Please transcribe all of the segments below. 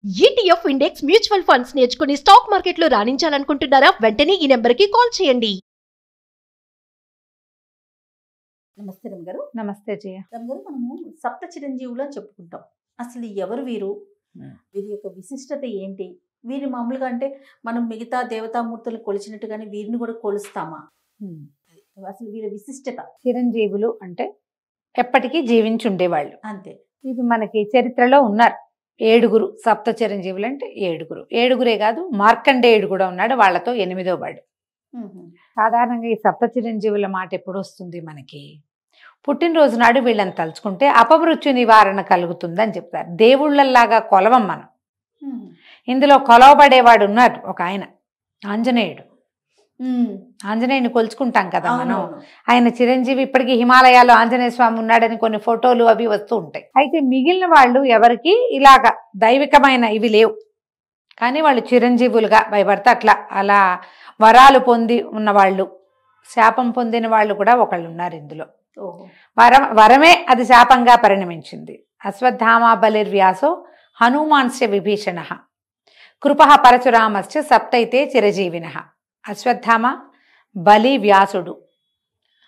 ETF index mutual funds నేర్చుకుని stock మార్కెట్లో రాణించాలనుకుంటున్నారా? వెంటనే ఈ నెంబర్కి కాల్ చేయండి. నమస్తే రమ్ గారు. నమస్తే జయ. రమ్ గారు, మనము సప్త చిరంజీవులు అని చెప్పుకుంటాం. అసలు ఎవరు వీరు? వీరి యొక్క విశిష్టత ఏంటి? వీరి మామూలుగా అంటే మనం మిగతా దేవతామూర్తులు కొలిచినట్టుగానే వీరిని కూడా కొలుస్తామా? అసలు వీరి విశిష్టత. చిరంజీవులు అంటే ఎప్పటికీ జీవించి ఉండేవాళ్ళు అంతే. ఇది మనకి చరిత్రలో ఉన్నారు. 7 సప్త చిరంజీవులు అంటే 7 కాదు, మార్కండేయుడు కూడా ఉన్నాడు, వాళ్ళతో 8వ వాడు. సాధారణంగా ఈ సప్త చిరంజీవుల మాట ఎప్పుడు వస్తుంది మనకి? పుట్టినరోజు నాడు వీళ్ళని తలుచుకుంటే అపమృత్యు నివారణ కలుగుతుందని చెప్తారు. దేవుళ్ళలాగా కొలవం మనం. ఇందులో కొలవబడేవాడు ఉన్నాడు ఒక ఆయన, ఆంజనేయుడు. ఆంజనేయుని కొలుచుకుంటాం కదా మనం. ఆయన చిరంజీవి. ఇప్పటికీ హిమాలయాల్లో ఆంజనేయ స్వామి ఉన్నాడని కొన్ని ఫోటోలు అవి వస్తూ ఉంటాయి. అయితే మిగిలిన వాళ్ళు ఎవరికి ఇలాగా దైవికమైన ఇవి లేవు, కానీ వాళ్ళు చిరంజీవులుగా భయపడితే అలా వరాలు పొంది ఉన్నవాళ్ళు, శాపం పొందిన వాళ్ళు కూడా ఒకళ్ళు ఉన్నారు ఇందులో. వరమే అది శాపంగా పరిణమించింది. అశ్వత్థామ బలిర్వ్యాసో హనుమాన్స్య విభీషణ కృప పరశురామశ్చ సప్తైతే చిరజీవిన. అశ్వత్థామ, బలి, వ్యాసుడు,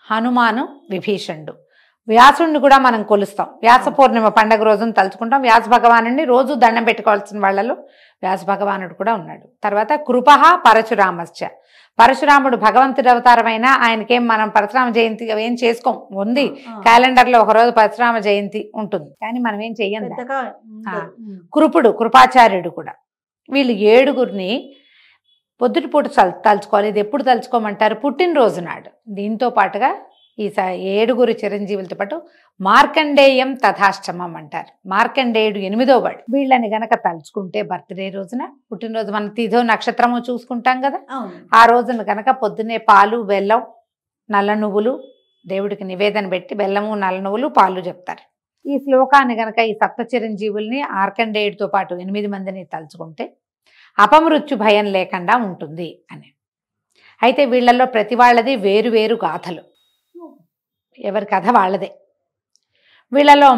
హనుమాను, విభీషణుడు. వ్యాసుడిని కూడా మనం కొలుస్తాం. వ్యాస పూర్ణిమ పండగ రోజున తలుచుకుంటాం. వ్యాస భగవానుడిని రోజు దండం పెట్టుకోవాల్సిన వాళ్ళలో వ్యాస భగవానుడు కూడా ఉన్నాడు. తర్వాత కృప పరశురామశ్చ. పరశురాముడు భగవంతుడి అవతారమైన ఆయనకేం మనం పరశురామ జయంతి ఏం చేసుకోం. ఉంది క్యాలెండర్లో ఒకరోజు పరశురామ జయంతి ఉంటుంది, కానీ మనం ఏం చెయ్యం. కృపుడు, కృపాచార్యుడు కూడా. వీళ్ళు 7 పొద్దుటిపూట తలుచుకోవాలి. ఇది ఎప్పుడు తలుచుకోమంటారు? పుట్టినరోజు నాడు. దీంతో పాటుగా ఈ 7 చిరంజీవులతో పాటు మార్కండేయం తథాష్టమం అంటారు. మార్కండేయుడు 8వ వాడు. వీళ్ళని గనక తలుచుకుంటే బర్త్డే రోజున, పుట్టినరోజు మన తిథో నక్షత్రము చూసుకుంటాం కదా, ఆ రోజున గనక పొద్దున్నే పాలు, బెల్లం, నల్ల నువ్వులు దేవుడికి నివేదన పెట్టి బెల్లము, నల్ల నువ్వులు, పాలు చెప్తారు. ఈ శ్లోకాన్ని గనక ఈ సప్త చిరంజీవుల్ని మార్కండేయుడితో పాటు 8 మందిని తలుచుకుంటే అపమృత్యు భయం లేకుండా ఉంటుంది అని. అయితే వీళ్ళల్లో ప్రతి వాళ్ళది వేరు గాథలు, ఎవరి కథ వాళ్ళదే. వీళ్ళలో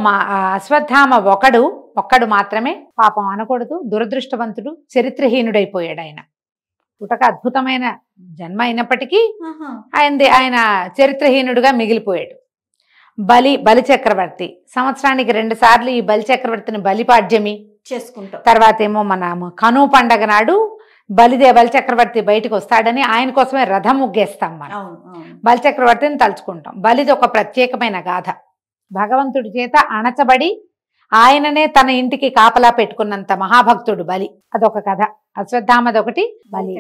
అశ్వత్థామ ఒక్కడు మాత్రమే, పాపం అనకూడదు, దురదృష్టవంతుడు, చరిత్రహీనుడైపోయాడు. ఆయన పుటక అద్భుతమైన జన్మ అయినప్పటికీ ఆయన చరిత్రహీనుడుగా మిగిలిపోయాడు. బలి చక్రవర్తి. సంవత్సరానికి 2 సార్లు ఈ బలి చక్రవర్తిని బలిపాడ్యమి చేసుకుంటాం. తర్వాత ఏమో మన కను పండగ నాడు బలి చక్రవర్తి బయటకు వస్తాడని ఆయన కోసమే రథం ముగ్గేస్తాం మనం. బలి చక్రవర్తిని తలుచుకుంటాం. బలిది ఒక ప్రత్యేకమైన గాథ. భగవంతుడి చేత అణచబడి ఆయననే తన ఇంటికి కాపలా పెట్టుకున్నంత మహాభక్తుడు బలి. అదొక కథ. అశ్వత్థామది ఒకటి, బలి.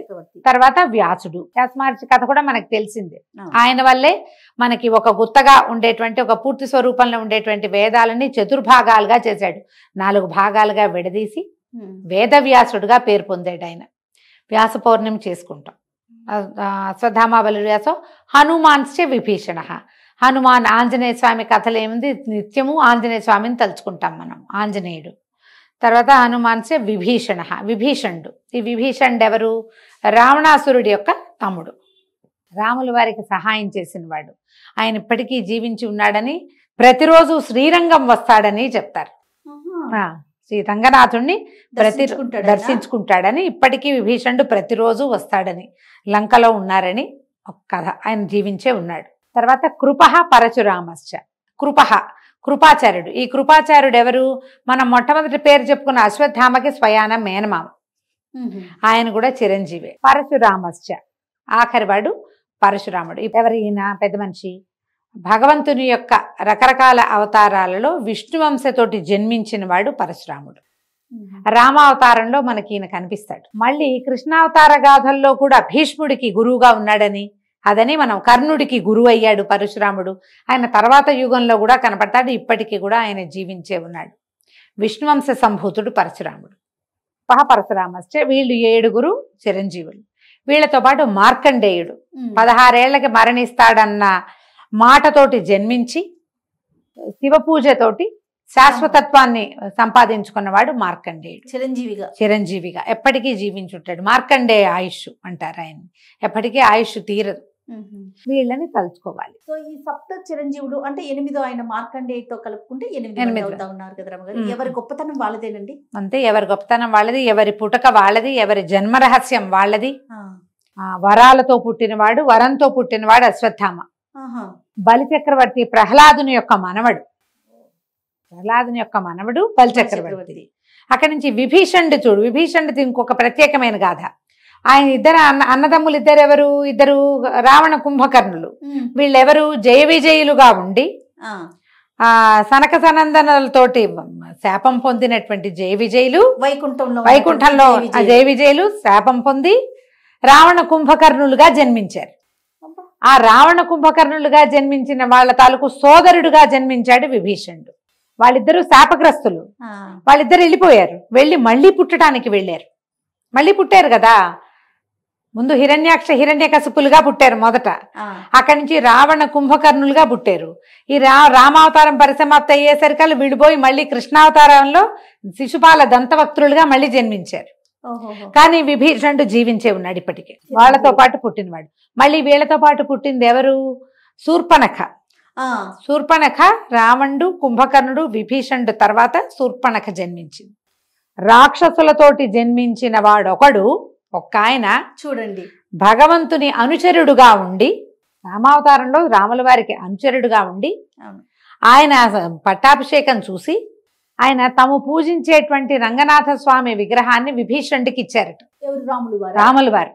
తర్వాత వ్యాసుడు. వ్యాస మహర్షి కథ కూడా మనకు తెలిసిందే. ఆయన వల్లే మనకి ఒక గుత్తగా ఉండేటువంటి, ఒక పూర్తి స్వరూపంలో ఉండేటువంటి వేదాలని చతుర్భాగాలుగా చేశాడు. 4 భాగాలుగా విడదీసి వేదవ్యాసుడుగా పేరు పొందాడు ఆయన. వ్యాస పౌర్ణమి చేసుకుంటాం. అశ్వత్థామ బలి వ్యాసో హనుమాన్స్య విభీషణ. హనుమాన్, ఆంజనేయ స్వామి కథలు ఏముంది, నిత్యము ఆంజనేయ స్వామిని తలుచుకుంటాం మనం. ఆంజనేయుడు. తర్వాత హనుమాన్స్య విభీషణుడు. ఈ విభీషణుడు ఎవరు? రావణాసురుడి యొక్క తమ్ముడు. రాముల వారికి సహాయం చేసిన వాడు. ఆయన ఇప్పటికీ జీవించి ఉన్నాడని, ప్రతిరోజు శ్రీరంగం వస్తాడని చెప్తారు. శ్రీ రంగనాథుణ్ణి దర్శించుకుంటాడని, ఇప్పటికీ విభీషణుడు ప్రతిరోజు వస్తాడని, లంకలో ఉన్నారని ఒక కథ. ఆయన జీవించే ఉన్నాడు. తర్వాత కృప పరశురామశ్చ. కృపాచార్యుడు. ఈ కృపాచార్యుడు ఎవరు? మనం మొట్టమొదటి పేరు చెప్పుకున్న అశ్వత్థామకి స్వయాన మేనమామ. ఆయన కూడా చిరంజీవి. పరశురామశ్చ, ఆఖరివాడు పరశురాముడు. ఎవరు ఈయన? పెద్ద మనిషి. భగవంతుని యొక్క రకరకాల అవతారాలలో విష్ణువంశతోటి జన్మించిన వాడు పరశురాముడు. రామావతారంలో మనకి ఈయన కనిపిస్తాడు. మళ్ళీ కృష్ణావతార గాథల్లో కూడా భీష్ముడికి గురువుగా ఉన్నాడని, అదని మనం కర్ణుడికి గురువు అయ్యాడు పరశురాముడు. ఆయన తర్వాత యుగంలో కూడా కనపడతాడు. ఇప్పటికీ కూడా ఆయన జీవించే ఉన్నాడు. విష్ణువంశ సంభూతుడు పరశురాముడు. పరశురామశ్చ. వీళ్ళు 7 చిరంజీవులు. వీళ్ళతో పాటు మార్కండేయుడు 16 ఏళ్లకి మరణిస్తాడన్న మాటతోటి జన్మించి శివపూజతోటి శాశ్వతత్వాన్ని సంపాదించుకున్నవాడు మార్కండేయుడు. చిరంజీవిగా ఎప్పటికీ జీవించుంటాడు. మార్కండేయ ఆయుష్ అంటారు ఆయన. ఎప్పటికీ ఆయుష్ తీరదు. వీళ్ళని తలుచుకోవాలి. సో ఈ సప్త చిరంజీవులు అంటే 8 ఆయన మార్కండేయతో కలుపుకుంటే 8 మంది అవుతా ఉన్నారు కదా రమ్మగారు. ఎవరి గొప్పతనం వాళ్ళదేనండి. అంతే, ఎవరి గొప్పతనం వాళ్ళది, ఎవరి పుటక వాళ్ళది, ఎవరి జన్మ రహస్యం వాళ్ళది. వరాలతో పుట్టినవాడు, వరంతో పుట్టినవాడు అశ్వత్థామ. బలిచక్రవర్తి ప్రహ్లాదుని యొక్క మనవడు. ప్రహ్లాదుని యొక్క మనవడు బలిచక్రవర్తి. అక్కడి నుంచి విభీషణుడు చూడు, విభీషణుడిది ఇంకొక ప్రత్యేకమైన గాథ. ఆయన ఇద్దరు అన్నదమ్ములు ఎవరు? ఇద్దరు రావణ కుంభకర్ణులు. వీళ్ళెవరు? జయ విజయులుగా ఉండి సనక సనందనలతోటి శాపం పొందినటువంటి జయ విజయులు వైకుంఠంలో జయ విజయులు శాపం పొంది రావణ కుంభకర్ణులుగా జన్మించారు. ఆ రావణ కుంభకర్ణులుగా జన్మించిన వాళ్ళ తాలూకు సోదరుడుగా జన్మించాడు విభీషణుడు. వాళ్ళిద్దరూ శాపగ్రస్తులు. వాళ్ళిద్దరు వెళ్ళిపోయారు. వెళ్ళి మళ్ళీ పుట్టడానికి వెళ్ళారు. మళ్ళీ పుట్టారు కదా, ముందు హిరణ్యాక్ష హిరణ్యకశిపులుగా పుట్టారు మొదట. అక్కడి నుంచి రావణ కుంభకర్ణులుగా పుట్టారు. ఈ రామావతారం పరిసమాప్తి అయ్యేసరికి విడిపోయి మళ్ళీ కృష్ణావతారంలో శిశుపాల దంతవక్తులుగా మళ్ళీ జన్మించారు. కానీ విభీషణుడు జీవించే ఉన్నాడు ఇప్పటికే. వాళ్ళతో పాటు పుట్టినవాడు. మళ్ళీ వీళ్ళతో పాటు పుట్టింది ఎవరు? శూర్పణఖ. శూర్పణఖ, రావణుడు, కుంభకర్ణుడు, విభీషణుడు తర్వాత శూర్పణఖ జన్మించింది. రాక్షసులతోటి జన్మించిన వాడొకడు, ఒక్క ఆయన చూడండి, భగవంతుని అనుచరుడుగా ఉండి, రామావతారంలో రాముల వారికి అనుచరుడుగా ఉండి, ఆయన పట్టాభిషేకం చూసి ఆయన తాము పూజించేటువంటి రంగనాథ స్వామి విగ్రహాన్ని విభీషణుడికి ఇచ్చారట. రాముల వారు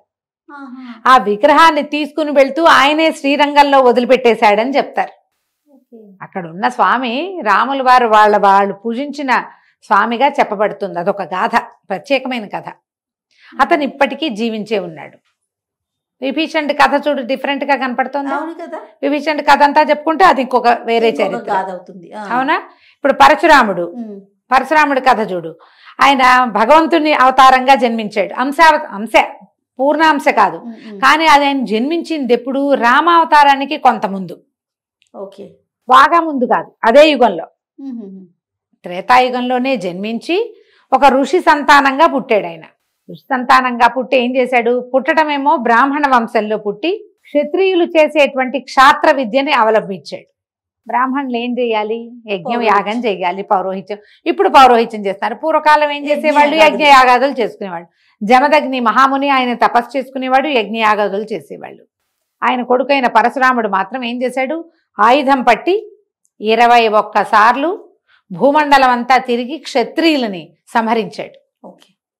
ఆ విగ్రహాన్ని తీసుకుని వెళ్తూ ఆయనే శ్రీరంగంలో వదిలిపెట్టేశాడని చెప్తారు. అక్కడ ఉన్న స్వామి రాముల వారు వాళ్ళు పూజించిన స్వామిగా చెప్పబడుతుంది. అదొక గాథ, ప్రత్యేకమైన కథ. అతను ఇప్పటికీ జీవించే ఉన్నాడు. విభీషణుడి కథ చూడు, డిఫరెంట్ గా కనపడుతుంది. విభీషణుడి కథ అంతా చెప్పుకుంటే అది ఇంకొక వేరే చరిత్ర అవుతుంది. అవునా? ఇప్పుడు పరశురాముడి కథ చూడు. ఆయన భగవంతుని అవతారంగా జన్మించాడు. అంశ పూర్ణాంశ కాదు, కానీ అది ఆయన జన్మించింది ఎప్పుడు? రామావతారానికి కొంత ముందు, బాగా ముందు కాదు, అదే యుగంలో, త్రేతాయుగంలోనే జన్మించి ఒక ఋషి సంతానంగా పుట్టాడు. ఆయన ఋషి సంతానంగా పుట్టి ఏం చేశాడు? పుట్టడమేమో బ్రాహ్మణ వంశంలో పుట్టి క్షత్రియులు చేసేటువంటి క్షాత్ర విద్యని అవలంబించాడు. బ్రాహ్మణులు ఏం చేయాలి? యజ్ఞం యాగం చేయాలి, పౌరోహిత్యం. ఇప్పుడు పౌరోహిత్యం చేస్తున్నారు. పూర్వకాలం ఏం చేసేవాళ్ళు? యజ్ఞ యాగాదులు చేసుకునేవాళ్ళు. జమదగ్ని మహాముని ఆయన తపస్సు చేసుకునేవాడు, యజ్ఞ యాగాదులు చేసేవాళ్ళు. ఆయన కొడుకైన పరశురాముడు మాత్రం ఏం చేశాడు? ఆయుధం పట్టి 21 సార్లు భూమండలం అంతా తిరిగి క్షత్రియులని సంహరించాడు.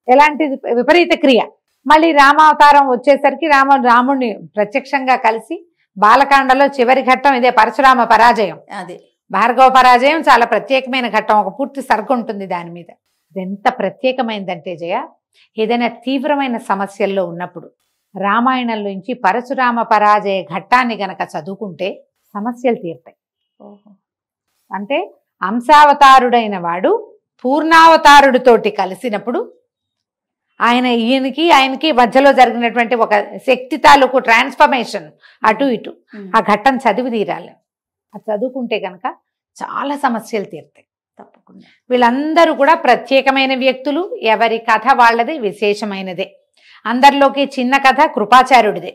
ఎలాంటి విపరీత క్రియ. మళ్ళీ రామావతారం వచ్చేసరికి రాముడిని ప్రత్యక్షంగా కలిసి బాలకాండలో చివరి ఘట్టం ఇదే, పరశురామ పరాజయం. అదే భార్గవ పరాజయం చాలా ప్రత్యేకమైన ఘట్టం. ఒక పూర్తి సర్గ ఉంటుంది దాని మీద. ఇది ఎంత ప్రత్యేకమైందంటే జయ, ఏదైనా తీవ్రమైన సమస్యల్లో ఉన్నప్పుడు రామాయణంలోంచి పరశురామ పరాజయ ఘట్టాన్ని గనక చదువుకుంటే సమస్యలు తీరుతాయి. అంటే అంశావతారుడైన వాడు పూర్ణావతారుడితోటి కలిసినప్పుడు ఆయనకి మధ్యలో జరిగినటువంటి ఒక శక్తి తాలూకు ట్రాన్స్ఫర్మేషన్ అటు ఇటు ఆ ఘట్టం చదివి తీరాలి. అది చదువుకుంటే కనుక చాలా సమస్యలు తీరుతాయి తప్పకుండా. వీళ్ళందరూ కూడా ప్రత్యేకమైన వ్యక్తులు. ఎవరి కథ వాళ్ళది విశేషమైనదే. అందరిలోకి చిన్న కథ కృపాచార్యుడిదే.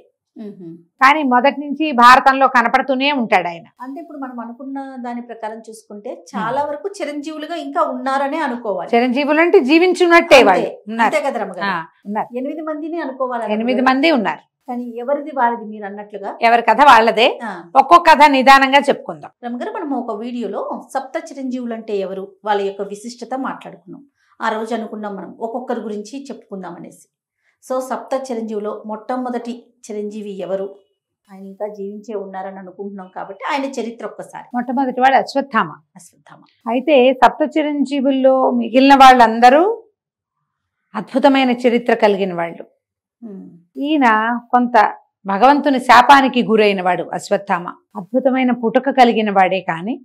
కానీ మొదటి నుంచి భారతంలో కనపడుతూనే ఉంటాడు ఆయన. అంటే ఇప్పుడు మనం అనుకున్న దాని ప్రకారం చూసుకుంటే చాలా వరకు చిరంజీవులుగా ఇంకా ఉన్నారనే అనుకోవాలి. చిరంజీవులు అంటే జీవించున్నట్టే వాళ్ళు అంతే కదా రమ్మగారు. 8 మందిని అనుకోవాలి. 8 మంది ఉన్నారు. కానీ ఎవరిది వారిది మీరు అన్నట్లుగా ఎవరి కథ వాళ్ళదే. ఒక్కొక్క కథ నిదానంగా చెప్పుకుందాం. రమ్మగారు, మనం ఒక వీడియోలో సప్త చిరంజీవులు అంటే ఎవరు, వాళ్ళ యొక్క విశిష్టత మాట్లాడుకున్నాం. ఆ రోజు అనుకున్నాం మనం ఒక్కొక్కరి గురించి చెప్పుకుందాం అనేసి. సో సప్త చిరంజీవిలో మొట్టమొదటి చిరంజీవి ఎవరు? ఆయన ఇంకా జీవించే ఉన్నారని అనుకుంటున్నాం కాబట్టి ఆయన చరిత్ర ఒక్కసారి. మొట్టమొదటి వాడు అశ్వత్థామ. అయితే సప్త చిరంజీవుల్లో మిగిలిన వాళ్ళందరూ అద్భుతమైన చరిత్ర కలిగిన వాళ్ళు. ఈయన కొంత భగవంతుని శాపానికి గురైన వాడు అశ్వత్థామ. అద్భుతమైన పుట్టుక కలిగిన వాడే కానీ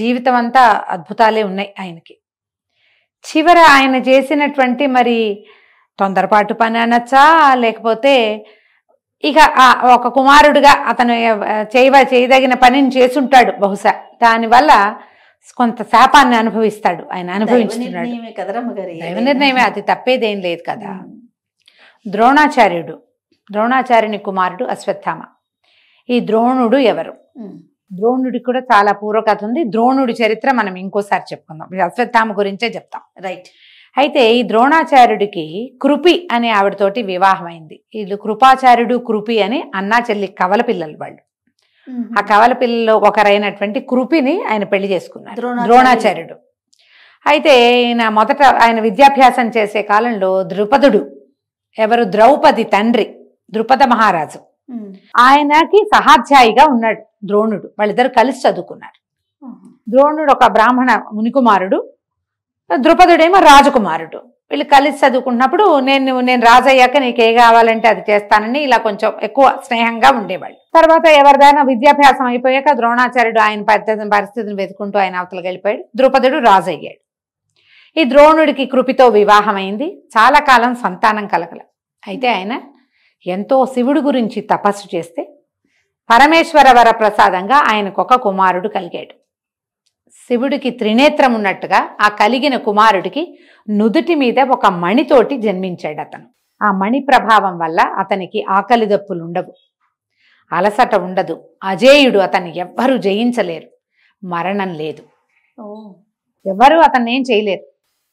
జీవితం అంతా అద్భుతాలే ఉన్నాయి ఆయనకి. చివర ఆయన చేసినటువంటి మరి తొందరపాటు పని అనొచ్చా, లేకపోతే ఇక ఒక కుమారుడుగా అతను చేయదగిన పనిని చేసుంటాడు బహుశా. దానివల్ల కొంత శాపాన్ని అనుభవిస్తాడు. ఆయన అనుభవించుతున్నాడు. దైవ నిర్ణయమే, అది తప్పేదేం లేదు కదా. ద్రోణాచార్యుని కుమారుడు అశ్వత్థామ. ఈ ద్రోణుడు ఎవరు? ద్రోణుడికి కూడా చాలా పూర్వకథ ఉంది. ద్రోణుడి చరిత్ర మనం ఇంకోసారి చెప్పుకుందాం, అశ్వత్థామ గురించే చెప్తాం. రైట్. అయితే ఈ ద్రోణాచార్యుడికి కృపి అనే ఆవిడతోటి వివాహం అయింది. వీళ్ళు కృపాచార్యుడు కృపి అని అన్నా చెల్లి కవల పిల్లలు వాళ్ళు. ఆ కవల పిల్లల్లో ఒకరైనటువంటి కృపిని ఆయన పెళ్లి చేసుకున్నారు ద్రోణాచార్యుడు. అయితే ఈయన మొదట ఆయన విద్యాభ్యాసం చేసే కాలంలో ద్రుపదుడు, ఎవరు ద్రౌపది తండ్రి ద్రుపద మహారాజు, ఆయనకి సహాధ్యాయిగా ఉన్నాడు ద్రోణుడు. వాళ్ళిద్దరు కలిసి చదువుకున్నారు. ద్రోణుడు ఒక బ్రాహ్మణ మునికుమారుడు, ద్రుపదుడేమో రాజకుమారుడు. వీళ్ళు కలిసి చదువుకున్నప్పుడు నేను రాజయ్యాక నీకు ఏ కావాలంటే అది చేస్తానని ఇలా కొంచెం ఎక్కువ స్నేహంగా ఉండేవాళ్ళు. తర్వాత ఎవరిదైనా విద్యాభ్యాసం అయిపోయాక ద్రోణాచార్యుడు ఆయన పరిస్థితిని వెతుకుంటూ ఆయన అవతలకి వెళ్ళిపోయాడు. ద్రుపదుడు రాజు అయ్యాడు. ఈ ద్రోణుడికి కృపితో వివాహం అయింది. చాలా కాలం సంతానం కలగల. అయితే ఆయన ఎంతో శివుడి గురించి తపస్సు చేస్తే పరమేశ్వర వర ప్రసాదంగా ఆయనకు ఒక కుమారుడు కలిగాడు. శివుడికి త్రినేత్రం ఉన్నట్టుగా ఆ కలిగిన కుమారుడికి నుదుటి మీద ఒక మణితోటి జన్మించాడు అతను. ఆ మణి ప్రభావం వల్ల అతనికి ఆకలి దప్పులు ఉండవు, అలసట ఉండదు, అజేయుడు, అతన్ని ఎవ్వరూ జయించలేరు, మరణం లేదు, ఎవరు అతన్ని ఏం చేయలేరు.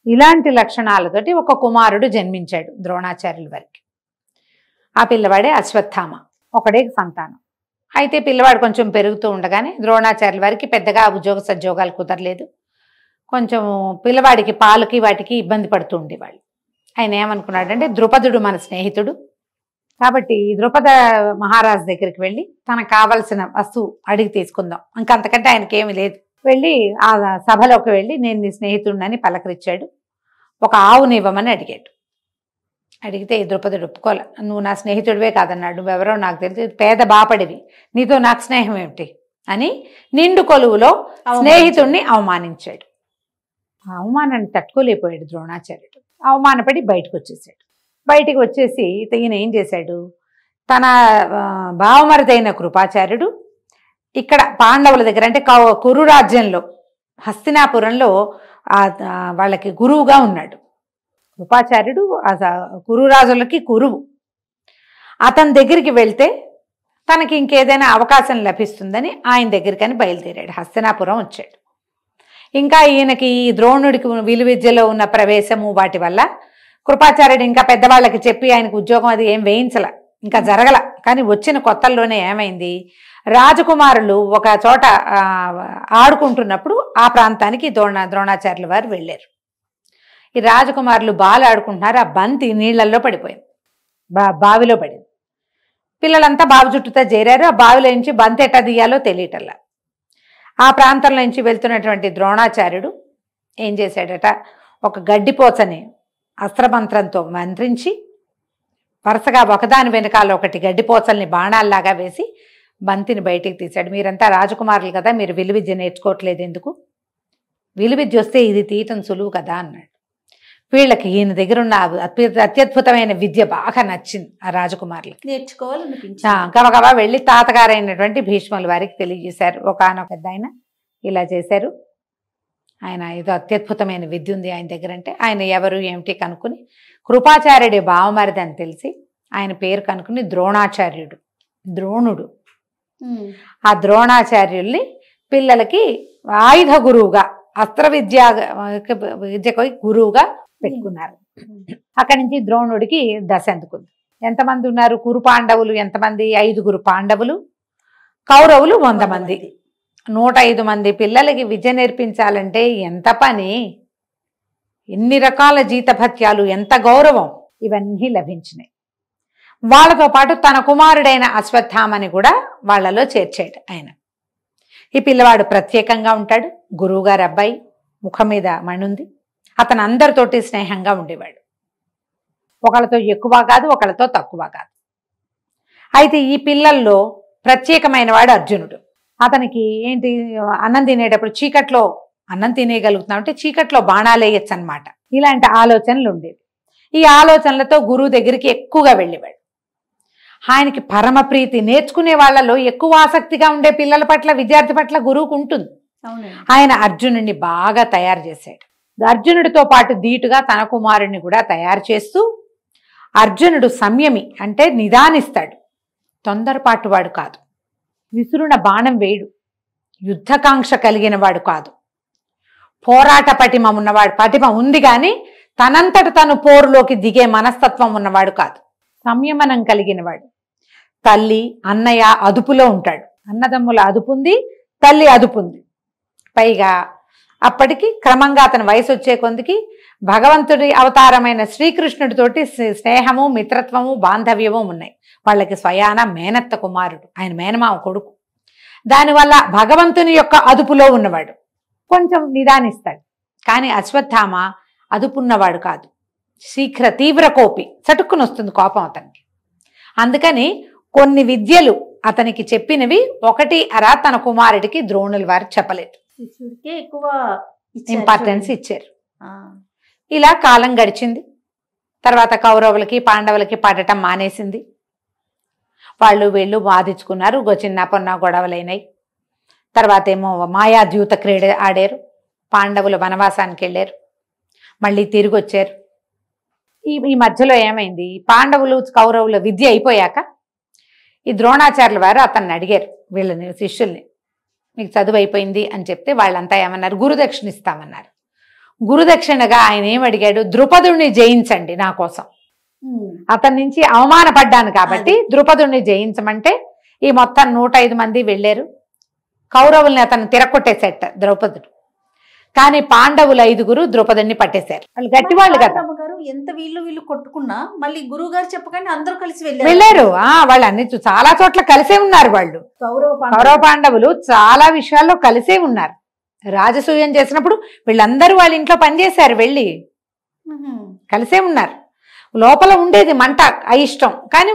ఇలాంటి లక్షణాలతోటి ఒక కుమారుడు జన్మించాడు ద్రోణాచార్యుల వారికి. ఆ పిల్లవాడే అశ్వత్థామ, ఒకడే సంతానం. అయితే పిల్లవాడు కొంచెం పెరుగుతూ ఉండగానే ద్రోణాచార్యుల వారికి పెద్దగా ఉద్యోగ సద్యోగాలు కుదరలేదు. కొంచెం పిల్లవాడికి పాలకి వాటికి ఇబ్బంది పడుతూ ఉండేవాళ్ళు. ఆయన ఏమనుకున్నాడంటే ద్రుపదుడు మన స్నేహితుడు కాబట్టి ద్రుపద మహారాజు దగ్గరికి వెళ్ళి తనకు కావలసిన వస్తువు అడిగి తీసుకుందాం, ఇంకంతకంటే ఆయనకి ఏమీ లేదు. వెళ్ళి ఆ సభలోకి వెళ్ళి నేను నీ స్నేహితుడినని పలకరించాడు. ఒక ఆవునివ్వమని అడిగాడు. అడిగితే ద్రుపదుడు ఒప్పుకోలే. నువ్వు నా స్నేహితుడివే కాదన్నాడు, నువ్వెవరో నాకు తెలిసి పేద బాపడివి, నీతో నాకు స్నేహం ఏమిటి అని నిండు కొలువులో స్నేహితుడిని అవమానించాడు. ఆ అవమానాన్ని తట్టుకోలేకపోయాడు ద్రోణాచార్యుడు. అవమానపడి బయటకు వచ్చేసాడు. బయటికి వచ్చేసి ఈయన ఏం చేశాడు, తన భావమరిదైన కృపాచార్యుడు ఇక్కడ పాండవుల దగ్గర అంటే కురు రాజ్యంలో హస్తినాపురంలో వాళ్ళకి గురువుగా ఉన్నాడు. కృపాచార్యుడు కురురాజులకి గురువు. అతని దగ్గరికి వెళ్తే తనకి ఇంకేదైనా అవకాశం లభిస్తుందని ఆయన దగ్గరికని బయలుదేరాడు. హస్తినాపురం వచ్చాడు. ఇంకా ఈయనకి ఈ ద్రోణుడికి విలువిద్యలో ఉన్న ప్రవేశము వాటి వల్ల కృపాచార్యుడు ఇంకా పెద్దవాళ్ళకి చెప్పి ఆయనకు ఉద్యోగం అది ఏం వేయించల, ఇంకా జరగల. కానీ వచ్చిన కొత్తల్లోనే ఏమైంది, రాజకుమారులు ఒక చోట ఆడుకుంటున్నప్పుడు ఆ ప్రాంతానికి ద్రోణాచార్యుల వారు వెళ్ళారు. ఈ రాజకుమారులు బాలు ఆడుకుంటున్నారు. ఆ బంతి నీళ్లలో పడిపోయింది, బావిలో పడింది. పిల్లలంతా బావి చుట్టూతో చేరారు. ఆ బావిలో నుంచి బంతి ఎట్టా తీయాలో తెలియటల్లా. ఆ ప్రాంతంలో నుంచి వెళ్తున్నటువంటి ద్రోణాచార్యుడు ఏం చేశాడట, ఒక గడ్డిపోచని అస్త్రమంత్రంతో మంత్రించి వరుసగా ఒకదాని వెనకాల ఒకటి గడ్డిపోచల్ని బాణాల్లాగా వేసి బంతిని బయటికి తీశాడు. మీరంతా రాజకుమారులు కదా, మీరు విలువిద్య నేర్చుకోవట్లేదు ఎందుకు, విలువిద్య వస్తే ఇది తీయటం సులువు కదా అన్నాడు. వీళ్ళకి ఈయన దగ్గర ఉన్న అత్యద్భుతమైన విద్య బాగా నచ్చింది ఆ రాజకుమారులకి. నేర్చుకోవాలనిపించింది. గబగబా వెళ్ళి తాతగారైనటువంటి భీష్ముల వారికి తెలియజేశారు. ఒకనొక పెద్ద ఆయన ఇలా చేశారు, ఆయన ఏదో అత్యద్భుతమైన విద్య ఉంది ఆయన దగ్గర. అంటే ఆయన ఎవరు ఏమిటి కనుక్కుని కృపాచార్యుడి బావమరిది అని తెలిసి ఆయన పేరు కనుక్కుని ద్రోణాచార్యుడు, ద్రోణుడు. ఆ ద్రోణాచార్యుల్ని పిల్లలకి ఆయుధ గురువుగా, అస్త్ర విద్యకు గురువుగా పెట్టుకున్నారు. అక్కడి నుంచి ద్రోణుడికి దశ అందుకుంది. ఎంతమంది ఉన్నారు కురు పాండవులు, ఎంతమంది, 5 పాండవులు, కౌరవులు 100 మంది. 105 మంది పిల్లలకి విద్య నేర్పించాలంటే ఎంత పని, ఎన్ని రకాల జీతభత్యాలు, ఎంత గౌరవం, ఇవన్నీ లభించినాయి. వాళ్ళతో పాటు తన కుమారుడైన అశ్వత్థామని కూడా వాళ్ళలో చేర్చాడు ఆయన. ఈ పిల్లవాడు ప్రత్యేకంగా ఉంటాడు. గురువుగారు అబ్బాయి, ముఖం మీద మణుంది. అతను అందరితోటి స్నేహంగా ఉండేవాడు. ఒకళ్ళతో ఎక్కువ కాదు, ఒకళ్ళతో తక్కువ కాదు. అయితే ఈ పిల్లల్లో ప్రత్యేకమైన వాడు అర్జునుడు. అతనికి ఏంటి, అన్నం తినేటప్పుడు చీకట్లో అన్నం తినేయగలుగుతున్నాం అంటే చీకట్లో బాణాలు వేయచ్చు అనమాట. ఇలాంటి ఆలోచనలు ఉండేవి. ఈ ఆలోచనలతో గురువు దగ్గరికి ఎక్కువగా వెళ్ళేవాడు. ఆయనకి పరమ ప్రీతి, నేర్చుకునే వాళ్ళలో ఎక్కువ ఆసక్తిగా ఉండే పిల్లల పట్ల, విద్యార్థి పట్ల గురువుకు ఉంటుంది. ఆయన అర్జునుడిని బాగా తయారు చేశాడు. అర్జునుడితో పాటు ధీటుగా తన కుమారుడిని కూడా తయారు చేస్తూ, అర్జునుడు సంయమి అంటే నిదానిస్తాడు, తొందరపాటు వాడు కాదు. విసురున బాణం వేయడు, యుద్ధకాంక్ష కలిగిన వాడు కాదు, పోరాట పటిమ ఉన్నవాడు. పటిమ ఉంది కానీ తనంతట తను పోరులోకి దిగే మనస్తత్వం ఉన్నవాడు కాదు. సంయమనం కలిగినవాడు. తల్లి అన్నయ్య అదుపులో ఉంటాడు. అన్నదమ్ముల అదుపుంది, తల్లి అదుపుంది. పైగా అప్పటికి క్రమంగా అతని వయసు వచ్చే కొందికి భగవంతుడి అవతారమైన శ్రీకృష్ణుడితోటి స్నేహము, మిత్రత్వము, బాంధవ్యము ఉన్నాయి. వాళ్ళకి స్వయాన మేనత్త కుమారుడు, ఆయన మేనమావ కొడుకు. దానివల్ల భగవంతుని యొక్క అదుపులో ఉన్నవాడు, కొంచెం నిదానిస్తాడు. కానీ అశ్వత్థామ అదుపున్నవాడు కాదు, శీఘ్ర తీవ్ర కోపి, చటుక్కుని వస్తుంది కోపం అతనికి. అందుకని కొన్ని విద్యలు అతనికి చెప్పినవి ఒకటి అరా తన కుమారుడికి ద్రోణుల వారు చెప్పలేదు, శిష్యుడికే ఎక్కువ ఇంపార్టెన్స్ ఇచ్చారు. ఇలా కాలం గడిచింది. తర్వాత కౌరవులకి పాండవులకి పడటం మానేసింది. వాళ్ళు వీళ్ళు బాధించుకున్నారు, చిన్న పొన్న గొడవలైనాయి. తర్వాత ఏమో మాయాద్యూత క్రీడ ఆడారు. పాండవులు వనవాసానికి వెళ్ళారు, మళ్ళీ తిరిగి వచ్చారు. ఈ మధ్యలో ఏమైంది, పాండవులు కౌరవుల విద్య అయిపోయాక ఈ ద్రోణాచార్యుల వారు అతన్ని అడిగారు, వీళ్ళని శిష్యుల్ని, మీకు చదువు అయిపోయింది అని చెప్తే వాళ్ళంతా ఏమన్నారు, గురుదక్షిణ ఇస్తామన్నారు. గురుదక్షిణగా ఆయన ఏమడిగాడు, ద్రుపదుడిని జయించండి నా కోసం. అతని నుంచి అవమానపడ్డాను కాబట్టి ద్రుపదుడిని జయించమంటే ఈ మొత్తం 105 మంది వెళ్ళారు. కౌరవుల్ని అతను తిరగొట్టేసేట ద్రౌపదుడు. కానీ పాండవులు 5గురు ద్రౌపదుడిని పట్టేశారు. వాళ్ళు గట్టివాళ్ళు కదా. ఎంత వీళ్ళు కొట్టుకున్నా మళ్ళీ గురువు గారు చెప్పగానే అందరూ కలిసి వెళ్ళారు. వాళ్ళు అన్ని చాలా చోట్ల కలిసే ఉన్నారు. వాళ్ళు కౌరవ పాండవులు చాలా విషయాల్లో కలిసే ఉన్నారు. రాజసూయం చేసినప్పుడు వీళ్ళందరూ వాళ్ళ ఇంట్లో పనిచేశారు, వెళ్ళి కలిసే ఉన్నారు. లోపల ఉండేది మంట, అయిష్టం. కానీ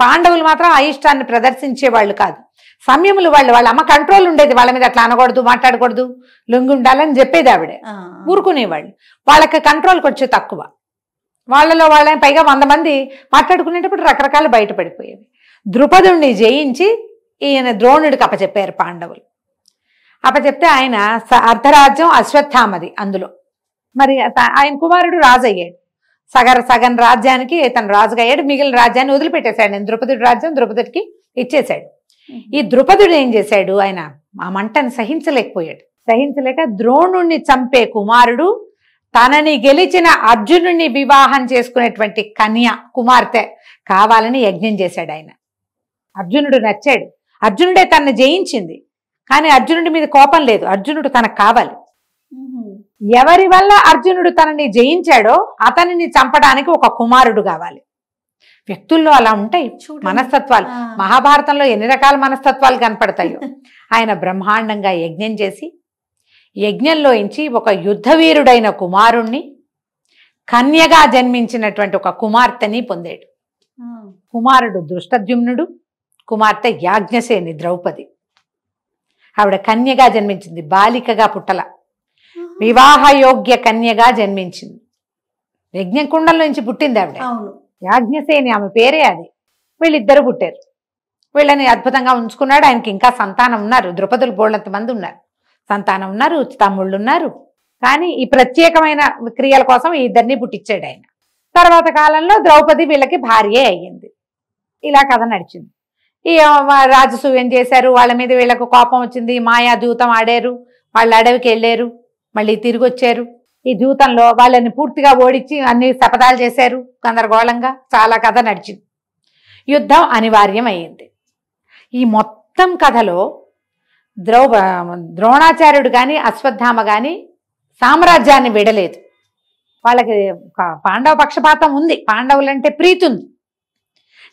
పాండవులు మాత్రం అయిష్టాన్ని ప్రదర్శించే వాళ్ళు కాదు, సంయములు వాళ్ళు. వాళ్ళ అమ్మ కంట్రోల్ ఉండేది, వాళ్ళ మీద అట్లా అనకూడదు, మాట్లాడకూడదు, లొంగి ఉండాలని చెప్పేది ఆవిడే. ఊరుకునేవాళ్ళు. వాళ్ళకి కంట్రోల్కి వచ్చే తక్కువ. వాళ్ళలో వాళ్ళని పైగా 100 మంది మాట్లాడుకునేటప్పుడు రకరకాలు బయటపడిపోయేవి. ద్రుపదుడిని జయించి ఈయన ద్రోణుడికి అప్పచెప్పారు పాండవులు. అప్పచెప్తే ఆయన అర్ధరాజ్యం అశ్వత్థామది. అందులో మరి ఆయన కుమారుడు రాజు అయ్యాడు. సగం రాజ్యానికి తను రాజుగా అయ్యాడు. మిగిలిన రాజ్యాన్ని వదిలిపెట్టేశాడు. నేను ద్రుపదుడి రాజ్యం ద్రుపదుడికి ఇచ్చేశాడు. ఈ ద్రుపదుడు ఏం చేశాడు, ఆయన ఆ మంటను సహించలేకపోయాడు. సహించలేక ద్రోణుణ్ణి చంపే కుమారుడు తనని గెలిచిన అర్జునుడిని వివాహం చేసుకునేటువంటి కన్య కుమార్తె కావాలని యజ్ఞం చేశాడు ఆయన. అర్జునుడు నచ్చాడు. అర్జునుడే తనని జయించింది, కానీ అర్జునుడి మీద కోపం లేదు, అర్జునుడు తనకు కావాలి. ఎవరి వల్ల అర్జునుడు తనని జయించాడో అతనిని చంపడానికి ఒక కుమారుడు కావాలి. వ్యక్తుల్లో అలా ఉంటాయి మనస్తత్వాలు. మహాభారతంలో ఎన్ని రకాల మనస్తత్వాలు కనపడతాయో. ఆయన బ్రహ్మాండంగా యజ్ఞం చేసి యజ్ఞంలోంచి ఒక యుద్ధవీరుడైన కుమారుణ్ణి, కన్యగా జన్మించినటువంటి ఒక కుమార్తెని పొందాడు. కుమారుడు దృష్టద్యుమ్నుడు, కుమార్తె యాజ్ఞసేని ద్రౌపది. ఆవిడ కన్యగా జన్మించింది, బాలికగా పుట్టల, వివాహయోగ్య కన్యగా జన్మించింది. యజ్ఞకుండంలో నుంచి పుట్టింది ఆవిడ. యాజ్ఞసేని ఆమె పేరే అది. వీళ్ళిద్దరు పుట్టారు. వీళ్ళని అద్భుతంగా ఉంచుకున్నాడు. ఆయనకి ఇంకా సంతానం ఉన్నారు. ద్రుపదులు బోళ్ళంత మంది ఉన్నారు, సంతానం ఉన్నారు, తమ్ముళ్ళు ఉన్నారు. కానీ ఈ ప్రత్యేకమైన క్రియల కోసం ఈ ఇద్దరిని పుట్టించాడు ఆయన. తర్వాత కాలంలో ద్రౌపది వీళ్ళకి భార్యే అయ్యింది. ఇలా కథ నడిచింది. ఈ రాజసూయం చేశారు, వాళ్ళ మీద వీళ్ళకు కోపం వచ్చింది, మాయా దూతం ఆడారు, వాళ్ళు అడవికి వెళ్ళారు, మళ్ళీ తిరిగి వచ్చారు. ఈ దూతంలో వాళ్ళని పూర్తిగా ఓడించి అన్ని శపథాలు చేశారు గందరగోళంగా. చాలా కథ నడిచింది. యుద్ధం అనివార్యం అయ్యింది. ఈ మొత్తం కథలో ద్రోణాచార్యుడు కానీ అశ్వత్థామ కానీ సామ్రాజ్యాన్ని విడలేదు. వాళ్ళకి పాండవ పక్షపాతం ఉంది, పాండవులంటే ప్రీతి ఉంది.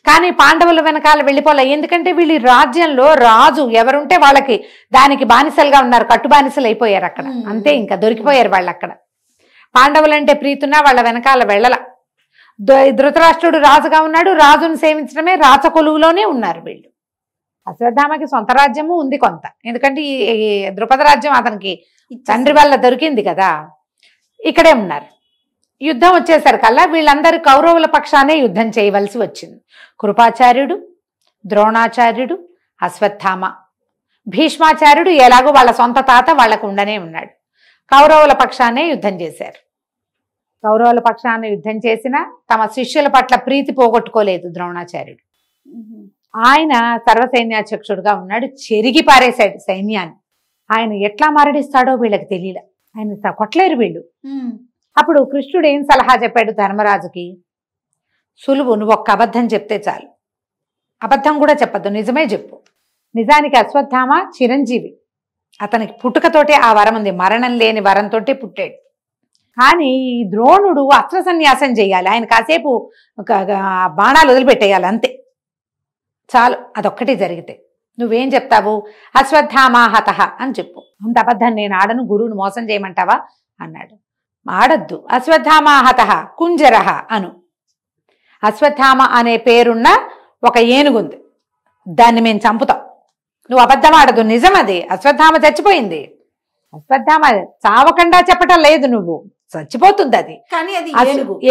కానీ పాండవుల వెనకాల వెళ్ళిపోలే. ఎందుకంటే వీళ్ళ రాజ్యంలో రాజు ఎవరుంటే వాళ్ళకి దానికి బానిసలుగా ఉన్నారు, కట్టు బానిసలు అయిపోయారు అక్కడ. అంతే, ఇంకా దొరికిపోయారు వాళ్ళు అక్కడ. పాండవులంటే ప్రీతున్నా వాళ్ళ వెనకాల వెళ్ళల. ధృతరాష్ట్రుడు రాజుగా ఉన్నాడు, రాజును సేవించడమే రాచకొలువులోనే ఉన్నారు వీళ్ళు. అశ్వత్థామకి సొంత రాజ్యము ఉంది కొంత, ఎందుకంటే ఈ ద్రుపద రాజ్యం అతనికి తండ్రి వల్ల దొరికింది కదా. ఇక్కడే ఉన్నారు. యుద్ధం వచ్చేసరికల్లా వీళ్ళందరూ కౌరవుల పక్షానే యుద్ధం చేయవలసి వచ్చింది. కృపాచార్యుడు, ద్రోణాచార్యుడు, అశ్వత్థామ, భీష్మాచార్యుడు ఎలాగో వాళ్ళ సొంత తాత వాళ్ళకు ఉండనే ఉన్నాడు. కౌరవుల పక్షానే యుద్ధం చేశారు. కౌరవుల పక్షాన యుద్ధం చేసినా తమ శిష్యుల పట్ల ప్రీతి పోగొట్టుకోలేదు ద్రోణాచార్యుడు. ఆయన సర్వసైన్యాధ్యక్షుడుగా ఉన్నాడు, చెరిగి పారేశాడు సైన్యాన్ని. ఆయన ఎట్లా మరణిస్తాడో వీళ్ళకి తెలియలే, ఆయన కొట్టలేరు వీళ్ళు. అప్పుడు కృష్ణుడు ఏం సలహా చెప్పాడు ధర్మరాజుకి? సులువు, నువ్వు ఒక్క అబద్ధం చెప్తే చాలు. అబద్ధం కూడా చెప్పద్దు, నిజమే చెప్పు. నిజానికి అశ్వత్థామ చిరంజీవి, అతనికి పుట్టుకతోటే ఆ వరం ఉంది, మరణం లేని వరంతో పుట్టాడు. కానీ ఈ ద్రోణుడు అస్త్ర సన్యాసం చేయాలి, ఆయన కాసేపు బాణాలు వదిలిపెట్టేయాలి, అంతే చాలు. అదొక్కటి జరిగితే నువ్వేం చెప్తావు? అశ్వత్థామాహత అని చెప్పు. అంత అబద్ధం నేను ఆడను, గురువుని మోసం చేయమంటావా అన్నాడు. ఆడద్దు, అశ్వత్థామాహత కుంజరహ అను. అశ్వత్థామ అనే పేరున్న ఒక ఏనుగుంది, దాన్ని మేము చంపుతాం. నువ్వు అబద్ధం ఆడదు, నిజం అది. అశ్వత్థామ చచ్చిపోయింది. అశ్వత్థామ చావకుండా చెప్పటం లేదు, నువ్వు చచ్చిపోతుంది అది. కానీ అది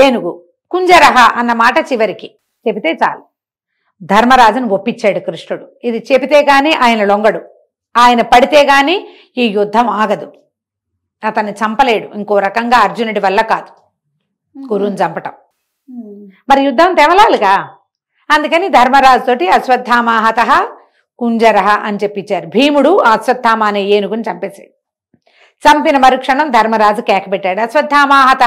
ఏనుగు. కుంజరహ అన్న మాట చివరికి చెబితే చాలు. ధర్మరాజును ఒప్పించాడు కృష్ణుడు. ఇది చెబితే గాని ఆయన లొంగడు, ఆయన పడితే గాని ఈ యుద్ధం ఆగదు. అతన్ని చంపలేడు ఇంకో రకంగా, అర్జునుడి వల్ల కాదు గురువుని చంపటం. మరి యుద్ధం తెవలాలిగా, అందుకని ధర్మరాజు తోటి అశ్వత్థామాహత కుంజరహ అని చెప్పించారు. భీముడు అశ్వత్థామ అనే ఏనుగుని చంపేశాడు. చంపిన మరుక్షణం ధర్మరాజు కేకబెట్టాడు, అశ్వత్థామాహత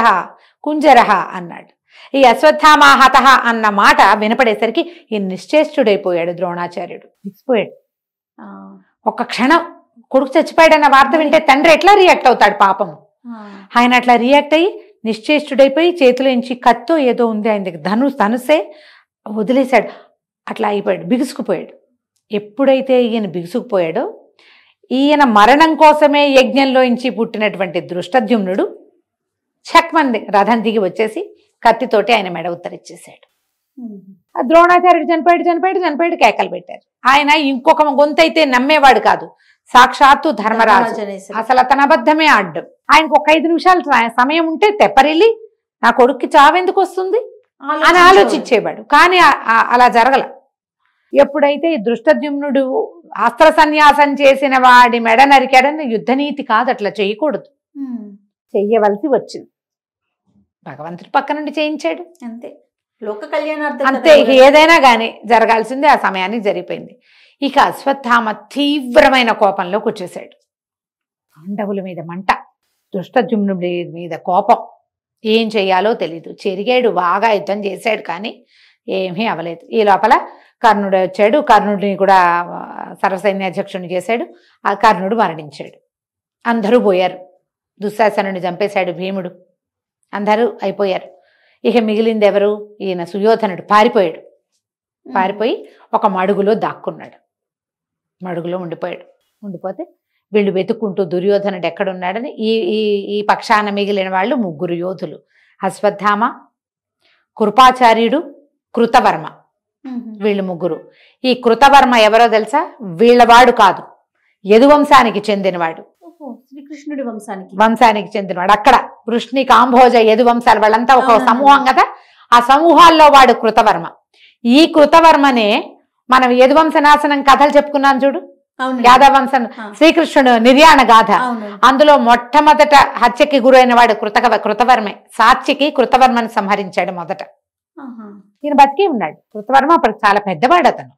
కుంజరహ అన్నాడు. ఈ అశ్వత్థామాహత అన్న మాట వినపడేసరికి ఈ నిశ్చేష్టుడైపోయాడు ద్రోణాచార్యుడు, విసిపోయాడు. ఒక్క క్షణం కొడుకు చచ్చిపోయాడన్న వార్త వింటే తండ్రి ఎట్లా రియాక్ట్ అవుతాడు పాపం. ఆయన అట్లా రియాక్ట్ అయ్యి నిశ్చేష్టుడైపోయి చేతిలో నుంచి కత్తో ఏదో ఉంది ఆయన దగ్గర, ధనుసే వదిలేశాడు. అట్లా అయిపోయాడు, బిగుసుకుపోయాడు. ఎప్పుడైతే ఈయన బిగుసుకుపోయాడో, ఈయన మరణం కోసమే యజ్ఞంలోంచి పుట్టినటువంటి దృష్టద్యుమ్నుడు చక్మంది రథం దిగి వచ్చేసి కత్తితోటి ఆయన మెడ ఉత్తరిచ్చేశాడు. ద్రోణాచార్యుడు చనిపోయాడు కేకలు పెట్టారు. ఆయన ఇంకొక గొంతైతే నమ్మేవాడు కాదు, సాక్షాత్తు ధర్మరాజు. అసలు అతను అబద్ధమే ఆడ్డం. ఆయనకు ఒక 5 నిమిషాలు సమయం ఉంటే తెప్పరిల్లి నా కొడుక్కి చావెందుకు వస్తుంది అని ఆలోచించేవాడు. కానీ అలా జరగల. ఎప్పుడైతే దృష్టద్యుమ్నుడు అస్త్ర సన్యాసం చేసిన వాడి మెడ నరికాడని, యుద్ధనీతి కాదు, అట్లా చేయకూడదు, చెయ్యవలసి వచ్చింది. భగవంతుడి పక్క నుండి చేయించాడు, అంతే. లోక కళ్యాణార్థం అంతే. ఏదైనా కానీ జరగాల్సిందే, ఆ సమయానికి జరిగిపోయింది. ఇక అశ్వత్థామ తీవ్రమైన కోపంలోకి వచ్చేసాడు. పాండవుల మీద మంట, దృష్టద్యుమ్నుడి మీద కోపం, ఏం చెయ్యాలో తెలీదు. చెరిగాడు, బాగా యుద్ధం చేశాడు, కానీ ఏమీ అవలేదు. ఈ లోపల కర్ణుడు వచ్చాడు, కర్ణుడిని కూడా సర్వసైన్యాధ్యక్షుడిని చేశాడు. ఆ కర్ణుడు మరణించాడు. అందరూ పోయారు. దుశ్శాసనుడిని చంపేశాడు భీముడు, అందరూ అయిపోయారు. ఇక మిగిలింది ఎవరు? ఈయన సుయోధనుడు పారిపోయాడు. పారిపోయి ఒక మడుగులో దాక్కున్నాడు, మడుగులో ఉండిపోతే వీళ్ళు వెతుక్కుంటూ దుర్యోధనుడు ఎక్కడున్నాడని ఈ పక్షాన మిగిలిన వాళ్ళు 3 యోధులు, అశ్వత్థామ, కృపాచార్యుడు, కృతవర్మ. వీళ్ళు 3. ఈ కృతవర్మ ఎవరో తెలుసా? వీళ్ళవాడు కాదు, యదువంశానికి చెందినవాడు, శ్రీకృష్ణుడి వంశానికి చెందినవాడు. అక్కడ వృష్ణి, కాంభోజ, యదువంశాలు వాళ్ళంతా ఒక సమూహం కదా, ఆ సమూహాల్లో వాడు కృతవర్మ. ఈ కృతవర్మనే మనం యదువంశ నాశనం కథలు చెప్పుకున్నాం చూడు, యాదవంశం, శ్రీకృష్ణుడు నిర్యాణ గాథ, అందులో మొట్టమొదట హత్యకి గురైన వాడు కృతవర్మే. సాత్యకి కృతవర్మని సంహరించాడు మొదట. ఈయన బతికే ఉన్నాడు. కృతవర్మ అప్పుడు చాలా పెద్దవాడు అతను.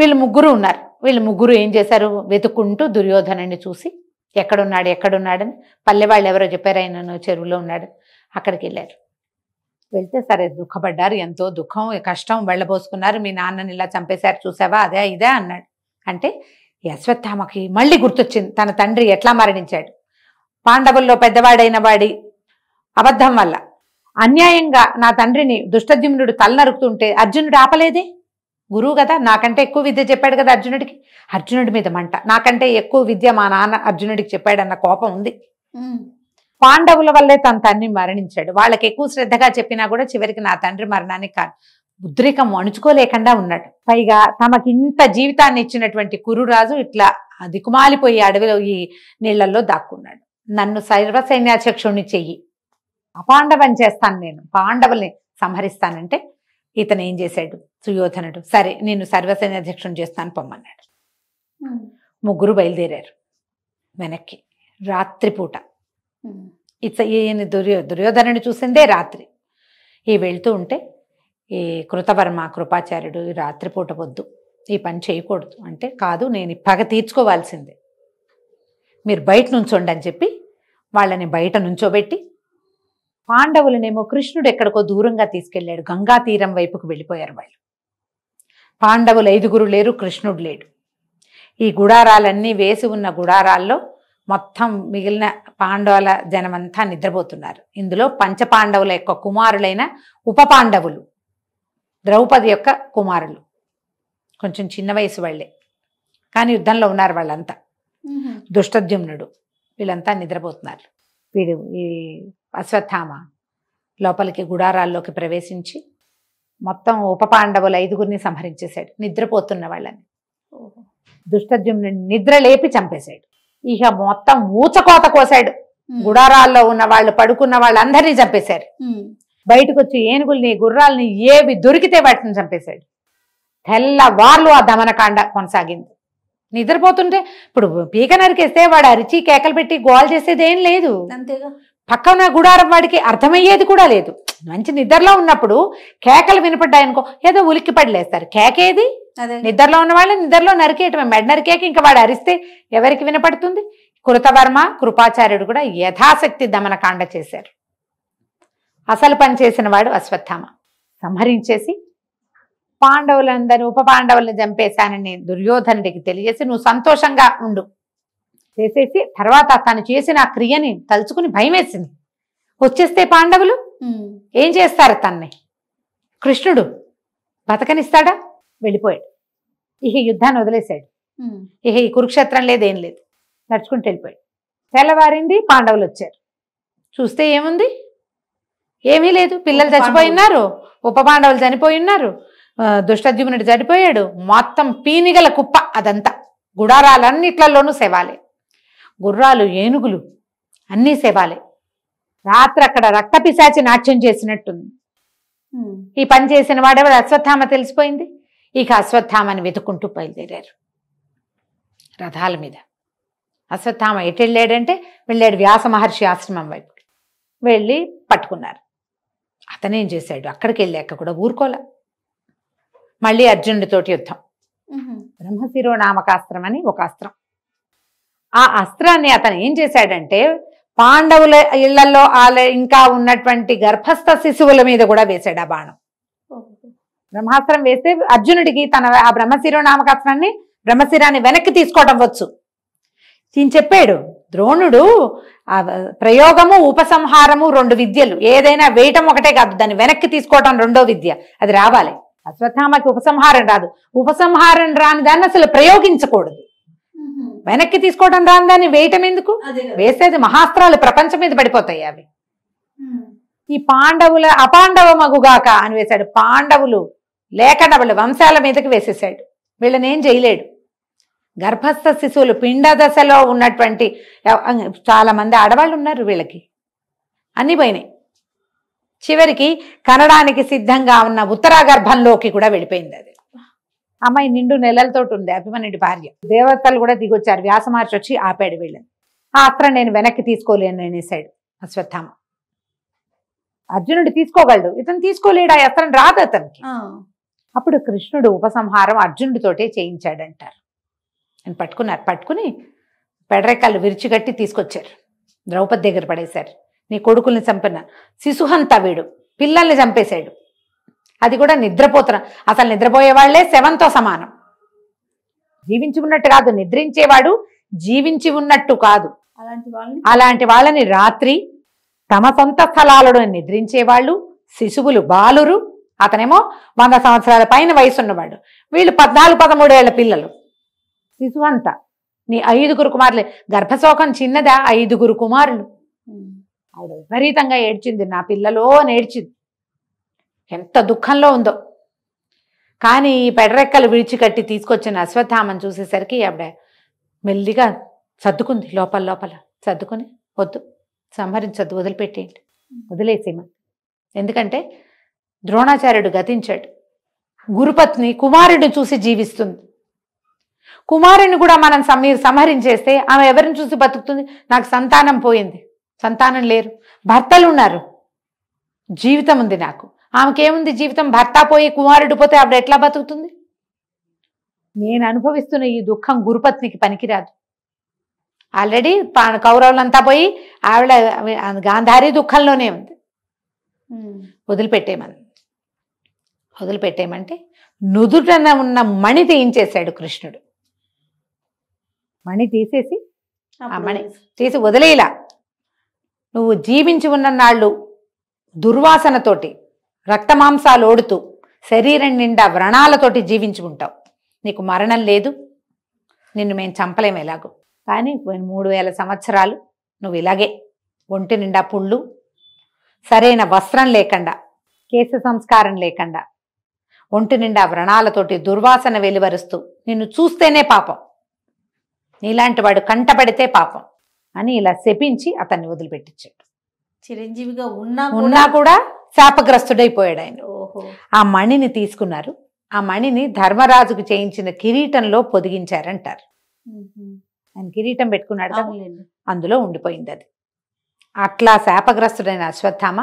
వీళ్ళు 3 ఉన్నారు. వీళ్ళు 3 ఏం చేశారు? వెతుక్కుంటూ దుర్యోధనుడిని చూసి ఎక్కడున్నాడని పల్లెవాళ్ళు ఎవరో చెప్పారు, ఆయన చెరువులో ఉన్నాడు. అక్కడికి వెళ్ళారు. వెళ్తే సరే దుఃఖపడ్డారు, ఎంతో దుఃఖం కష్టం వెళ్ళబోసుకున్నారు. మీ నాన్నని ఇలా చంపేశారు చూసావా, అదే ఇదే అన్నాడు. అంటే అశ్వత్థామకి మళ్ళీ గుర్తొచ్చింది తన తండ్రి ఎట్లా మరణించాడు. పాండవుల్లో పెద్దవాడైన వాడి అబద్ధం వల్ల అన్యాయంగా నా తండ్రిని దుష్టద్యుమ్నుడు తల నరుకుతుంటే అర్జునుడు ఆపలేదే. గురువు కదా, నాకంటే ఎక్కువ విద్య చెప్పాడు కదా అర్జునుడికి. అర్జునుడి మీద మంట, నాకంటే ఎక్కువ విద్య మా నాన్న అర్జునుడికి చెప్పాడన్న కోపం ఉంది. పాండవుల వల్లే తన తండ్రి మరణించాడు. వాళ్ళకి ఎక్కువ శ్రద్ధగా చెప్పినా కూడా చివరికి నా తండ్రి మరణానికి ఉద్రేకం అణుచుకోలేకుండా ఉన్నాడు. పైగా తమకి ఇంత జీవితాన్ని ఇచ్చినటువంటి కురురాజు ఇట్లా దిక్కుమాలిపోయి అడవిలో ఈ నీళ్లలో దాక్కున్నాడు. నన్ను సర్వసైన్యాధ్యక్షుడిని చెయ్యి, అపాండవం చేస్తాను, నేను పాండవుల్ని సంహరిస్తానంటే ఇతను ఏం చేశాడు? సుయోధనుడు, సరే నేను సర్వసైన్యాధ్యక్షుడిని చేస్తాను పొమ్మన్నాడు. 3 బయలుదేరారు వెనక్కి. రాత్రిపూట ఈయన దుర్యోధనుని చూసిందే రాత్రి. వెళ్తూ ఉంటే ఈ కృతవర్మ కృపాచార్యుడు ఈ రాత్రిపూట వద్దు, ఈ పని చేయకూడదు అంటే, కాదు నేను ఈ పగ తీర్చుకోవాల్సిందే, మీరు బయట నుంచోండి అని చెప్పి వాళ్ళని బయట నుంచోబెట్టి పాండవులనేమో కృష్ణుడు ఎక్కడికో దూరంగా తీసుకెళ్ళాడు. గంగా తీరం వైపుకు వెళ్ళిపోయారు వాళ్ళు. పాండవులు 5 లేరు, కృష్ణుడు లేడు. ఈ గుడారాలన్నీ వేసి ఉన్న గుడారాల్లో మొత్తం మిగిలిన పాండవుల జనమంతా నిద్రపోతున్నారు. ఇందులో పంచపాండవుల యొక్క కుమారులైన ఉప పాండవులు, ద్రౌపది యొక్క కుమారులు, కొంచెం చిన్న వయసు వాళ్ళే కానీ యుద్ధంలో ఉన్నారు వాళ్ళంతా. దుష్టద్యుమ్నుడు, వీళ్ళంతా నిద్రపోతున్నారు. వీడు ఈ అశ్వత్థామ లోపలికి గుడారాల్లోకి ప్రవేశించి మొత్తం ఉప పాండవులు 5 సంహరించేశాడు, నిద్రపోతున్న వాళ్ళని. దుష్టద్యుమ్నుడిని నిద్ర లేపి చంపేశాడు. ఇక మొత్తం ఊచకోత కోసాడు. గుడారాల్లో ఉన్న వాళ్ళు, పడుకున్న వాళ్ళందరినీ చంపేశారు. బయటకు వచ్చి ఏనుగుల్ని, గుర్రాల్ని ఏవి దొరికితే వాటిని చంపేశాడు. తెల్లవార్లు ఆ దమనకాండ కొనసాగింది. నిద్రపోతుంటే ఇప్పుడు పీక నరికేస్తే వాడు అరిచి కేకలు పెట్టి గోల్ చేసేది ఏం లేదు. అంతేగా, పక్కన గుడారం వాడికి అర్థమయ్యేది కూడా లేదు. మంచి నిద్రలో ఉన్నప్పుడు కేకలు వినపడ్డాయనుకో ఏదో ఉలిక్కి పడిలేస్తారు. కేకేది? నిద్రలో ఉన్న వాళ్ళని నిద్రలో నరికేయటమే. మెడ నరికేకి ఇంకా వాడు అరిస్తే ఎవరికి వినపడుతుంది? కృతవర్మ కృపాచార్యుడు కూడా యథాశక్తి దమనకాండ చేశారు. అసలు పని చేసిన వాడు అశ్వత్థామ. సంహరించేసి పాండవులందరూ ఉప పాండవుల్ని చంపేశానని దుర్యోధనుడికి తెలియజేసి నువ్వు సంతోషంగా ఉండు చేసేసి, తర్వాత తను చేసిన ఆ క్రియని తలుచుకుని భయం వేసింది. వచ్చేస్తే పాండవులు ఏం చేస్తారు? తన్ని కృష్ణుడు బతకనిస్తాడా? వెళ్ళిపోయాడు. ఇక యుద్ధాన్ని వదిలేశాడు. ఇక ఈ కురుక్షేత్రం లేదేం లేదు, నడుచుకుంటూ వెళ్ళిపోయాడు. తెల్లవారింది, పాండవులు వచ్చారు. చూస్తే ఏముంది? ఏమీ లేదు. పిల్లలు చచ్చిపోయి ఉన్నారు, ఉప పాండవులు చనిపోయి ఉన్నారు, దుష్టద్యుమ్నుడు చనిపోయాడు. మొత్తం పీనిగల కుప్ప అదంతా. గుడారాలన్నిట్లలోనూ శవాలే, గుర్రాలు, ఏనుగులు అన్నీ శవాలే. రాత్రి అక్కడ రక్తపిశాచి నాట్యం చేసినట్టుంది. ఈ పని చేసిన వాడెవడు? అశ్వత్థామ. తెలిసిపోయింది. ఇక అశ్వత్థామని వెతుక్కుంటూ బయలుదేరారు రథాల మీద. అశ్వత్థామ ఎటు వెళ్ళాడంటే వెళ్ళాడు వ్యాస మహర్షి ఆశ్రమం వైపు. వెళ్ళి పట్టుకున్నారు. అతనేం చేశాడు? అక్కడికి వెళ్ళాక కూడా ఊరుకోలే. మళ్ళీ అర్జునుడితోటి యుద్ధం. బ్రహ్మశిరోనామకాస్త్రం అని ఒక అస్త్రం. ఆ అస్త్రాన్ని అతను ఏం చేశాడంటే పాండవుల ఇళ్లలో ఇంకా ఉన్నటువంటి గర్భస్థ శిశువుల మీద కూడా వేశాడు ఆ బాణం. బ్రహ్మాస్త్రం వేస్తే అర్జునుడికి తన ఆ బ్రహ్మశిరోనామకాస్త్రాన్ని, బ్రహ్మశిరాన్ని వెనక్కి తీసుకోవడం వచ్చు. ఈయన చెప్పాడు ద్రోణుడు, ఆ ప్రయోగము ఉపసంహారము 2 విద్యలు. ఏదైనా వేయటం ఒకటే కాదు, దాన్ని వెనక్కి తీసుకోవటం 2వ విద్య. అది రావాలి. అశ్వత్థామకి ఉపసంహారం రాదు. ఉపసంహారం రాని దాన్ని అసలు ప్రయోగించకూడదు. వెనక్కి తీసుకోవడం రాని దాన్ని వేయటం ఎందుకు? వేసేది మహాస్త్రాలు ప్రపంచం మీద పడిపోతాయి అవి. ఈ పాండవుల అపాండవ మగుగాక అని వేశాడు. పాండవులు లేకుండా వాళ్ళ వంశాల మీదకి వేసేసాడు. వీళ్ళని ఏం చేయలేడు. గర్భస్థ శిశువులు, పిండ దశలో ఉన్నటువంటి చాలా మంది ఆడవాళ్ళు ఉన్నారు. వీళ్ళకి అన్ని పోయినాయి. చివరికి కనడానికి సిద్ధంగా ఉన్న ఉత్తరా గర్భంలోకి కూడా వెళ్ళిపోయింది. అది అమ్మాయి నిండు నెలలతోటి ఉంది, అభిమన్యుడి భార్య. దేవతలు కూడా దిగొచ్చారు. వ్యాస మహర్షి వచ్చి ఆపాడు వీళ్ళని. ఆ అస్త్రం నేను వెనక్కి తీసుకోలేను అనేసాడు అశ్వత్థామ. అర్జునుడు తీసుకోగలడు, ఇతను తీసుకోలేడు. ఆ అస్త్రం రాదు అతనికి. అప్పుడు కృష్ణుడు ఉపసంహారం అర్జునుడితోటే చేయించాడంటారు. ఆయన పట్టుకున్నారు. పట్టుకుని పెడరెక్కలు విరిచిగట్టి తీసుకొచ్చారు. ద్రౌపది దగ్గర పడేశారు. నీ కొడుకుల్ని చంపిన శిశుహంత వీడు, పిల్లల్ని చంపేశాడు. అది కూడా నిద్రపోతున్నా. అసలు నిద్రపోయేవాళ్లే శవంతో సమానం. జీవించి ఉన్నట్టు కాదు, నిద్రించేవాడు జీవించి ఉన్నట్టు కాదు. అలాంటి వాళ్ళని రాత్రి తమ సొంత స్థలాలలో నిద్రించేవాళ్ళు, శిశువులు, బాలురు. అతనేమో 100 సంవత్సరాల పైన వయసున్నవాడు. వీళ్ళు 14-13 ఏళ్ల పిల్లలు. శిశువంతా నీ 5 కుమారులే. గర్భశోకం చిన్నదా? 5 కుమారులు. ఆవిడ విపరీతంగా ఏడ్చింది. నా పిల్లలో నేడ్చింది. ఎంత దుఃఖంలో ఉందో. కానీ ఈ పెడరెక్కలు విడిచికట్టి తీసుకొచ్చిన అశ్వత్థామను చూసేసరికి ఆవిడ మెల్లిగా సర్దుకుంది. లోపల సర్దుకుని, వద్దు, సంహరించద్దు, వదిలిపెట్టేయండి, వదిలేసేమ. ఎందుకంటే ద్రోణాచార్యుడు గతించాడు. గురుపత్ని కుమారుడిని చూసి జీవిస్తుంది. కుమారుని కూడా మనం సంహరించేస్తే ఆమె ఎవరిని చూసి బతుకుతుంది? నాకు సంతానం పోయింది, సంతానం లేరు, భర్తలు ఉన్నారు, జీవితం ఉంది నాకు, ఆమెకేముంది జీవితం, భర్త పోయి కుమారుడు పోతే ఆవిడ ఎట్లా బతుకుతుంది? నేను అనుభవిస్తున్న ఈ దుఃఖం గురుపత్నికి పనికిరాదు. ఆల్రెడీ కౌరవులంతా పోయి ఆవిడ గాంధారి దుఃఖంలోనే ఉంది. వదిలిపెట్టేయమంటే నుదుటన ఉన్న మణి తీయించేశాడు కృష్ణుడు. మణి తీసేసి ఆ మణి తీసి వదిలేలా, నువ్వు జీవించి ఉన్న నాళ్ళు దుర్వాసనతోటి రక్తమాంసాలు ఓడుతూ శరీరం నిండా వ్రణాలతోటి జీవించి ఉంటావు. నీకు మరణం లేదు, నిన్ను మేము చంపలేము ఎలాగో. కానీ 3000 సంవత్సరాలు నువ్వు ఇలాగే ఒంటి నిండా పుళ్ళు, సరైన వస్త్రం లేకుండా, కేశ సంస్కారం లేకుండా, ఒంటి నిండా వ్రణాలతోటి దుర్వాసన వెలువరుస్తూ నిన్ను చూస్తేనే పాపం, నీలాంటి వాడు కంటపడితే పాపం అని ఇలా శపించి అతన్ని వదిలిపెట్టించాడు. చిరంజీవిగా ఉన్నా కూడా శాపగ్రస్తుడైపోయాడు ఆయన. ఆ మణిని తీసుకున్నారు. ఆ మణిని ధర్మరాజుకు చేయించిన కిరీటంలో పొదిగించారంటారు. ఆయన కిరీటం పెట్టుకున్నాడు కదా, అందులో ఉండిపోయింది అది. అట్లా శాపగ్రస్తుడైన అశ్వత్థామ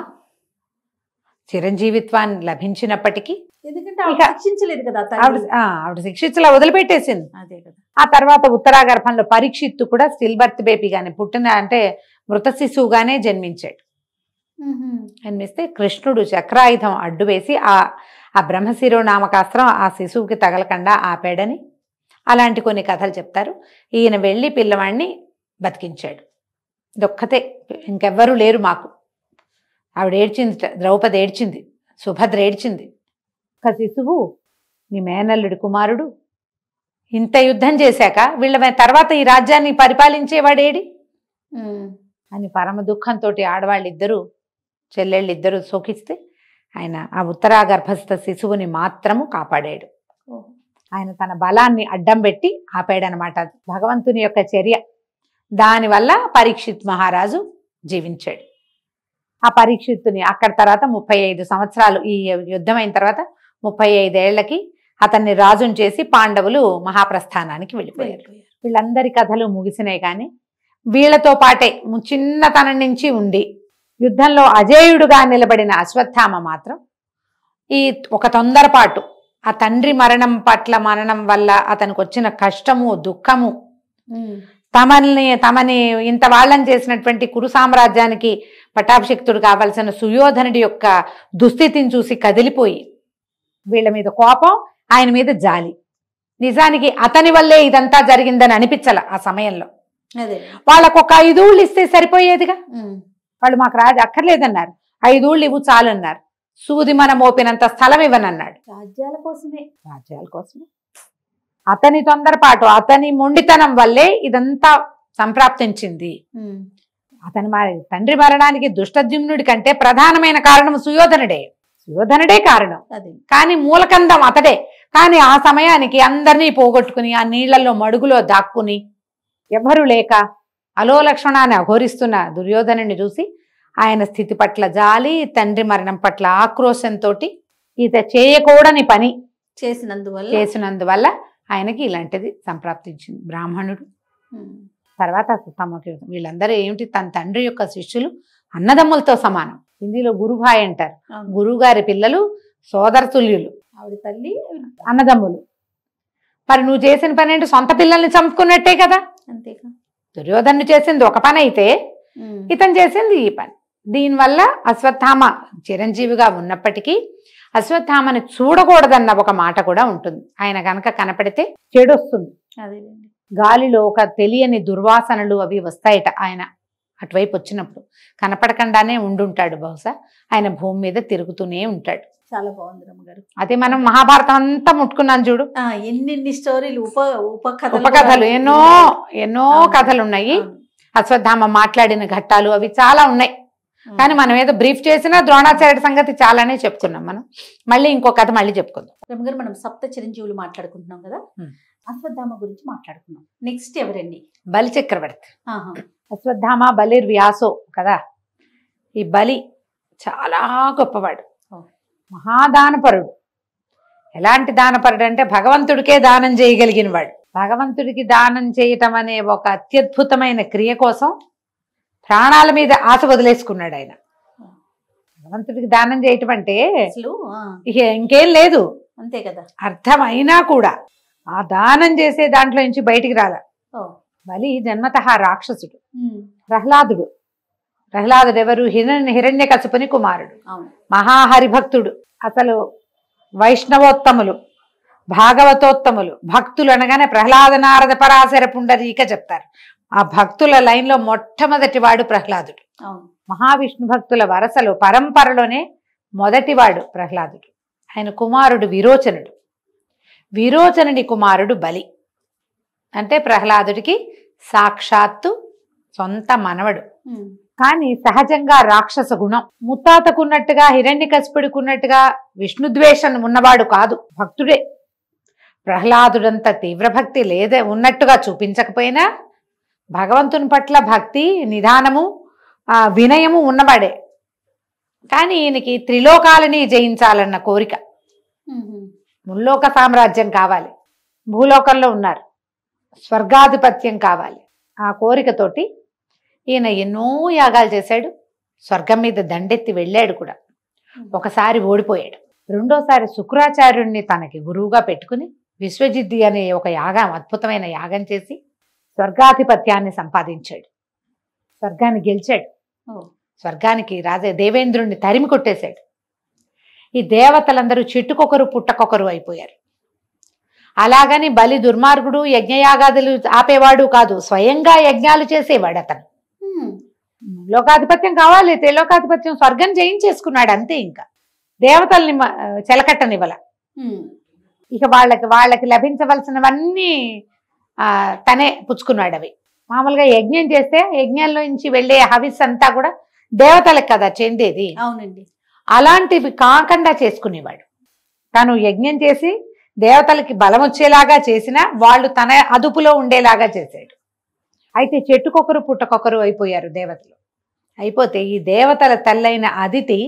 చిరంజీవిత్వాన్ని లభించినప్పటికీ, ఎందుకంటే శిక్షించలేదు కదా ఆవిడ శిక్షించలా వదిలిపెట్టేసింది. అదే కదా. ఆ తర్వాత ఉత్తరాగర్భంలో పరీక్షిత్తు కూడా స్టిల్ బర్త్ బేబీగానే పుట్టిన, అంటే మృత శిశువుగానే జన్మించాడు. జన్మిస్తే కృష్ణుడు చక్రాయుధం అడ్డు వేసి ఆ బ్రహ్మశిరో నామకాస్త్రం ఆ శిశువుకి తగలకుండా ఆపాడని అలాంటి కొన్ని కథలు చెప్తారు. ఈయన వెళ్ళి పిల్లవాడిని బతికించాడు. ఇదొక్కతే, ఇంకెవ్వరూ లేరు మాకు. ఆవిడ ఏడ్చింది, ద్రౌపది ఏడ్చింది, సుభద్ర ఏడ్చింది. ఒక శిశువు నీ మేనల్లుడి కుమారుడు ఇంత యుద్ధం చేశాక వీళ్ళ తర్వాత ఈ రాజ్యాన్ని పరిపాలించేవాడేడి అని పరమ దుఃఖంతో ఆడవాళ్ళిద్దరూ చెల్లెళ్ళిద్దరూ శోకిస్తే ఆయన ఆ ఉత్తరాగర్భస్థ శిశువుని మాత్రము కాపాడాడు. ఆయన తన బలాన్ని అడ్డం పెట్టి ఆపాడనమాట. భగవంతుని యొక్క చర్య. దానివల్ల పరీక్షిత్ మహారాజు జీవించాడు. ఆ పరీక్షిత్తుని అక్కడ తర్వాత 35 సంవత్సరాలు, ఈ యుద్ధం అయిన తర్వాత 35 ఏళ్లకి అతన్ని రాజుని చేసి పాండవులు మహాప్రస్థానానికి వెళ్ళిపోయారు. వీళ్ళందరి కథలు ముగిసినాయి. కానీ వీళ్ళతో పాటే చిన్నతనం నుంచి ఉండి యుద్ధంలో అజేయుడుగా నిలబడిన అశ్వత్థామ మాత్రం ఈ ఒక తొందరపాటు, ఆ తండ్రి మరణం వల్ల అతనికి వచ్చిన కష్టము, దుఃఖము, తమని ఇంత వాళ్ళని చేసినటువంటి కురు సామ్రాజ్యానికి పట్టాభిషిక్తుడు కావాల్సిన సుయోధనుడి యొక్క దుస్థితిని చూసి కదిలిపోయి వీళ్ళ మీద కోపం, ఆయన మీద జాలి. నిజానికి అతని వల్లే ఇదంతా జరిగిందని అనిపించాల ఆ సమయంలో. వాళ్ళకు ఒక 5 ఊళ్ళు ఇస్తే సరిపోయేదిగా. వాళ్ళు మాకు రాజు అక్కర్లేదన్నారు, 5 ఊళ్ళు ఇవ్వు చాలన్నారు. సూది మనం మోపినంత స్థలం ఇవ్వనన్నాడు. రాజ్యాల కోసమే. అతని తొందరపాటు, అతని మొండితనం వల్లే ఇదంతా సంప్రాప్తించింది. అతని తండ్రి మరణానికి దుష్టద్యుమ్నుడి కంటే ప్రధానమైన కారణం సుయోధనుడే కారణం. కానీ మూలకందం అతడే. కానీ ఆ సమయానికి అందరినీ పోగొట్టుకుని ఆ నీళ్లలో మడుగులో దాక్కుని ఎవరు లేక అలోలక్షణాన్ని అఘోరిస్తున్న దుర్యోధనుని చూసి ఆయన స్థితి పట్ల జాలి, తండ్రి మరణం పట్ల ఆక్రోశంతో ఈత చేయకూడని పని చేసినందువల్ల ఆయనకి ఇలాంటిది సంప్రాప్తించింది. బ్రాహ్మణుడు తర్వాత తమకి వీళ్ళందరూ ఏమిటి, తన తండ్రి యొక్క శిష్యులు అన్నదమ్ములతో సమానం. హిందీలో గురుభాయ్ అంటారు. గురువు గారి పిల్లలు సోదరతుల్యులు, ఆవిడ తల్లి అన్నదమ్ములు. మరి నువ్వు చేసిన పని ఏంటి? సొంత పిల్లల్ని చంపుకున్నట్టే కదా. అంతేకా. దుర్యోధను చేసింది ఒక పని అయితే ఇతను చేసింది ఈ పని. దీనివల్ల అశ్వత్థామ చిరంజీవిగా ఉన్నప్పటికీ అశ్వత్థామని చూడకూడదన్న ఒక మాట కూడా ఉంటుంది. ఆయన కనుక కనపడితే చెడొస్తుంది. గాలిలో ఒక తెలియని దుర్వాసనలు అవి వస్తాయట. ఆయన అటువైపు వచ్చినప్పుడు కనపడకుండానే ఉండుంటాడు. బహుశా ఆయన భూమి మీద తిరుగుతూనే ఉంటాడు. చాలా బాగుంది రమ్మగారు. అదే మనం మహాభారతం అంతా ముట్టుకున్నాం చూడు. ఎన్ని స్టోరీలు, ఉపకథలు, ఎన్నో కథలు ఉన్నాయి. అశ్వత్థామ మాట్లాడిన ఘట్టాలు అవి చాలా ఉన్నాయి. కానీ మనం ఏదో బ్రీఫ్ చేసినా ద్రోణాచార్యుడి సంగతి చాలానే చెప్పుకున్నాం. మనం మళ్ళీ ఇంకో కథ మళ్ళీ చెప్పుకుందాం. రమ్మగారు, మనం సప్త చిరంజీవులు మాట్లాడుకుంటున్నాం కదా, అశ్వత్థామ గురించి మాట్లాడుకున్నాం. నెక్స్ట్ ఎవరండి? బలి చక్రవర్తి. అశ్వత్థామ బలిర్ వ్యాసో కదా. ఈ బలి చాలా గొప్పవాడు, మహాదానపరుడు. ఎలాంటి దానపరుడు అంటే భగవంతుడికే దానం చేయగలిగిన వాడు. భగవంతుడికి దానం చేయటం అనే ఒక అత్యద్భుతమైన క్రియ కోసం ప్రాణాల మీద ఆశ వదిలేసుకున్నాడు ఆయన. భగవంతుడికి దానం చేయటం అంటే అసలు ఇక ఇంకేం లేదు. అంతే కదా. అర్థమైనా కూడా ఆ దానం చేసే దాంట్లో నుంచి బయటికి రాల. బలి జన్మతః రాక్షసుడు. ప్రహ్లాదుడు ఎవరు? హిరణ్యకశిపుని కుమారుడు, మహాహరిభక్తుడు. అసలు వైష్ణవోత్తములు, భాగవతోత్తములు, భక్తులు అనగానే ప్రహ్లాద నారద పరాశర పుండరీక చెప్తారు. ఆ భక్తుల లైన్లో మొట్టమొదటి వాడు ప్రహ్లాదుడు. మహావిష్ణు భక్తుల వరసలో పరంపరలోనే మొదటివాడు ప్రహ్లాదుడు. ఆయన కుమారుడు విరోచనుడు. విరోచనుడి కుమారుడు బలి. అంటే ప్రహ్లాదుడికి సాక్షాత్తు సొంత మనవడు. కానీ సహజంగా రాక్షస గుణం. ముత్తాతకున్నట్టుగా హిరణ్యకశిపుడికి ఉన్నట్టుగా విష్ణుద్వేషం ఉన్నవాడు కాదు, భక్తుడే. ప్రహ్లాదుడంత తీవ్ర భక్తి లేదే ఉన్నట్టుగా చూపించకపోయినా భగవంతుని పట్ల భక్తి, నిదానము, వినయము ఉన్నవాడే. కానీ ఈయనకి త్రిలోకాలని జయించాలన్న కోరిక. ముల్లోక సామ్రాజ్యం కావాలి, భూలోకంలో ఉన్నారు, స్వర్గాధిపత్యం కావాలి. ఆ కోరికతోటి ఈయన ఎన్నో యాగాలు చేశాడు. స్వర్గం మీద దండెత్తి వెళ్ళాడు కూడా. ఒకసారి ఓడిపోయాడు. రెండోసారి శుక్రాచార్యుడిని తనకి గురువుగా పెట్టుకుని విశ్వజిద్ది అనే ఒక యాగం, అద్భుతమైన యాగం చేసి స్వర్గాధిపత్యాన్ని సంపాదించాడు. స్వర్గాన్ని గెలిచాడు. స్వర్గానికి రాజే దేవేంద్రుణ్ణి తరిమి కొట్టేశాడు. ఈ దేవతలందరూ చెట్టుకొకరు పుట్టకొకరు అయిపోయారు. అలాగని బలి దుర్మార్గుడు, యజ్ఞయాగాదులు ఆపేవాడు కాదు, స్వయంగా యజ్ఞాలు చేసేవాడు అతను. లోకాధిపత్యం కావాలి, త్రిలోకాధిపత్యం, స్వర్గం జయించేసుకున్నాడు అంతే. ఇంకా దేవతల్ని చెలకట్టనివ్వల. ఇక వాళ్ళకి లభించవలసినవన్నీ తనే పుచ్చుకున్నాడు. అవి మామూలుగా యజ్ఞం చేస్తే యజ్ఞంలో నుంచి వెళ్ళే హవిస్ అంతా కూడా దేవతలకు కదా చెందేది. అవునండి. అలాంటివి కాకుండా చేసుకునేవాడు. తను యజ్ఞం చేసి దేవతలకి బలం వచ్చేలాగా చేసినా వాళ్ళు తన అదుపులో ఉండేలాగా చేశాడు. అయితే చెట్టుకొకరు పుట్టకొకరు అయిపోయారు దేవతలు. అయిపోతే ఈ దేవతల తల్లైన అదితి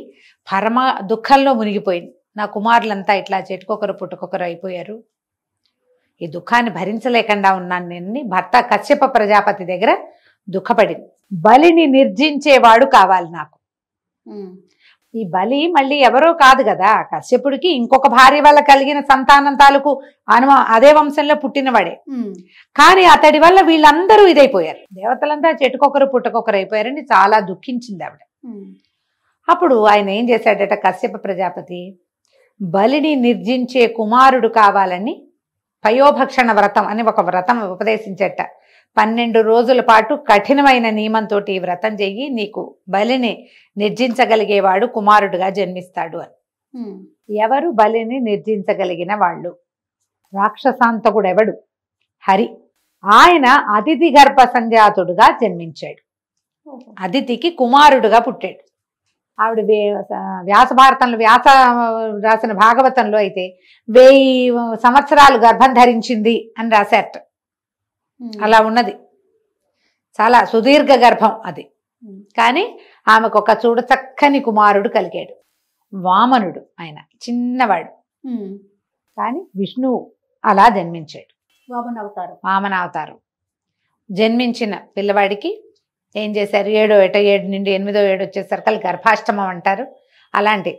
పరమ దుఃఖంలో మునిగిపోయింది. నా కుమారులంతా ఇట్లా చెట్టుకొకరు పుట్టకొకరు అయిపోయారు, ఈ దుఃఖాన్ని భరించలేకుండా ఉన్నాను నేను. భర్త కశ్యప ప్రజాపతి దగ్గర దుఃఖపడింది. బలిని నిర్జించేవాడు కావాలి నాకు. ఈ బలి మళ్ళీ ఎవరో కాదు కదా, కశ్యపుడికి ఇంకొక భార్య వల్ల కలిగిన సంతానం తాలూకు అదే వంశంలో పుట్టినవాడే. కానీ అతడి వల్ల వీళ్ళందరూ ఇదైపోయారు. దేవతలంతా చెట్టుకొకరు పుట్టకొకరు అయిపోయారని చాలా దుఃఖించింది ఆవిడ. అప్పుడు ఆయన ఏం చేశాడట, కశ్యప ప్రజాపతి బలిని నిర్జించే కుమారుడు కావాలని పయోభక్షణ వ్రతం అని ఒక వ్రతం ఉపదేశించట. 12 రోజుల పాటు కఠినమైన నియమంతో ఈ వ్రతం చెయ్యి, నీకు బలిని నిర్జించగలిగేవాడు కుమారుడుగా జన్మిస్తాడు అని. ఎవరు బలిని నిర్జించగలిగిన వాళ్ళు? రాక్షసాంతకుడెవడు? హరి. ఆయన అదితి గర్భ సంజాతుడుగా జన్మించాడు. అదితికి కుమారుడుగా పుట్టాడు. ఆవిడ వ్యాస భారతంలో, వ్యాస రాసిన భాగవతంలో అయితే 1000 సంవత్సరాలు గర్భం ధరించింది అని రాశారట. అలా ఉన్నది, చాలా సుదీర్ఘ గర్భం అది. కానీ ఆమెకు ఒక చూడ చక్కని కుమారుడు కలిగాడు, వామనుడు. ఆయన చిన్నవాడు, కానీ విష్ణువు అలా జన్మించాడు. వామనావతారం జన్మించిన పిల్లవాడికి ఏం చేశారు, 7 నుండి 8వ ఏడు వచ్చేసరికి గర్భాష్టమం అంటారు. అలాంటి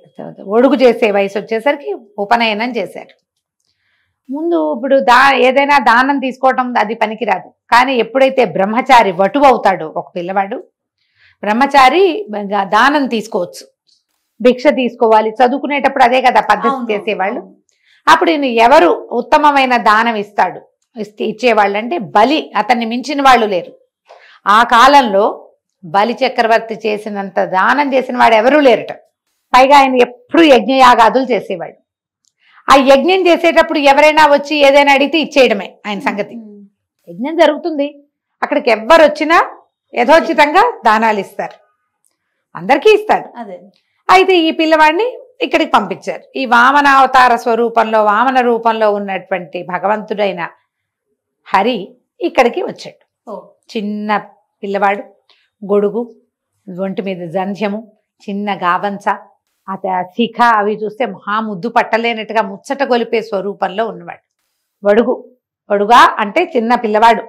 ఒడుగు చేసే వయసు వచ్చేసరికి ఉపనయనం చేశారు. ముందు ఇప్పుడు ఏదైనా దానం తీసుకోవటం అది పనికిరాదు. కానీ ఎప్పుడైతే బ్రహ్మచారి వటువు అవుతాడో ఒక పిల్లవాడు, బ్రహ్మచారి దానం తీసుకోవచ్చు, భిక్ష తీసుకోవాలి. చదువుకునేటప్పుడు అదే కదా పద్ధతి చేసేవాళ్ళు. అప్పుడు ఎవరు ఉత్తమమైన దానం ఇచ్చేవాళ్ళు అంటే బలి. అతన్ని మించిన వాళ్ళు లేరు. ఆ కాలంలో బలి చక్రవర్తి చేసినంత దానం చేసిన వాడు ఎవరూ లేరట. పైగా ఆయన ఎప్పుడు యజ్ఞయాగాదులు చేసేవాడు. ఆ యజ్ఞం చేసేటప్పుడు ఎవరైనా వచ్చి ఏదైనా అడిగితే ఇచ్చేయడమే ఆయన సంగతి. యజ్ఞం జరుగుతుంది, అక్కడికి ఎవ్వరు వచ్చినా యథోచితంగా దానాలు ఇస్తారు, అందరికీ ఇస్తాడు. అయితే ఈ పిల్లవాడిని ఇక్కడికి పంపించారు. ఈ వామనావతార స్వరూపంలో, వామన రూపంలో ఉన్నటువంటి భగవంతుడైన హరి ఇక్కడికి వచ్చాడు. చిన్న పిల్లవాడు, గొడుగు, ఒంటి మీద జంధ్యము, చిన్న గావంచ, శిఖ అవి చూస్తే ముద్దు పట్టలేనట్టుగా ముచ్చట గొలిపే స్వరూపంలో ఉన్నవాడు. ఒడుగా అంటే చిన్న పిల్లవాడు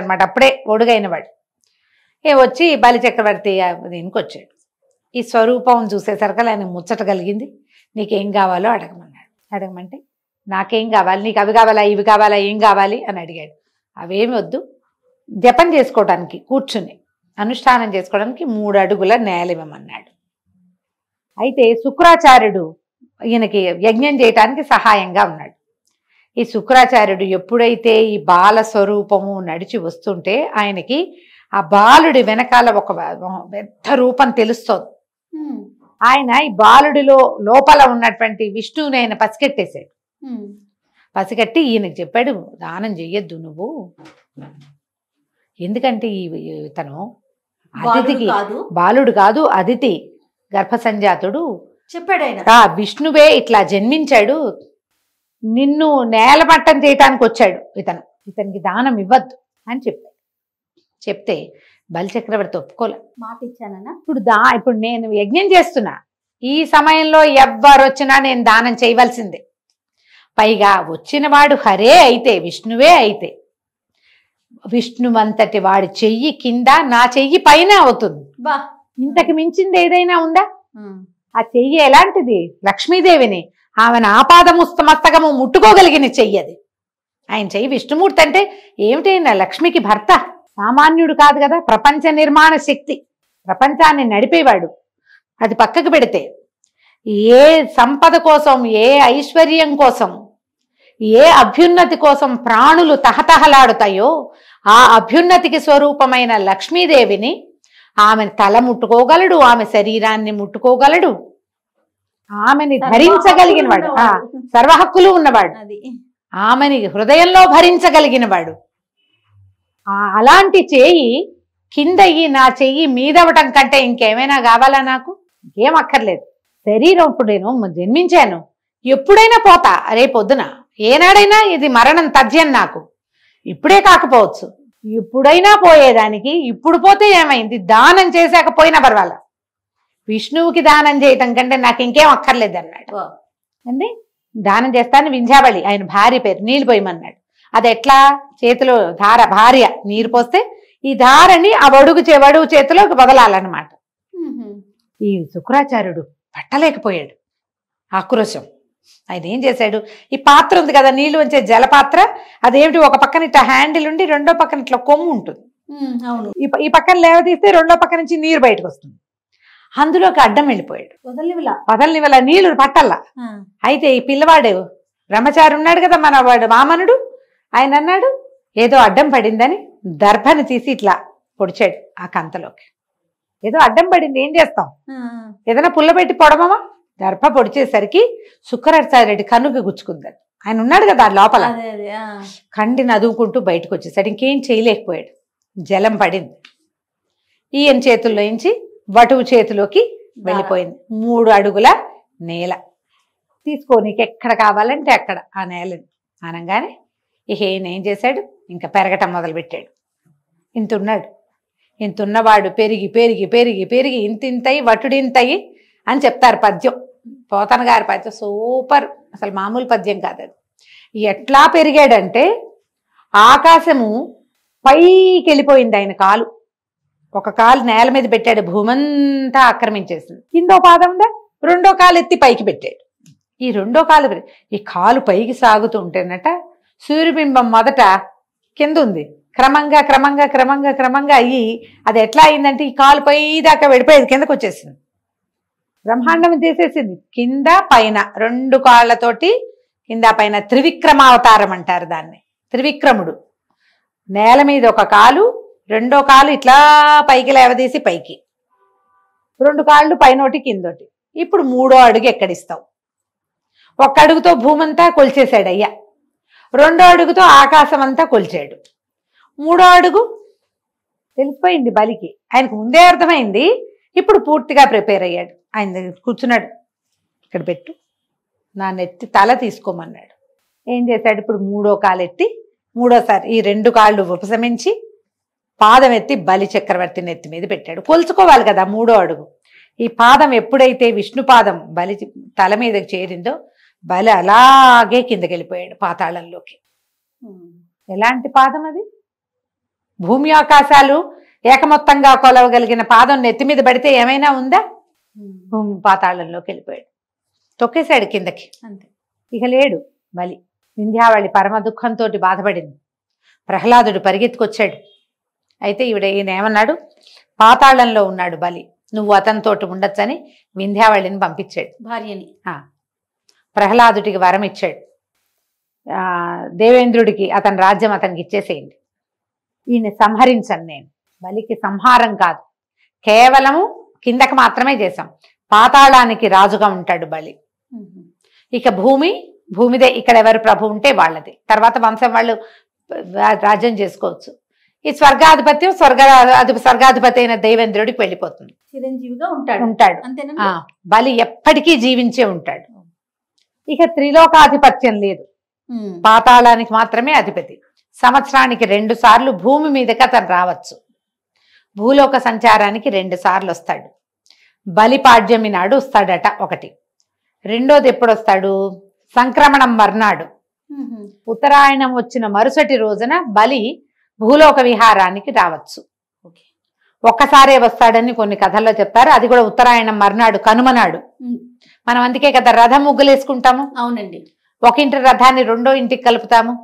అనమాట, అప్పుడే ఒడుగైనవాడు. వచ్చి బలి చక్రవర్తి దీనికి వచ్చాడు. ఈ స్వరూపం చూసేసరికి ఆయన ముచ్చట కలిగింది. నీకేం కావాలో అడగమన్నాడు. అడగమంటే నాకేం కావాలి, నీకు అవి కావాలా ఇవి కావాలా ఏం కావాలి అని అడిగాడు. అవేమి వద్దు, జపం చేసుకోవడానికి కూర్చుని అనుష్ఠానం చేసుకోవడానికి 3 అడుగుల నేల ఇవ్వమన్నాడు. అయితే శుక్రాచార్యుడు ఈయనకి యజ్ఞం చేయటానికి సహాయంగా ఉన్నాడు. ఈ శుక్రాచార్యుడు ఎప్పుడైతే ఈ బాల స్వరూపము నడిచి వస్తుంటే ఆయనకి ఆ బాలుడి వెనకాల ఒక పెద్ద రూపం తెలుస్తోంది. ఆయన ఈ బాలుడిలో లోపల ఉన్నటువంటి విష్ణువుని ఆయన పసిగట్టేశాడు. పసిగట్టి ఈయనకి చెప్పాడు, దానం చెయ్యొద్దు నువ్వు, ఎందుకంటే తను అతిథికి బాలుడు కాదు, అతిథి గర్భసంజాతుడు చెప్పాడు ఆయన. విష్ణువే ఇట్లా జన్మించాడు, నిన్ను నేలమట్టం చేయటానికి వచ్చాడు, ఇతనికి దానం ఇవ్వద్దు అని చెప్పాడు. చెప్తే బలిచక్రవర్తి ఒప్పుకోలే. మాట ఇచ్చానన్నా. ఇప్పుడు నేను యజ్ఞం చేస్తున్నా, ఈ సమయంలో ఎవ్వరొచ్చినా నేను దానం చేయవలసిందే. పైగా వచ్చినవాడు హరే అయితే, విష్ణువే అయితే, విష్ణువంతటి వాడి చెయ్యి కింద నా చెయ్యి పైన అవుతుంది. బా, ఇంతకు మించింది ఏదైనా ఉందా? ఆ చెయ్యి ఎలాంటిది? లక్ష్మీదేవిని, ఆమెను ఆపాదమస్తకము ముట్టుకోగలిగిన చెయ్యి అది. ఆయన చెయ్యి విష్ణుమూర్తి అంటే ఏమిటైనా లక్ష్మికి భర్త, సామాన్యుడు కాదు కదా, ప్రపంచ నిర్మాణ శక్తి, ప్రపంచాన్ని నడిపేవాడు. అది పక్కకు పెడితే ఏ సంపద కోసం, ఏ ఐశ్వర్యం కోసం, ఏ అభ్యున్నతి కోసం ప్రాణులు తహతహలాడుతాయో ఆ అభ్యున్నతికి స్వరూపమైన లక్ష్మీదేవిని ఆమెను తల ముట్టుకోగలడు, ఆమె శరీరాన్ని ముట్టుకోగలడు, ఆమెని ధరించగలిగిన వాడు, సర్వహక్కులు ఉన్నవాడు, ఆమెని హృదయంలో భరించగలిగిన వాడు. అలాంటి చేయి కింద నా చెయ్యి మీదవటం కంటే ఇంకేమైనా కావాలా? నాకు ఏం అక్కర్లేదు. శరీరం ఇప్పుడు నేను జన్మించాను, ఎప్పుడైనా పోతా, రేపొద్దున ఏనాడైనా ఇది మరణం తథ్యం. నాకు ఇప్పుడే కాకపోవచ్చు, ఇప్పుడైనా పోయేదానికి. ఇప్పుడు పోతే ఏమైంది? దానం చేశాక పోయినా పర్వాలా, విష్ణువుకి దానం చేయటం కంటే నాకు ఇంకేం అక్కర్లేదు అన్నాడు. అంటే దానం చేస్తాను వింజావళి ఆయన భార్య పేరు, నీళ్ళు పోయమన్నాడు. అది ఎట్లా? చేతిలో ధార, భార్య నీరు పోస్తే ఈ ధారని ఆ వడుగు చేతిలోకి వదలాలన్నమాట. ఈ శుక్రాచార్యుడు పట్టలేకపోయాడు ఆక్రోశం. ఆయన ఏం చేశాడు, ఈ పాత్ర ఉంది కదా నీళ్లు వంచే జలపాత్ర, అదేమిటి ఒక పక్కన ఇట్లా హ్యాండిల్ ఉండి రెండో పక్కన ఇట్లా కొమ్ము ఉంటుంది. ఈ పక్కన లేవదీస్తే రెండో పక్క నుంచి నీరు బయటకు వస్తుంది. అందులోకి అడ్డం వెళ్ళిపోయాడు. వదలనివల నీళ్లు పట్టల్లా. అయితే ఈ పిల్లవాడు బ్రహ్మచారి ఉన్నాడు కదా మన వాడు వామనుడు, ఆయన అన్నాడు ఏదో అడ్డం పడిందని దర్భని తీసి ఇట్లా పొడిచాడు ఆ కంతలోకి. ఏదో అడ్డం పడింది, ఏం చేస్తాం, ఏదైనా పుల్ల పెట్టి పొడమమా? దర్భ పొడిచేసరికి శుక్రాచార్యుడి కనుక గుచ్చుకుందని. ఆయన ఉన్నాడు కదా లోపల, కంటిని అదువుకుంటూ బయటకు వచ్చేసాడు. ఇంకేం చేయలేకపోయాడు. జలం పడింది, ఈయన చేతుల్లోంచి వటువు చేతిలోకి వెళ్ళిపోయింది. 3 అడుగుల నేల. తీసుకో, నీకు ఎక్కడ కావాలంటే అక్కడ ఆ నేలని అనగానే ఇక ఈయన ఏం చేశాడు, ఇంకా పెరగటం మొదలుపెట్టాడు. ఇంతున్నాడు, ఇంతున్నవాడు పెరిగి పెరిగి పెరిగి పెరిగి ఇంతయి వటుడింతయి అని చెప్తారు పద్యం. పోతన గారి పద్యం సూపర్, అసలు మామూలు పద్యం కాదు అది. ఎట్లా పెరిగాడంటే ఆకాశము పైకి వెళ్ళిపోయింది ఆయన కాలు. ఒక కాలు నేల మీద పెట్టాడు, భూమంతా ఆక్రమించేసింది. కిందో పాదం ఉందా, రెండో కాలు ఎత్తి పైకి పెట్టాడు. ఈ రెండో కాలు, ఈ కాలు పైకి సాగుతూ ఉంటేనట సూర్యబింబం మొదట కింద ఉంది, క్రమంగా క్రమంగా క్రమంగా క్రమంగా అయ్యి అది ఎట్లా అయిందంటే ఈ కాలు పై దాకా వెళ్ళిపోయేది, కిందకు వచ్చేసింది. బ్రహ్మాండం చేసేసింది. కింద పైన 2 కాళ్ళతోటి కింద పైన త్రివిక్రమావతారం అంటారు దాన్ని. త్రివిక్రముడు నేల మీద ఒక కాలు, రెండో కాలు ఇట్లా పైకి లేవదీసి పైకి, 2 కాళ్ళు పైనోటి కిందోటి. ఇప్పుడు 3వ అడుగు ఎక్కడిస్తావు? 1 అడుగుతో భూమంతా కొలిచేశాడు అయ్యా, 2వ అడుగుతో ఆకాశం అంతా కొలిచాడు, 3వ అడుగు తెలిసిపోయింది బలికి. ఆయనకు ముందే అర్థమైంది, ఇప్పుడు పూర్తిగా ప్రిపేర్ అయ్యాడు. ఆయన దగ్గర కూర్చున్నాడు, ఇక్కడ పెట్టు, నా నెత్తి తల తీసుకోమన్నాడు. ఏం చేశాడు, ఇప్పుడు 3వ కాలు ఎత్తి 3వసారి ఈ 2 కాళ్ళు ఉపశమించి పాదం ఎత్తి బలి చక్రవర్తి నెత్తి మీద పెట్టాడు. కొలుచుకోవాలి కదా 3వ అడుగు. ఈ పాదం ఎప్పుడైతే విష్ణుపాదం బలి తల మీదకి చేరిందో బలి అలాగే కిందకి వెళ్ళిపోయాడు పాతాళంలోకి. ఎలాంటి పాదం అది? భూమి ఆకాశాలు ఏకమొత్తంగా కొలవగలిగిన పాదం నెత్తి మీద పడితే ఏమైనా ఉందా? భూమి పాతాళంలోకి వెళ్ళిపోయాడు, తొక్కేశాడు కిందకి. అంతే. ఇక లేడు బలి. వింధ్యావళి పరమ దుఃఖంతో బాధపడింది. ప్రహ్లాదుడు పరిగెత్తుకొచ్చాడు. అయితే ఈయన ఏమన్నాడు, పాతాళంలో ఉన్నాడు బలి, నువ్వు అతనితోటి ఉండొచ్చని వింధ్యావళిని పంపించాడు, భార్యని. ప్రహ్లాదుడికి వరం ఇచ్చాడు, దేవేంద్రుడికి అతని రాజ్యం అతనికి ఇచ్చేసేయండి, ఈయన సంహరించను నేను. బలికి సంహారం కాదు, కేవలము కిందకి మాత్రమే చేశాం. పాతాళానికి రాజుగా ఉంటాడు బలి. ఇక భూమిదే, ఇక్కడ ఎవరు ప్రభు ఉంటే వాళ్ళది. తర్వాత వంశం వాళ్ళు రాజ్యం చేసుకోవచ్చు. ఈ స్వర్గాధిపత్యం స్వర్గాధిపతి అయిన దేవేంద్రుడికి వెళ్ళిపోతుంది, చిరంజీవిగా ఉంటాడు. బలి ఎప్పటికీ జీవించే ఉంటాడు. ఇక త్రిలోకాధిపత్యం లేదు, పాతాళానికి మాత్రమే అధిపతి. సంవత్సరానికి 2 సార్లు భూమి మీదకి అతను రావచ్చు. భూలోక సంచారానికి 2 సార్లు వస్తాడు. బలి పాడ్యమి నాడు వస్తాడట ఒకటి. రెండోది ఎప్పుడు వస్తాడు, సంక్రమణం మర్నాడు. ఉత్తరాయణం వచ్చిన మరుసటి రోజున బలి భూలోక విహారానికి రావచ్చు. ఒక్కసారే వస్తాడని కొన్ని కథల్లో చెప్తారు. అది కూడా ఉత్తరాయణం మర్నాడు, కనుమనాడు. మనం అందుకే కదా రథం ముగ్గులేసుకుంటాము. అవునండి. ఒక ఇంటి రథాన్ని రెండో ఇంటికి కలుపుతాము.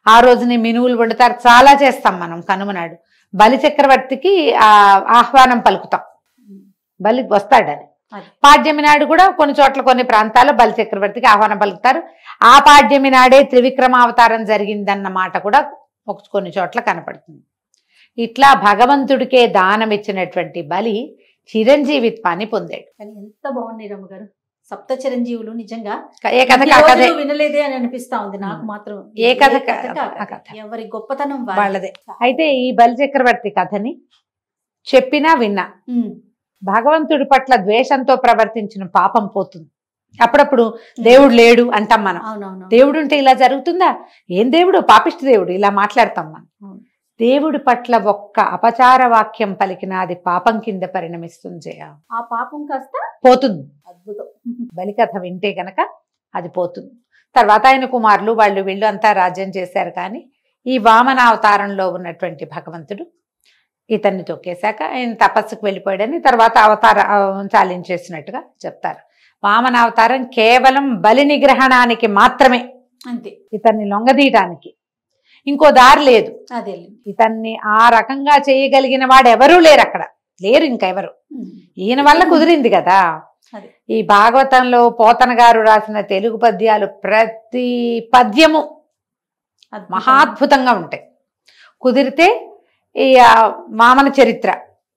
ఆ రోజుని మినువులు వండుతారు, చాలా చేస్తాం మనం కనుమనాడు. బలి చక్రవర్తికి ఆహ్వానం పలుకుతాం, బలి వస్తాడని. పాడ్యమి నాడు కూడా కొన్ని చోట్ల కొన్ని ప్రాంతాల్లో బలి చక్రవర్తికి ఆహ్వానం పలుకుతారు. ఆ పాడ్యమి నాడే త్రివిక్రమావతారం జరిగిందన్న మాట కూడా కొన్ని చోట్ల కనపడుతుంది. ఇట్లా భగవంతుడికే దానం ఇచ్చినటువంటి బలి చిరంజీవిత్వాన్ని పొందాడు. కానీ ఎంత బాగుంది రమ్మగారు, సప్త చిరంజీవులు నిజంగా ఏ కథ వినలేదే అని అనిపిస్తా ఉంది నాకు మాత్రం. ఏ కథ ఎవరి గొప్పతనం వాళ్ళదే. అయితే ఈ బలి చక్రవర్తి కథని చెప్పినా విన్నా, భగవంతుడి పట్ల ద్వేషంతో ప్రవర్తించిన పాపం పోతుంది. అప్పుడప్పుడు దేవుడు లేడు అంటాం మనం. దేవుడు ఉంటే ఇలా జరుగుతుందా, ఏం దేవుడు, పాపిష్టి దేవుడు, ఇలా మాట్లాడతాం మనం. దేవుడి పట్ల ఒక్క అపచార వాక్యం పలికినా అది పాపం కింద పరిణమిస్తుంది. ఆ పాపం కాస్త పోతుంది. అద్భుతం. బలికథ వింటే గనక అది పోతుంది. తర్వాత ఆయన కుమారులు వీళ్ళు అంతా రాజ్యం చేశారు. కానీ ఈ వామనావతారంలో ఉన్నటువంటి భగవంతుడు ఇతన్ని తొక్కేశాక ఆయన తపస్సుకు వెళ్ళిపోయాడని తర్వాత చాలించేసినట్టుగా చెప్తారు. వామనావతారం కేవలం బలి నిగ్రహణానికి మాత్రమే, అంతే. ఇతన్ని లొంగదీయడానికి ఇంకో దారి లేదు. అదే ఇతన్ని ఆ రకంగా చేయగలిగిన వాడు ఎవరూ లేరు, అక్కడ లేరు ఇంకెవరు. ఈయన వల్ల కుదిరింది కదా. ఈ భాగవతంలో పోతన గారు రాసిన తెలుగు పద్యాలు ప్రతి పద్యము మహాద్భుతంగా ఉంటాయి. కుదిరితే ఈ వామన చరిత్ర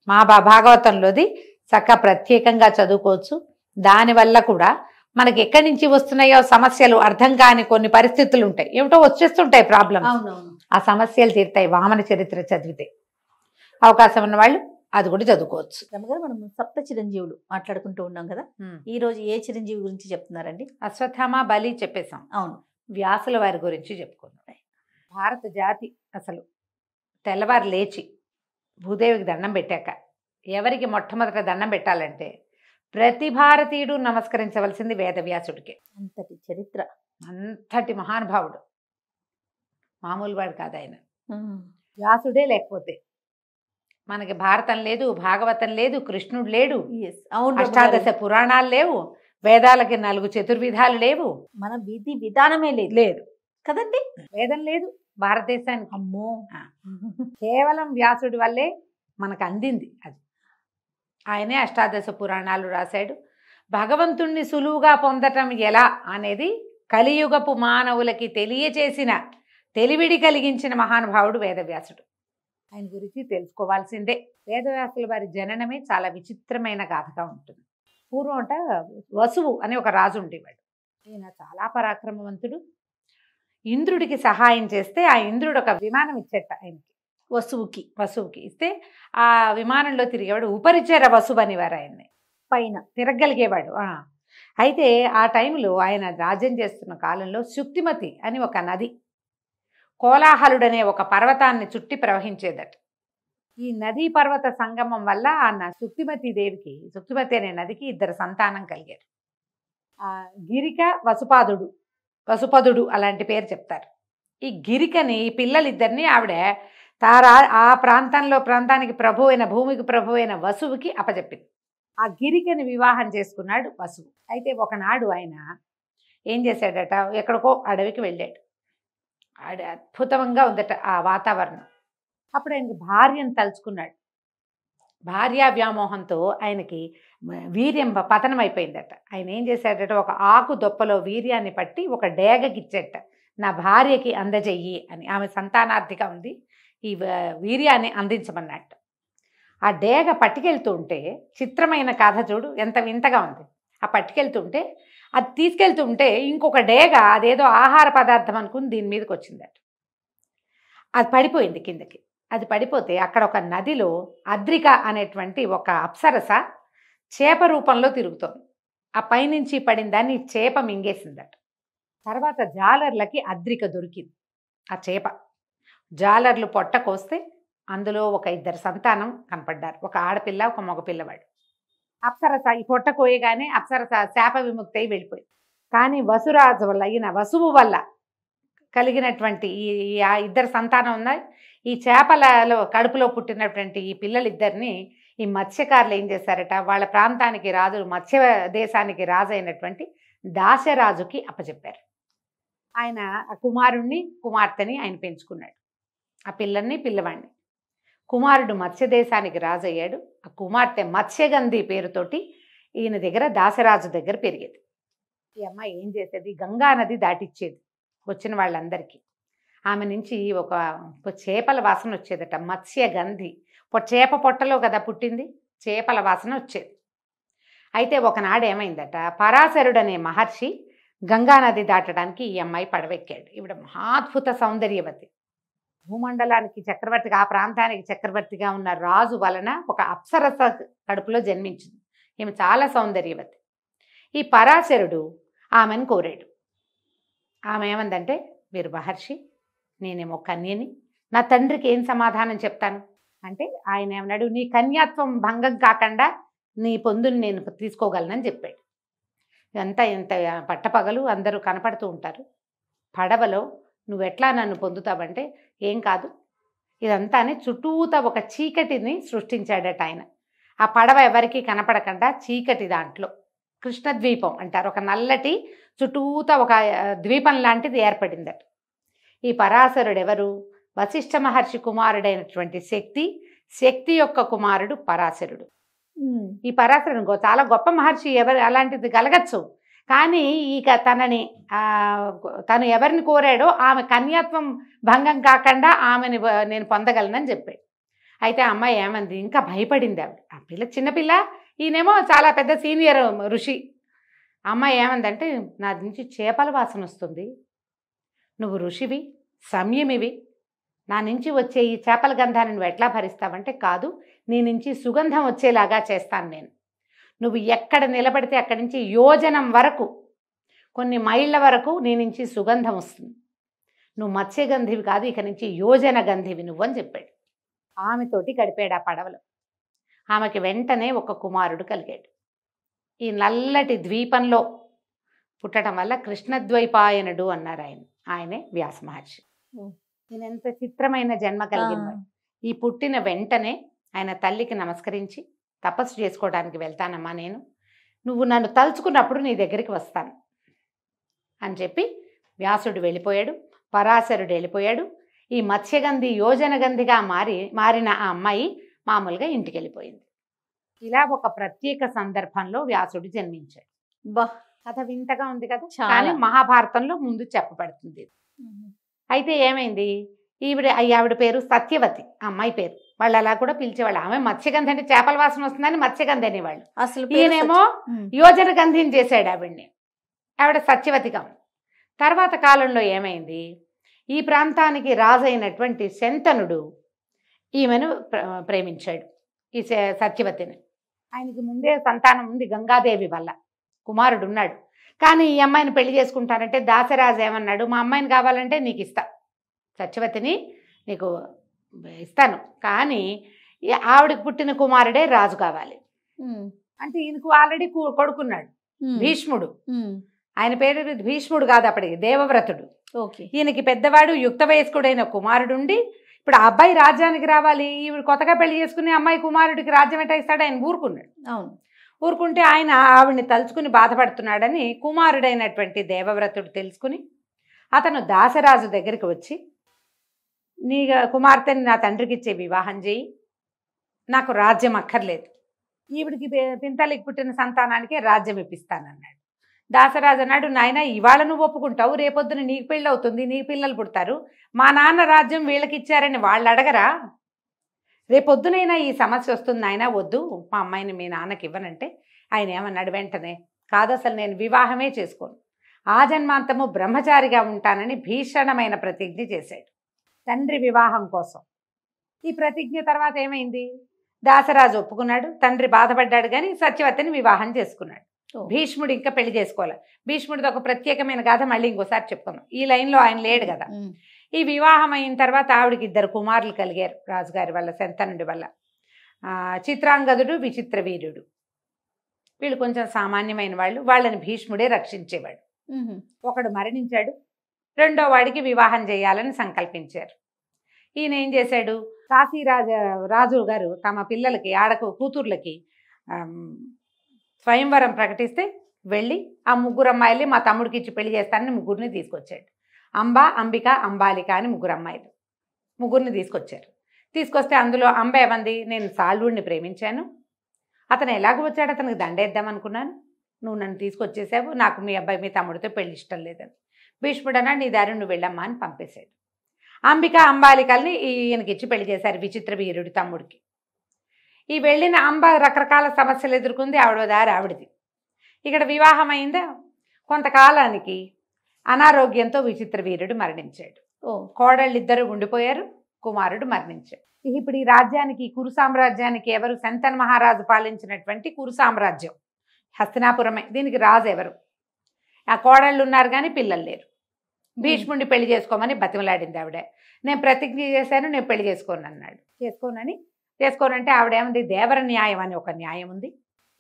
మా భాగవతంలోది చక్కగా ప్రత్యేకంగా చదువుకోవచ్చు. దానివల్ల కూడా మనకి ఎక్కడి నుంచి వస్తున్నాయో సమస్యలు అర్థం కాని కొన్ని పరిస్థితులు ఉంటాయి, ఏమిటో వచ్చేస్తుంటాయి ప్రాబ్లమ్స్. ఆ సమస్యలు తీరుతాయి వామన చరిత్ర చదివితే. అవకాశం ఉన్న వాళ్ళు అది కూడా చదువుకోవచ్చు. రమ్మగారు, మనం సప్త చిరంజీవులు మాట్లాడుకుంటూ ఉన్నాం కదా, ఈ రోజు ఏ చిరంజీవి గురించి చెప్తున్నారండి? అశ్వత్థామ, బలి చెప్పేశాం. అవును. వ్యాసుల వారి గురించి చెప్పుకున్నాం. భారత జాతి అసలు తెల్లవారు లేచి భూదేవికి దండం పెట్టాక ఎవరికి మొట్టమొదట దండం పెట్టాలంటే ప్రతి భారతీయుడు నమస్కరించవలసింది వేదవ్యాసుడికి. అంతటి చరిత్ర, అంతటి మహానుభావుడు, మామూలు వాడు కాదు ఆయన. వ్యాసుడే లేకపోతే మనకి భారతం లేదు, భాగవతం లేదు, కృష్ణుడు లేడు, అష్టాదశ పురాణాలు లేవు, వేదాలకి 4 చతుర్విధాలు లేవు, మన విధి విధానమే లేదు కదండి. వేదం లేదు భారతదేశానికి. అమ్మో, కేవలం వ్యాసుడి వల్లే మనకు అందింది అది. ఆయనే అష్టాదశ పురాణాలు రాశాడు. భగవంతుణ్ణి సులువుగా పొందటం ఎలా అనేది కలియుగపు మానవులకి తెలియచేసిన, తెలివిడి కలిగించిన మహానుభావుడు వేదవ్యాసుడు. ఆయన గురించి తెలుసుకోవాల్సిందే. వేదవ్యాసుల వారి జననమే చాలా విచిత్రమైన గాథగా ఉంటుంది. పూర్వం వసువు అని ఒక రాజు ఉండేవాడు. ఈయన చాలా పరాక్రమవంతుడు. ఇంద్రుడికి సహాయం చేస్తే ఆ ఇంద్రుడు ఒక విమానం ఇచ్చేట ఆయనకి, వసువుకి ఇస్తే ఆ విమానంలో తిరిగేవాడు. ఉపరిచర వసువు అనేవారు ఆయన్ని, పైన తిరగలిగేవాడు. అయితే ఆ టైంలో ఆయన రాజ్యం చేస్తున్న కాలంలో శుక్తిమతి అని ఒక నది కోలాహలుడనే ఒక పర్వతాన్ని చుట్టి ప్రవహించేదట. ఈ నదీ పర్వత సంగమం వల్ల ఆ శుక్తిమతి అనే నదికి 2 సంతానం కలిగారు. గిరిక, వసుపదుడు అలాంటి పేరు చెప్తారు. ఈ గిరికని పిల్లలిద్దరిని ఆవిడ ఆ ప్రాంతానికి ప్రభు అయిన, భూమికి ప్రభు అయిన వసువుకి అప్పచెప్పింది. ఆ గిరికని వివాహం చేసుకున్నాడు వసువు. అయితే ఒకనాడు ఆయన ఏం చేశాడట, ఎక్కడికో అడవికి వెళ్ళాడు. అద్భుతంగా ఉందట ఆ వాతావరణం. అప్పుడు ఆయనకి భార్యను తలుచుకున్నాడు. భార్యా వ్యామోహంతో ఆయనకి వీర్యం పతనం అయిపోయిందట. ఆయన ఏం చేశాడట, ఒక ఆకు దొప్పలో వీర్యాన్ని పట్టి ఒక డేగకిచ్చేట, నా భార్యకి అందజెయ్యి అని. ఆమె సంతానార్థిగా ఉంది, ఈ వీర్యాన్ని అందించమన్నట్టు. ఆ డేగ పట్టుకెళ్తూ ఉంటే, చిత్రమైన కథ చూడు ఎంత వింతగా ఉంది. ఆ పట్టుకెళ్తుంటే, అది తీసుకెళ్తూ ఉంటే ఇంకొక డేగ అదేదో ఆహార పదార్థం అనుకుని దీని మీదకి వచ్చిందట. అది పడిపోయింది కిందకి. అది పడిపోతే అక్కడ ఒక నదిలో అద్రిక అనేటువంటి ఒక అప్సరస చేప రూపంలో తిరుగుతోంది. ఆ పైనుంచి పడిన దాన్ని చేప మింగేసిందట. తర్వాత జాలర్లకి అద్రిక దొరికింది. ఆ చేప జాలర్లు పొట్ట కోస్తే అందులో ఒక 2 సంతానం కనపడ్డారు, ఒక ఆడపిల్ల ఒక మగపిల్లవాడు. అప్సరస ఈ పొట్ట కోయగానే అప్సరస శాప విముక్తి అయి వెళ్ళిపోయింది. కానీ వసురాజు వల్ల అయిన వసువు వల్ల కలిగినటువంటి ఈ 2 సంతానం ఉన్నాయి. ఈ చేపలలో కడుపులో పుట్టినటువంటి ఈ పిల్లలిద్దరిని ఈ మత్స్యకారులు ఏం చేశారట, వాళ్ళ ప్రాంతానికి రాజు, మత్స్య దేశానికి రాజు అయినటువంటి దాశరాజుకి అప్పచెప్పారు. ఆయన ఆ కుమారుణ్ణి కుమార్తెని ఆయన పెంచుకున్నాడు, ఆ పిల్లల్ని పిల్లవాడిని. కుమారుడు మత్స్యదేశానికి రాజు అయ్యాడు. ఆ కుమార్తె మత్స్యగంధి పేరుతోటి ఈయన దగ్గర దాశరాజు దగ్గర పెరిగేది. ఈ అమ్మాయి ఏం చేసేది, గంగా నది దాటిచ్చేది వచ్చిన వాళ్ళందరికీ. ఆమె నుంచి ఒక చేపల వాసన వచ్చేదట, మత్స్యగంధి. చేప పొట్టలో కదా పుట్టింది, చేపల వాసన వచ్చేది. అయితే ఒకనాడు ఏమైందట, పరాశరుడు అనే మహర్షి గంగానది దాటడానికి ఈ అమ్మాయి పడవెక్కాడు. ఈవిడ మహాద్భుత సౌందర్యవతి, భూమండలానికి చక్రవర్తిగా, ఆ ప్రాంతానికి చక్రవర్తిగా ఉన్న రాజు వలన ఒక అప్సరస కడుపులో జన్మించింది. ఈమె చాలా సౌందర్యవతి. ఈ పరాశరుడు ఆమెను కోరాడు. ఆమె ఏమందంటే, మీరు మహర్షి, నేనేమో కన్యని, నా తండ్రికి ఏం సమాధానం చెప్తాను అంటే, ఆయన ఏమన్నాడు, నీ కన్యాత్వం భంగం కాకుండా నీ పొందుని నేను తీసుకోగలనని చెప్పాడు. ఇదంతా ఇంత పట్టపగలు అందరూ కనపడుతూ ఉంటారు. పడవలో నువ్వెట్లా నన్ను పొందుతావంటే, ఏం కాదు ఇదంతా అని చుట్టూతా ఒక చీకటిని సృష్టించాడట ఆయన. ఆ పడవ ఎవరికీ కనపడకుండా చీకటి దాంట్లో, కృష్ణద్వీపం అంటారు, ఒక నల్లటి చుట్టూతా ఒక ద్వీపం లాంటిది ఏర్పడిందట. ఈ పరాశరుడు ఎవరు, వశిష్ఠ మహర్షి కుమారుడైనటువంటి శక్తి యొక్క కుమారుడు పరాశరుడు. ఈ పరాశరుడు చాలా గొప్ప మహర్షి, ఎవరు అలాంటిది కలగచ్చు. కానీ ఇక తను ఎవరిని కోరాడో ఆమె కన్యాత్వం భంగం కాకుండా ఆమెని నేను పొందగలనని చెప్పాడు. అయితే ఆ అమ్మాయి ఏమంది, ఇంకా భయపడింది ఆవిడ. ఆ పిల్ల చిన్నపిల్ల, ఈయనేమో చాలా పెద్ద సీనియర్ ఋషి. అమ్మాయి ఏమందంటే, నా నుంచి చేపల వాసన వస్తుంది, నువ్వు ఋషివి, సంయమివి, నా నుంచి వచ్చే ఈ చేపల గంధాన్ని నువ్వు ఎట్లా భరిస్తావంటే, కాదు, నీ నుంచి సుగంధం వచ్చేలాగా చేస్తాను నేను. నువ్వు ఎక్కడ నిలబడితే అక్కడి నుంచి యోజనం వరకు, కొన్ని మైళ్ళ వరకు నీ నుంచి సుగంధం వస్తుంది. నువ్వు మత్స్యగంధివి కాదు, ఇక నుంచి యోజన గంధివి నువ్వు అని చెప్పాడు. ఆమెతోటి గడిపాడు ఆ పడవలో. ఆమెకి వెంటనే ఒక కుమారుడు కలిగాడు. ఈ నల్లటి ద్వీపంలో పుట్టడం వల్ల కృష్ణద్వైపాయనుడు అన్నారు ఆయనే వ్యాస మహర్షి. ఈయన ఎంత చిత్రమైన జన్మ కలిగింది. ఈ పుట్టిన వెంటనే ఆయన తల్లికి నమస్కరించి, తపస్సు చేసుకోవడానికి వెళ్తానమ్మా నేను, నువ్వు నన్ను తలుచుకున్నప్పుడు నీ దగ్గరికి వస్తాను అని చెప్పి వ్యాసుడు వెళ్ళిపోయాడు, పరాశరుడు వెళ్ళిపోయాడు. ఈ మత్స్యగంధి యోజనగంధిగా మారిన ఆ అమ్మాయి మామూలుగా ఇంటికి వెళ్ళిపోయింది. ఇలా ఒక ప్రత్యేక సందర్భంలో వ్యాసుడు జన్మించాడు. కథ వింతగా ఉంది కదా, కానీ మహాభారతంలో ముందు చెప్పబడుతుంది. అయితే ఏమైంది, ఆవిడ పేరు సత్యవతి, అమ్మాయి పేరు. వాళ్ళు అలా కూడా పిలిచేవాళ్ళు. ఆమె మత్స్యగంధి అంటే చేపల వాసన వస్తుందని మత్స్యగంధి అనేవాళ్ళు. అసలు ఈయనేమో యోజన గంధిని చేశాడు ఆవిడ్ని. ఆవిడ సత్యవతిగా ఉంది. తర్వాత కాలంలో ఏమైంది, ఈ ప్రాంతానికి రాజైనటువంటి శంతనుడు ఈమెను ప్రేమించాడు, ఈ సత్యవతిని. ఆయనకి ముందే సంతానం ఉంది, గంగాదేవి వల్ల కుమారుడు ఉన్నాడు. కానీ ఈ అమ్మాయిని పెళ్లి చేసుకుంటానంటే దాశరాజు ఏమన్నాడు, మా అమ్మాయిని కావాలంటే నీకు ఇస్తా, సత్యవతిని నీకు ఇస్తాను, కానీ ఆవిడకి పుట్టిన కుమారుడే రాజు కావాలి అంటే. ఈయనకు ఆల్రెడీ కొడుకున్నాడు భీష్ముడు. ఆయన పేరు భీష్ముడు కాదు, అప్పటికి దేవవ్రతుడు. ఈయనకి పెద్దవాడు యుక్త వయస్కుడైన కుమారుడుండి, ఇప్పుడు ఆ అబ్బాయి రాజ్యానికి రావాలి, ఈవిడ కొత్తగా పెళ్లి చేసుకుని అమ్మాయి కుమారుడికి రాజ్యం ఎట్టా ఇస్తాడు, ఆయన ఊరుకున్నాడు. అవును, ఊరుకుంటే ఆయన ఆవిడ్ని తలుచుకుని బాధపడుతున్నాడని కుమారుడైనటువంటి దేవవ్రతుడు తెలుసుకుని అతను దాసరాజు దగ్గరికి వచ్చి, నీ కుమార్తెని నా తండ్రికి ఇచ్చే వివాహం చేయి, నాకు రాజ్యం అక్కర్లేదు, ఈవిడికి పింతలికి పుట్టిన సంతానానికే రాజ్యం ఇప్పిస్తానన్నాడు. దాసరాజు అన్నాడు, నాయన ఇవాళ నువ్వు ఒప్పుకుంటావు, రేపొద్దున నీకు పెళ్ళి అవుతుంది, నీకు పిల్లలు పుడతారు, మా నాన్న రాజ్యం వీళ్ళకి ఇచ్చారని వాళ్ళు అడగరా? రేపొద్దునైనా ఈ సమస్య వస్తుంది నాయన, వద్దు మా అమ్మాయిని మీ నాన్నకి ఇవ్వనంటే ఆయన ఏమన్నాడు వెంటనే, కాదు అసలు నేను వివాహమే చేసుకోను, ఆ జన్మాంతము బ్రహ్మచారిగా ఉంటానని భీషణమైన ప్రతిజ్ఞ చేశాడు తండ్రి వివాహం కోసం. ఈ ప్రతిజ్ఞ తర్వాత ఏమైంది, దాసరాజు ఒప్పుకున్నాడు, తండ్రి బాధపడ్డాడు కానీ సత్యవతిని వివాహం చేసుకున్నాడు. భీష్ముడు ఇంకా పెళ్లి చేసుకోవాలి. భీష్ముడిది ఒక ప్రత్యేకమైన గాథ మళ్ళీ ఇంకోసారి చెప్పుకుందాం, ఈ లైన్లో ఆయన లేడు కదా. ఈ వివాహం అయిన తర్వాత ఆవిడికి 2 కుమారులు కలిగారు రాజుగారి వల్ల, శంతనుడి వల్ల. చిత్రాంగదుడు, విచిత్ర వీరుడు. వీళ్ళు కొంచెం సామాన్యమైన వాళ్ళు, వాళ్ళని భీష్ముడే రక్షించేవాడు. ఒకడు మరణించాడు, 2వ వాడికి వివాహం చేయాలని సంకల్పించారు. ఈయన ఏం చేశాడు, రాజు గారు తమ పిల్లలకి కూతుర్లకి స్వయంవరం ప్రకటిస్తే వెళ్ళి ఆ 3 అమ్మాయిల్ని మా తమ్ముడికి ఇచ్చి పెళ్లి చేస్తానని 3 తీసుకొచ్చాడు. అంబ, అంబిక, అంబాలిక అని 3 అమ్మాయిలు, 3 తీసుకొచ్చారు. తీసుకొస్తే అందులో అంబ ఏమంది, నేను సాల్వుడిని ప్రేమించాను, అతను ఎలాగో వచ్చాడు, అతనికి దండేద్దాం అనుకున్నాను, నువ్వు నన్ను తీసుకొచ్చేసావు, నాకు మీ అబ్బాయి మీ తమ్ముడితో పెళ్లి ఇష్టం లేదని. భీష్ముడు అన్నాడు, నీ దారి నువ్వు వెళ్ళమ్మా అని పంపేశాడు. అంబిక, అంబాలికల్ని ఈయనకి ఇచ్చి పెళ్లి చేశారు విచిత్ర వీరుడి తమ్ముడికి. ఈ వెళ్ళిన అంబ రకరకాల సమస్యలు ఎదుర్కొంది, ఆవిడ దారి ఆవిడది. ఇక్కడ వివాహం అయిందా, కొంతకాలానికి అనారోగ్యంతో విచిత్ర వీరుడు మరణించాడు. కోడళ్ళిద్దరూ ఉండిపోయారు, కుమారుడు మరణించాడు. ఇప్పుడు ఈ రాజ్యానికి, కురు సామ్రాజ్యానికి ఎవరు, శంతన మహారాజు పాలించినటువంటి కురు సామ్రాజ్యం హస్తినాపురమే. దీనికి రాజు ఎవరు, ఆ కోడళ్ళు ఉన్నారు కానీ పిల్లలు లేరు. భీష్ముడిని పెళ్లి చేసుకోమని బతిమలాడింది ఆవిడ. నేను ప్రతిజ్ఞ చేశాను, నేను పెళ్లి చేసుకోను అన్నాడు. చేసుకోనంటే ఆవిడేముంది, దేవర న్యాయం అని ఒక న్యాయం ఉంది.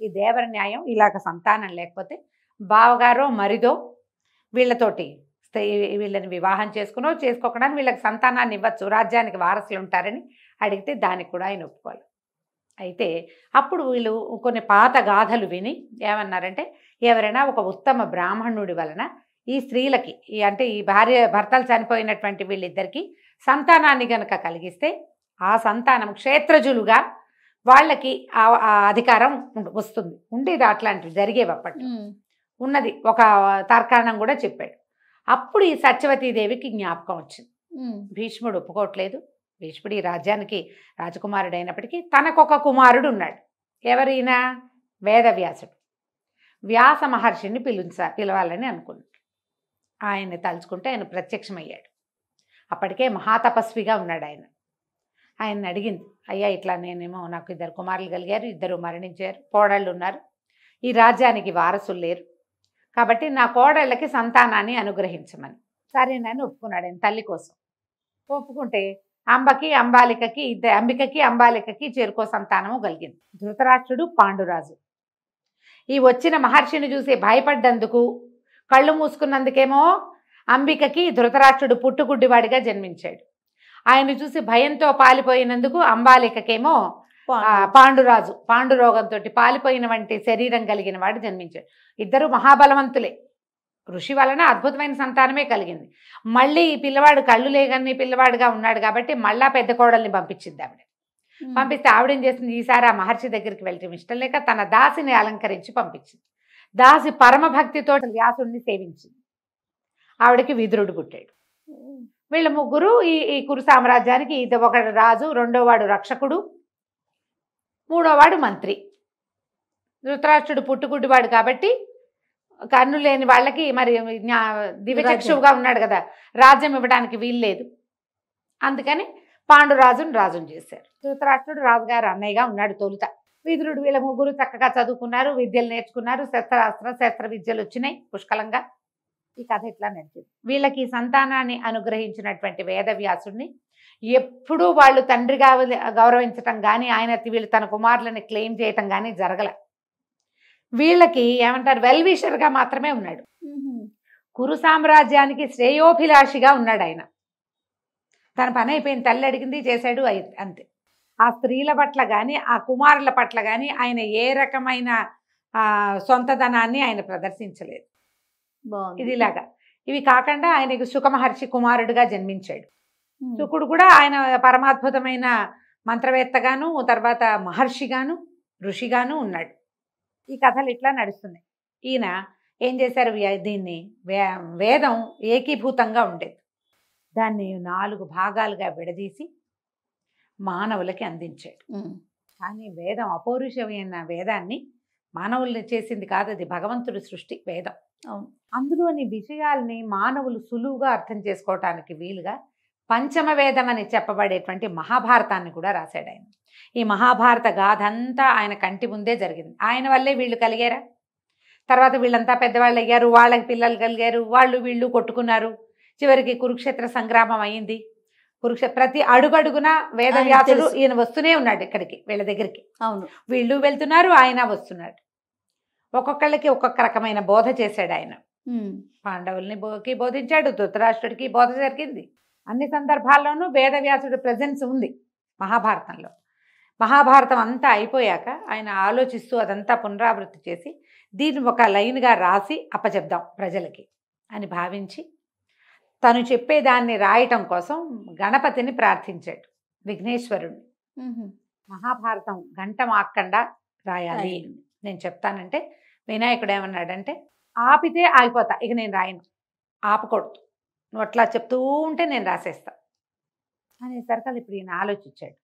ఈ దేవర న్యాయం ఇలాగ సంతానం లేకపోతే బావగారో మరిదో వీళ్ళతోటి వీళ్ళని వివాహం చేసుకోకుండా వీళ్ళకి సంతానాన్ని ఇవ్వచ్చు, రాజ్యానికి వారసులు ఉంటారని అడిగితే దానికి కూడా ఆయన ఒప్పుకోవాలి. అయితే అప్పుడు వీళ్ళు కొన్ని పాత గాథలు విని ఏమన్నారంటే, ఎవరైనా ఒక ఉత్తమ బ్రాహ్మణుడి వలన ఈ స్త్రీలకి అంటే ఈ భర్తలు చనిపోయినటువంటి వీళ్ళిద్దరికీ సంతానాన్ని గనక కలిగిస్తే ఆ సంతానం క్షేత్రజులుగా వాళ్ళకి ఆ అధికారం వస్తుంది. ఉండేది, అట్లాంటివి జరిగేవి అప్పట్లో, ఉన్నది ఒక తర్కాణం కూడా చెప్పాడు. అప్పుడు ఈ సత్యవతీదేవికి జ్ఞాపకం వచ్చింది. భీష్ముడు ఒప్పుకోవట్లేదు, భీష్ముడు ఈ రాజ్యానికి రాజకుమారుడు అయినప్పటికీ తనకొక కుమారుడు ఉన్నాడు. ఎవరైనా వేదవ్యాసుడు. వ్యాస మహర్షిని పిలవాలని అనుకున్నాడు. ఆయన్ని తలుచుకుంటే ఆయన ప్రత్యక్షమయ్యాడు. అప్పటికే మహాతపస్విగా ఉన్నాడు ఆయన. ఆయన్ని అడిగింది, అయ్యా ఇట్లా నేనేమో నాకు 2 కుమారులు కలిగారు, 2 మరణించారు, కోడళ్ళు ఉన్నారు, ఈ రాజ్యానికి వారసులు లేరు, కాబట్టి నా కోడళ్ళకి సంతానాన్ని అనుగ్రహించమని. సరేనని ఒప్పుకున్నాడు ఆయన తల్లి కోసం. ఒప్పుకుంటే అంబికకి అంబాలికకి చేరుకో సంతానము కలిగింది. ధృతరాష్ట్రుడు, పాండురాజు. ఈ వచ్చిన మహర్షిని చూసి భయపడ్డందుకు, కళ్ళు మూసుకున్నందుకేమో అంబికకి ధృతరాష్ట్రుడు పుట్టుగుడ్డివాడిగా జన్మించాడు. ఆయన చూసి భయంతో పాలిపోయినందుకు అంబాలికకేమో పాండురాజు పాండురోగంతో పాలిపోయిన వంటి శరీరం కలిగిన వాడు జన్మించాడు. ఇద్దరు మహాబలవంతులే. ఋషి వలన అద్భుతమైన సంతానమే కలిగింది. మళ్ళీ ఈ పిల్లవాడు కళ్ళు లేగని పిల్లవాడుగా ఉన్నాడు కాబట్టి మళ్ళా పెద్ద కోడల్ని పంపించింది ఆవిడ. పంపిస్తే ఆవిడేం చేసింది, ఈసారి ఆ మహర్షి దగ్గరికి వెళ్ళటం ఇష్టం లేక తన దాసిని అలంకరించి పంపించింది. దాసి పరమభక్తితో వ్యాసుడిని సేవించింది. ఆవిడకి విదురుడు పుట్టాడు. వీళ్ళ ముగ్గురు ఈ కురు సామ్రాజ్యానికి, ఒకడు రాజు, 2వవాడు రక్షకుడు, 3వవాడు మంత్రి. ధృతరాష్ట్రుడు పుట్టుగుడ్డివాడు కాబట్టి కన్ను లేని వాళ్ళకి మరి దివ్యచక్షువుగా ఉన్నాడు కదా, రాజ్యం ఇవ్వడానికి వీల్లేదు. అందుకని పాండురాజును రాజును చేశారు. ధృతరాష్ట్రుడు రాజుగారు అన్నయ్యగా ఉన్నాడు తొలుత. విదురుడు. వీళ్ళ ముగ్గురు చక్కగా చదువుకున్నారు, విద్యలు నేర్చుకున్నారు, శస్త్ర విద్యలు వచ్చినాయి పుష్కలంగా. ఈ కథ ఇట్లా నడిచింది. వీళ్ళకి సంతానాన్ని అనుగ్రహించినటువంటి వేదవ్యాసుడిని ఎప్పుడూ వాళ్ళు తండ్రిగా గౌరవించటం కానీ, వీళ్ళు తన కుమారులని క్లెయిమ్ చేయటం కానీ జరగల. వీళ్ళకి ఏమంటారు, వెల్విషర్గా మాత్రమే ఉన్నాడు. కురు సామ్రాజ్యానికి శ్రేయోభిలాషిగా ఉన్నాడు ఆయన. తన పని అయిపోయింది, తల్లి అడిగింది చేశాడు, అంతే. ఆ స్త్రీల పట్ల కానీ, ఆ కుమారుల పట్ల కానీ ఆయన ఏ రకమైన సొంతదనాన్ని ఆయన ప్రదర్శించలేదు. బాగుంది. ఇది ఇలాగా. ఇవి కాకుండా ఆయనకు సుఖమహర్షి కుమారుడిగా జన్మించాడు. శుకుడు కూడా ఆయన పరమాద్భుతమైన మంత్రవేత్తగాను, తర్వాత మహర్షిగాను, ఋషిగాను ఉన్నాడు. ఈ కథలు ఇట్లా నడుస్తున్నాయి. ఈయన ఏం చేశారు, దీన్ని వేదం ఏకీభూతంగా ఉండేది. దాన్ని 4 భాగాలుగా విడదీసి మానవులకి అందించాడు. కానీ వేదం అపౌరుషమైన వేదాన్ని మానవుల్ని చేసింది కాదు, అది భగవంతుడి సృష్టి వేదం. అవును. అందులోని విషయాల్ని మానవులు సులువుగా అర్థం చేసుకోవటానికి వీలుగా పంచమ వేదం అని చెప్పబడేటువంటి మహాభారతాన్ని కూడా రాశాడు ఆయన. ఈ మహాభారత గాథ అంతా ఆయన కంటి ముందే జరిగింది. ఆయన వల్లే వీళ్ళు కలిగారా, తర్వాత వీళ్ళంతా పెద్దవాళ్ళు అయ్యారు, వాళ్ళకి పిల్లలు కలిగారు, వాళ్ళు వీళ్ళు కొట్టుకున్నారు, చివరికి కురుక్షేత్ర సంగ్రామం అయింది. ప్రతి అడుగడుగున వేదవ్యాసుడు ఈయన వస్తూనే ఉన్నాడు ఇక్కడికి, వీళ్ళ దగ్గరికి. అవును. వీళ్ళు వెళ్తున్నారు, ఆయన వస్తున్నాడు. ఒక్కొక్కళ్ళకి ఒక్కొక్క రకమైన బోధ చేశాడు ఆయన. పాండవుల్ని బోధించాడు, ధృతరాష్ట్రుడికి బోధ జరిగింది. అన్ని సందర్భాల్లోనూ వేదవ్యాసుడి ప్రెజెన్స్ ఉంది మహాభారతంలో. మహాభారతం అంతా అయిపోయాక ఆయన ఆలోచిస్తూ అదంతా పునరావృత్తి చేసి దీన్ని ఒక లైన్గా రాసి అప్పచెప్దాం ప్రజలకి అని భావించి తను చెప్పేదాన్ని రాయటం కోసం గణపతిని ప్రార్థించాడు, విఘ్నేశ్వరుణ్ణి. మహాభారతం గంట మాక్కండా రాయాలి నేను చెప్తానంటే వినాయకుడు ఏమన్నాడంటే, ఆపితే ఆగిపోతా, ఇక నేను రాయను, ఆపకూడదు, నువ్వు అట్లా చెప్తూ ఉంటే నేను రాసేస్తా అనేసరికి ఇప్పుడు ఈయన ఆలోచించాడు.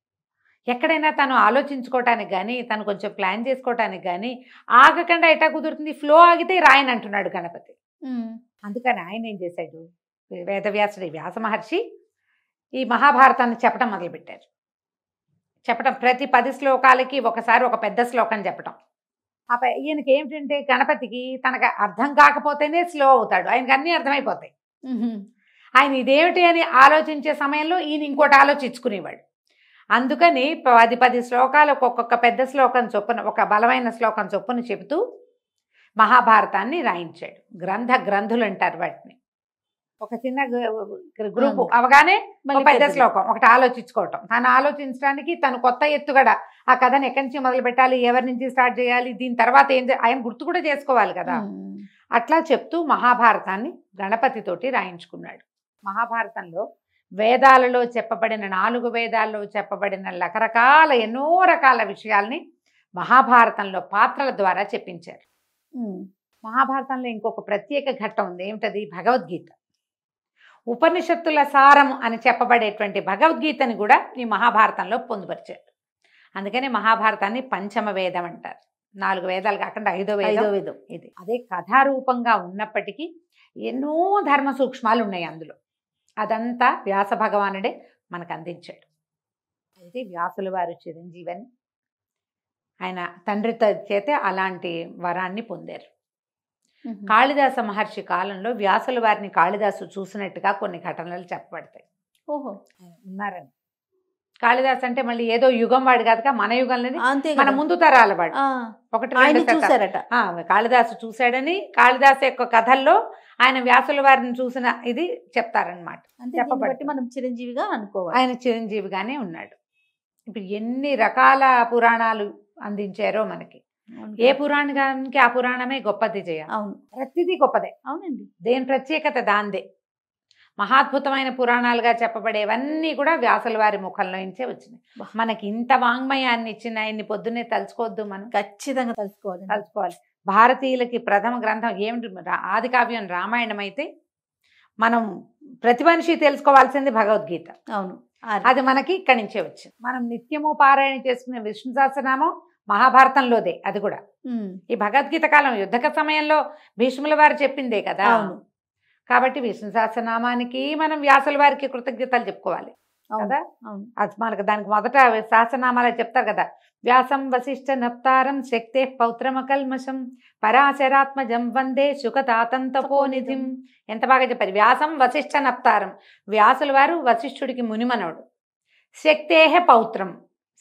ఎక్కడైనా తను ఆలోచించుకోవటానికి కానీ, తను కొంచెం ప్లాన్ చేసుకోవటానికి కానీ ఆగకుండా ఎట్టా కుదురుతుంది, ఫ్లో ఆగితే రాయని అంటున్నాడు గణపతి. అందుకని ఆయన ఏం చేశాడు, వేదవ్యాసుడి వ్యాస మహర్షి ఈ మహాభారతాన్ని చెప్పడం మొదలుపెట్టారు. చెప్పడం ప్రతి 10 శ్లోకాలకి ఒకసారి ఒక పెద్ద శ్లోకం చెప్పటం. ఈయనకి ఏమిటంటే గణపతికి తనకు అర్థం కాకపోతేనే స్లో అవుతాడు, ఆయనకి అన్నీ అర్థమైపోతాయి. ఆయన ఇదేమిటి అని ఆలోచించే సమయంలో ఈయన ఇంకోటి ఆలోచించుకునేవాడు. అందుకని 10 శ్లోకాలకు ఒక్కొక్క పెద్ద శ్లోకం చొప్పున, ఒక బలమైన శ్లోకం చొప్పున చెబుతూ మహాభారతాన్ని రాయించాడు. గ్రంథులు అంటారు వాటిని. ఒక చిన్న గ్రూపు అవగానే పెద్ద శ్లోకం ఒకటి ఆలోచించుకోవటం, తను ఆలోచించడానికి తను కొత్త ఎత్తుగడ ఆ కథను ఎక్కడి నుంచి మొదలు పెట్టాలి, ఎవరి నుంచి స్టార్ట్ చేయాలి, దీని తర్వాత ఏం ఆయన గుర్తు కూడా చేసుకోవాలి కదా. అట్లా చెప్తూ మహాభారతాన్ని గణపతితోటి రాయించుకున్నాడు. మహాభారతంలో వేదాలలో చెప్పబడిన 4 వేదాల్లో చెప్పబడిన రకరకాల ఎన్నో రకాల విషయాల్ని మహాభారతంలో పాత్రల ద్వారా చెప్పించారు. మహాభారతంలో ఇంకొక ప్రత్యేక ఘట్టం ఉంది, ఏమిటది, భగవద్గీత. ఉపనిషత్తుల సారం అని చెప్పబడేటువంటి భగవద్గీతని కూడా ఈ మహాభారతంలో పొందుపరిచారు. అందుకని మహాభారతాన్ని పంచమ వేదం అంటారు. 4 వేదాలు కాకుండా 5వ వేదం ఇది. అదే కథారూపంగా ఉన్నప్పటికీ ఎన్నో ధర్మ సూక్ష్మాలు ఉన్నాయి అందులో. అదంతా వ్యాస భగవానుడే మనకు అందించాడు. అయితే వ్యాసుల వారు చిరంజీవని, ఆయన తండ్రి చేత అలాంటి వరాన్ని పొందారు. కాళిదాస మహర్షి కాలంలో వ్యాసుల వారిని కాళిదాసు చూసినట్టుగా కొన్ని ఘటనలు చెప్పబడతాయి. ఓహో, ఉన్నారని. కాళిదాస్ అంటే మళ్ళీ ఏదో యుగం వాడు కాదుగా, మన యుగంలోని మన ముందు తరాల వాడు. చూసారట కాళిదాసు చూశాడని కాళిదాసు యొక్క కథల్లో ఆయన వ్యాసుల వారిని చూసిన ఇది చెప్తారనమాట. చెప్పబట్టి మనం చిరంజీవిగా అనుకోవాలి. ఆయన చిరంజీవిగానే ఉన్నాడు. ఇప్పుడు ఎన్ని రకాల పురాణాలు అందించారో మనకి. ఏ పురాణానికి ఆ పురాణమే గొప్పది చేయాలి. అవును, ప్రతిదీ గొప్పదే. అవునండి, దేని ప్రత్యేకత దాందే. మహాద్భుతమైన పురాణాలుగా చెప్పబడేవన్నీ కూడా వ్యాసుల వారి ముఖంలో నుంచే వచ్చినాయి. మనకి ఇంత వాంగ్మయాన్ని ఇచ్చిన ఆయన్ని పొద్దున్నే తలుచుకోవద్దు, మనం ఖచ్చితంగా తలుచుకోవాలి. భారతీయులకి ప్రథమ గ్రంథం ఏమిటి, ఆది కావ్యం రామాయణం అయితే మనం ప్రతి మనిషి తెలుసుకోవాల్సింది భగవద్గీత. అవును, అది మనకి ఇక్కడి నుంచే వచ్చింది. మనం నిత్యము పారాయణ చేసుకునే విష్ణు సహస్రనామం మహాభారతంలోదే. అది కూడా ఈ భగవద్గీత కాలం యుద్ధక సమయంలో భీష్ముల వారు చెప్పిందే కదా. కాబట్టి విష్ణు సహస్రనామానికి మనం వ్యాసుల వారికి కృతజ్ఞతలు చెప్పుకోవాలి కదా. అది మనకు దానికి మొదట సహస్రనామాలు చెప్తారు కదా, వ్యాసం వశిష్ఠ నప్తారం శక్తే పౌత్రమకల్మషం పరాశరాత్మజం వందే శుకతాతం తపోనిధిం. ఎంత బాగా చెప్పారు. వ్యాసం వశిష్ఠ నప్తారం, వ్యాసుల వారు వశిష్ఠుడికి మునిమనవుడు. శక్తేహ పౌత్రం,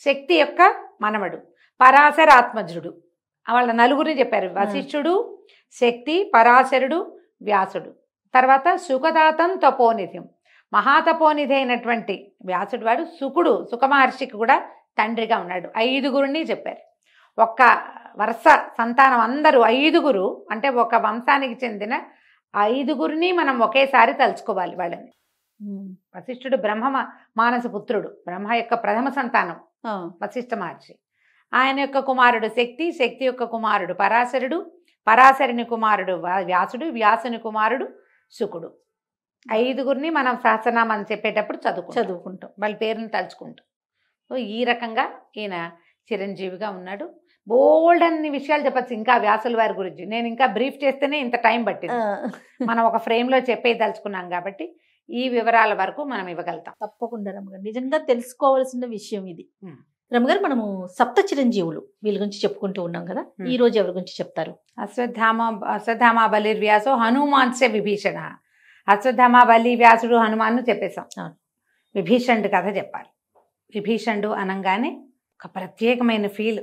శక్తి యొక్క మనవడు. పరాశరాత్మజుడు, వాళ్ళ నలుగురిని చెప్పారు. వశిష్ఠుడు, శక్తి, పరాశరుడు, వ్యాసుడు. తర్వాత సుఖదాతం తపోనిధిం, మహాతపోనిధి అయినటువంటి వ్యాసుడు వాడు సుకుడు, సుఖమహర్షికి కూడా తండ్రిగా ఉన్నాడు. 5గురిని చెప్పారు. ఒక్క వరుస సంతానం అందరూ 5గురు, అంటే ఒక వంశానికి చెందిన 5గురిని మనం ఒకేసారి తలుచుకోవాలి వాళ్ళని. వశిష్ఠుడు బ్రహ్మ మానస పుత్రుడు, బ్రహ్మ యొక్క ప్రథమ సంతానం వశిష్ఠ మహర్షి. ఆయన యొక్క కుమారుడు శక్తి, శక్తి యొక్క కుమారుడు పరాశరుడు, పరాశరుని కుమారుడు వ్యాసుడు, వ్యాసుని కుమారుడు శుకుడు. 5గురిని మనం సహస్రనామాన్ని చెప్పేటప్పుడు చదువుకుంటాం, వాళ్ళ పేరుని తలుచుకుంటాం. సో ఈ రకంగా ఈయన చిరంజీవిగా ఉన్నాడు. బోల్డ్ అన్ని విషయాలు చెప్పచ్చు ఇంకా వ్యాసుల వారి గురించి. నేను ఇంకా బ్రీఫ్ చేస్తేనే ఇంత టైం పట్టింది. మనం ఒక ఫ్రేమ్లో చెప్పేదలుచుకున్నాం కాబట్టి ఈ వివరాల వరకు మనం ఇవ్వగలుగుతాం. తప్పకుండా రమ్మగారు, నిజంగా తెలుసుకోవాల్సిన విషయం ఇది. రమ్మగారు, మనము సప్త చిరంజీవులు వీళ్ళ గురించి చెప్పుకుంటూ ఉన్నాం కదా, ఈ రోజు ఎవరి గురించి చెప్తారు? అశ్వత్థామ బలిర్వ్యాసో హనుమాన్సే విభీషణ. అశ్వత్థామ బలి వ్యాసుడు హనుమాన్ను చెప్పేశాం. విభీషణుడు కథ చెప్పాలి. విభీషణుడు అనగానే ఒక ప్రత్యేకమైన ఫీల్,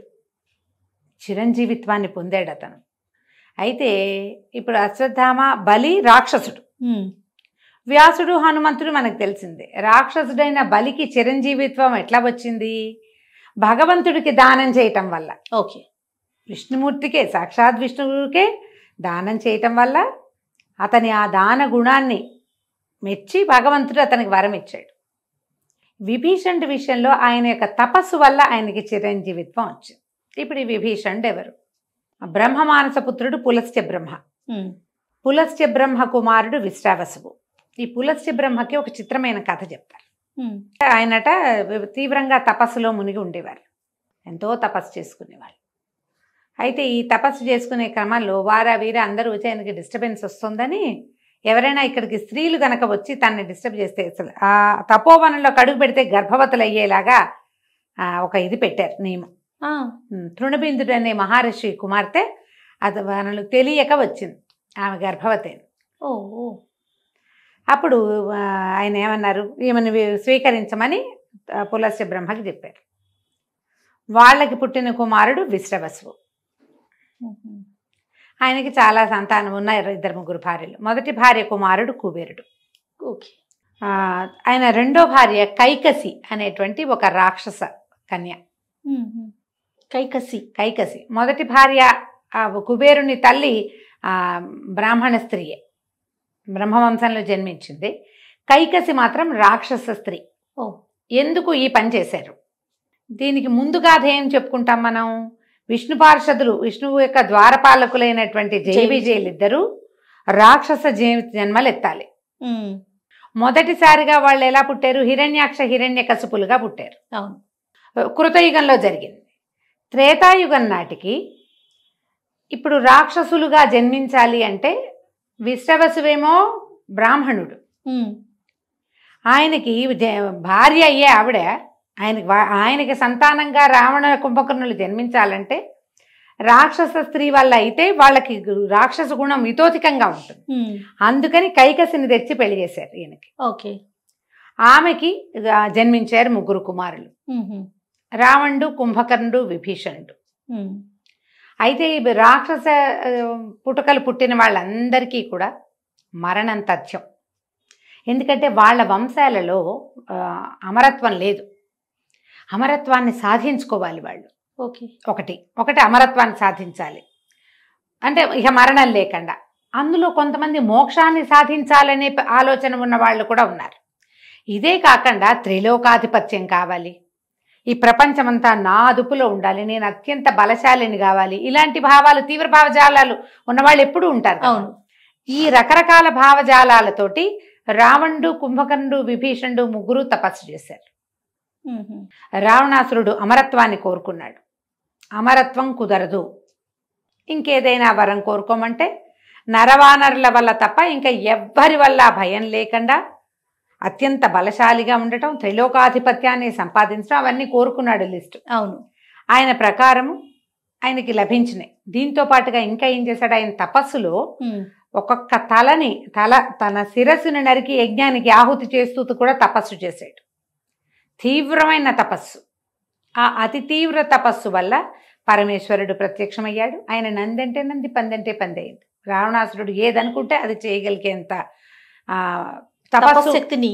చిరంజీవిత్వాన్ని పొందాడు అతను. అయితే ఇప్పుడు అశ్వత్థామ బలి రాక్షసుడు, వ్యాసుడు హనుమంతుడు మనకు తెలిసిందే. రాక్షసుడైన బలికి చిరంజీవిత్వం ఎట్లా వచ్చింది? భగవంతుడికి దానం చేయటం వల్ల. ఓకే, విష్ణుమూర్తికే, సాక్షాత్ విష్ణువుకే దానం చేయటం వల్ల అతని ఆ దాన గుణాన్ని మెచ్చి భగవంతుడు అతనికి వరం ఇచ్చాడు. విభీషణుడి విషయంలో ఆయన యొక్క తపస్సు వల్ల ఆయనకి చిరంజీవిత్వం వచ్చింది. ఇప్పుడు ఈ విభీషణుడు ఎవరు? బ్రహ్మమానస పుత్రుడు పులస్త్య బ్రహ్మ. పులస్త్య బ్రహ్మ కుమారుడు విశ్రావసువు. ఈ పులస్త్య బ్రహ్మకి ఒక చిత్రమైన కథ చెప్తారు. ఆయనట తీవ్రంగా తపస్సులో మునిగి ఉండేవారు, ఎంతో తపస్సు చేసుకునేవాళ్ళు. అయితే ఈ తపస్సు చేసుకునే క్రమంలో వారా వీర అందరూ వచ్చి ఆయనకి డిస్టర్బెన్స్ వస్తుందని, ఎవరైనా ఇక్కడికి స్త్రీలు గనక వచ్చి తనని డిస్టర్బ్ చేస్తే అసలు ఆ తపోవనంలో కడుగు పెడితే గర్భవతులు అయ్యేలాగా ఒక ఇది పెట్టారు నియమం. తృణబిందుడు అనే మహర్షి కుమార్తె అది వాళ్ళకు తెలియక వచ్చింది, ఆమె గర్భవతి. అప్పుడు ఆయన ఏమన్నారు, ఈమెను స్వీకరించమని పులస్త్య బ్రహ్మకి చెప్పారు. వాళ్ళకి పుట్టిన కుమారుడు విశ్రవసువు. ఆయనకి చాలా సంతానం ఉన్నారు, 2-3 భార్యలు. మొదటి భార్య కుమారుడు కుబేరుడు. ఓకే. ఆయన రెండో భార్య కైకసి అనేటువంటి ఒక రాక్షస కన్య. కైకసి మొదటి భార్య కుబేరుని తల్లి బ్రాహ్మణ స్త్రీయే, బ్రహ్మవంశంలో జన్మించింది. కైకసి మాత్రం రాక్షస స్త్రీ. ఎందుకు ఈ పని చేశారు? దీనికి ముందుగా ఏం చెప్పుకుంటాం మనం? విష్ణు పార్షదులు, విష్ణువు యొక్క ద్వారపాలకులైనటువంటి జైవిజయులిద్దరూ రాక్షస జన్మలు ఎత్తాలి. మొదటిసారిగా వాళ్ళు ఎలా పుట్టారు? హిరణ్యాక్ష హిరణ్యకశిపులుగా పుట్టారు. కృతయుగంలో జరిగింది. త్రేతాయుగం నాటికి ఇప్పుడు రాక్షసులుగా జన్మించాలి అంటే విశ్రవసువేమో బ్రాహ్మణుడు, ఆయనకి భార్య అయ్యే ఆవిడ, ఆయనకి సంతానంగా రావణ కుంభకర్ణులు జన్మించాలంటే రాక్షస స్త్రీ వల్ల అయితే వాళ్ళకి రాక్షస గుణం వితోతికంగా ఉంటుంది. అందుకని కైకసిని తెచ్చి పెళ్లి చేశారు ఈయనకి. ఓకే. ఆమెకి జన్మించారు 3 కుమారులు, రావణుడు, కుంభకర్ణుడు, విభీషణుడు. అయితే ఈ రాక్షస పుట్టుకలు పుట్టిన వాళ్ళందరికీ కూడా మరణం తథ్యం. ఎందుకంటే వాళ్ళ వంశాలలో అమరత్వం లేదు. అమరత్వాన్ని సాధించుకోవాలి వాళ్ళు. ఒకటి అమరత్వాన్ని సాధించాలి అంటే ఇక మరణం లేకుండా. అందులో కొంతమంది మోక్షాన్ని సాధించాలనే ఆలోచన ఉన్న వాళ్ళు కూడా ఉన్నారు. ఇదే కాకుండా త్రిలోకాధిపత్యం కావాలి, ఈ ప్రపంచమంతా నా అదుపులో ఉండాలి, నేను అత్యంత బలశాలిని కావాలి, ఇలాంటి భావాలు, తీవ్ర భావజాలాలు ఉన్నవాళ్ళు ఎప్పుడూ ఉంటారు. అవును. ఈ రకరకాల భావజాలాలతోటి రావణుడు, కుంభకర్ణుడు, విభీషణుడు 3 తపస్సు చేశారు. రావణాసురుడు అమరత్వాన్ని కోరుకున్నాడు. అమరత్వం కుదరదు, ఇంకేదైనా వరం కోరుకోమంటే నరవానరుల వల్ల తప్ప ఇంకా ఎవ్వరి వల్ల భయం లేకుండా అత్యంత బలశాలిగా ఉండటం, త్రిలోకాధిపత్యాన్ని సంపాదించడం, అవన్నీ కోరుకున్నాడు లిస్టు. అవును. ఆయన ప్రకారము ఆయనకి లభించినాయి. దీంతో పాటుగా ఇంకా ఏం చేశాడు? ఆయన తపస్సులో ఒక్కొక్క తన శిరస్సుని నరికి యజ్ఞానికి ఆహుతి చేస్తూ కూడా తపస్సు చేశాడు. తీవ్రమైన తపస్సు. ఆ అతి తీవ్ర తపస్సు వల్ల పరమేశ్వరుడు ప్రత్యక్షమయ్యాడు. ఆయన నందంటే నంది, పందంటే పంది అయింది. రావణాసురుడు ఏదనుకుంటే అది చేయగలిగేంత శక్తిని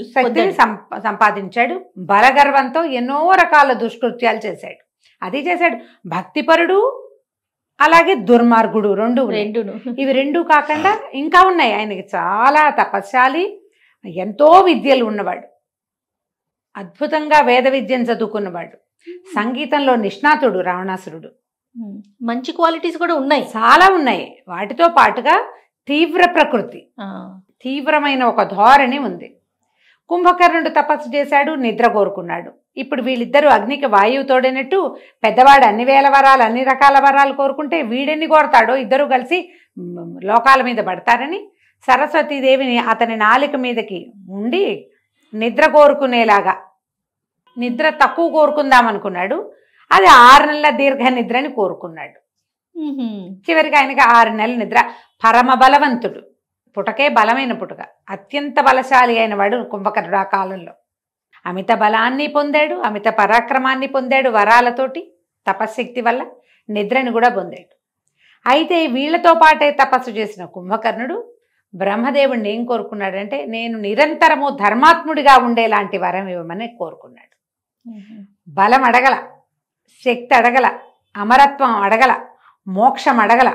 సంపాదించాడు. బలగర్వంతో ఎన్నో రకాల దుష్కృత్యాలు చేశాడు. అది చేశాడు. భక్తిపరుడు, అలాగే దుర్మార్గుడు, రెండు ఉన్నాయి. రెండును. ఇవి రెండు కాకుండా ఇంకా ఉన్నాయి. ఆయనకి చాలా తపస్శాలి, ఎంతో విద్యలు ఉన్నవాడు, అద్భుతంగా వేద విద్యను చదువుకున్నవాడు, సంగీతంలో నిష్ణాతుడు రావణాసురుడు. మంచి క్వాలిటీస్ కూడా ఉన్నాయి. చాలా ఉన్నాయి. వాటితో పాటుగా తీవ్ర ప్రకృతి, తీవ్రమైన ఒక ధోరణి ఉంది. కుంభకర్ణుడు తపస్సు చేశాడు, నిద్ర కోరుకున్నాడు. ఇప్పుడు వీళ్ళిద్దరూ అగ్నికి వాయువు తోడినట్టు పెద్దవాడు అన్ని వేల వరాలు, అన్ని రకాల వరాలు కోరుకుంటే వీడెన్ని కోరతాడో, ఇద్దరు కలిసి లోకాల మీద పడతారని సరస్వతీదేవిని అతని నాలిక మీదకి ఉండి నిద్ర కోరుకునేలాగా, నిద్ర తక్కువ కోరుకుందాం అనుకున్నాడు. అది 6 నెలల దీర్ఘ నిద్రని కోరుకున్నాడు. చివరికి ఆయనకి 6 నెలల నిద్ర. పరమ బలవంతుడు, పుటకే బలమైన పుటక, అత్యంత బలశాలి అయిన వాడు కుంభకర్ణుడు. ఆ కాలంలో అమిత బలాన్ని పొందాడు, అమిత పరాక్రమాన్ని పొందాడు, వరాలతోటి తపశ్శక్తి వల్ల నిద్రని కూడా పొందాడు. అయితే వీళ్లతో పాటే తపస్సు చేసిన కుంభకర్ణుడు బ్రహ్మదేవుడిని ఏం కోరుకున్నాడంటే, నేను నిరంతరము ధర్మాత్ముడిగా ఉండేలాంటి వరం ఇవ్వమని కోరుకున్నాడు. బలం అడగల, శక్తి అడగల, అమరత్వం అడగల, మోక్షం అడగల,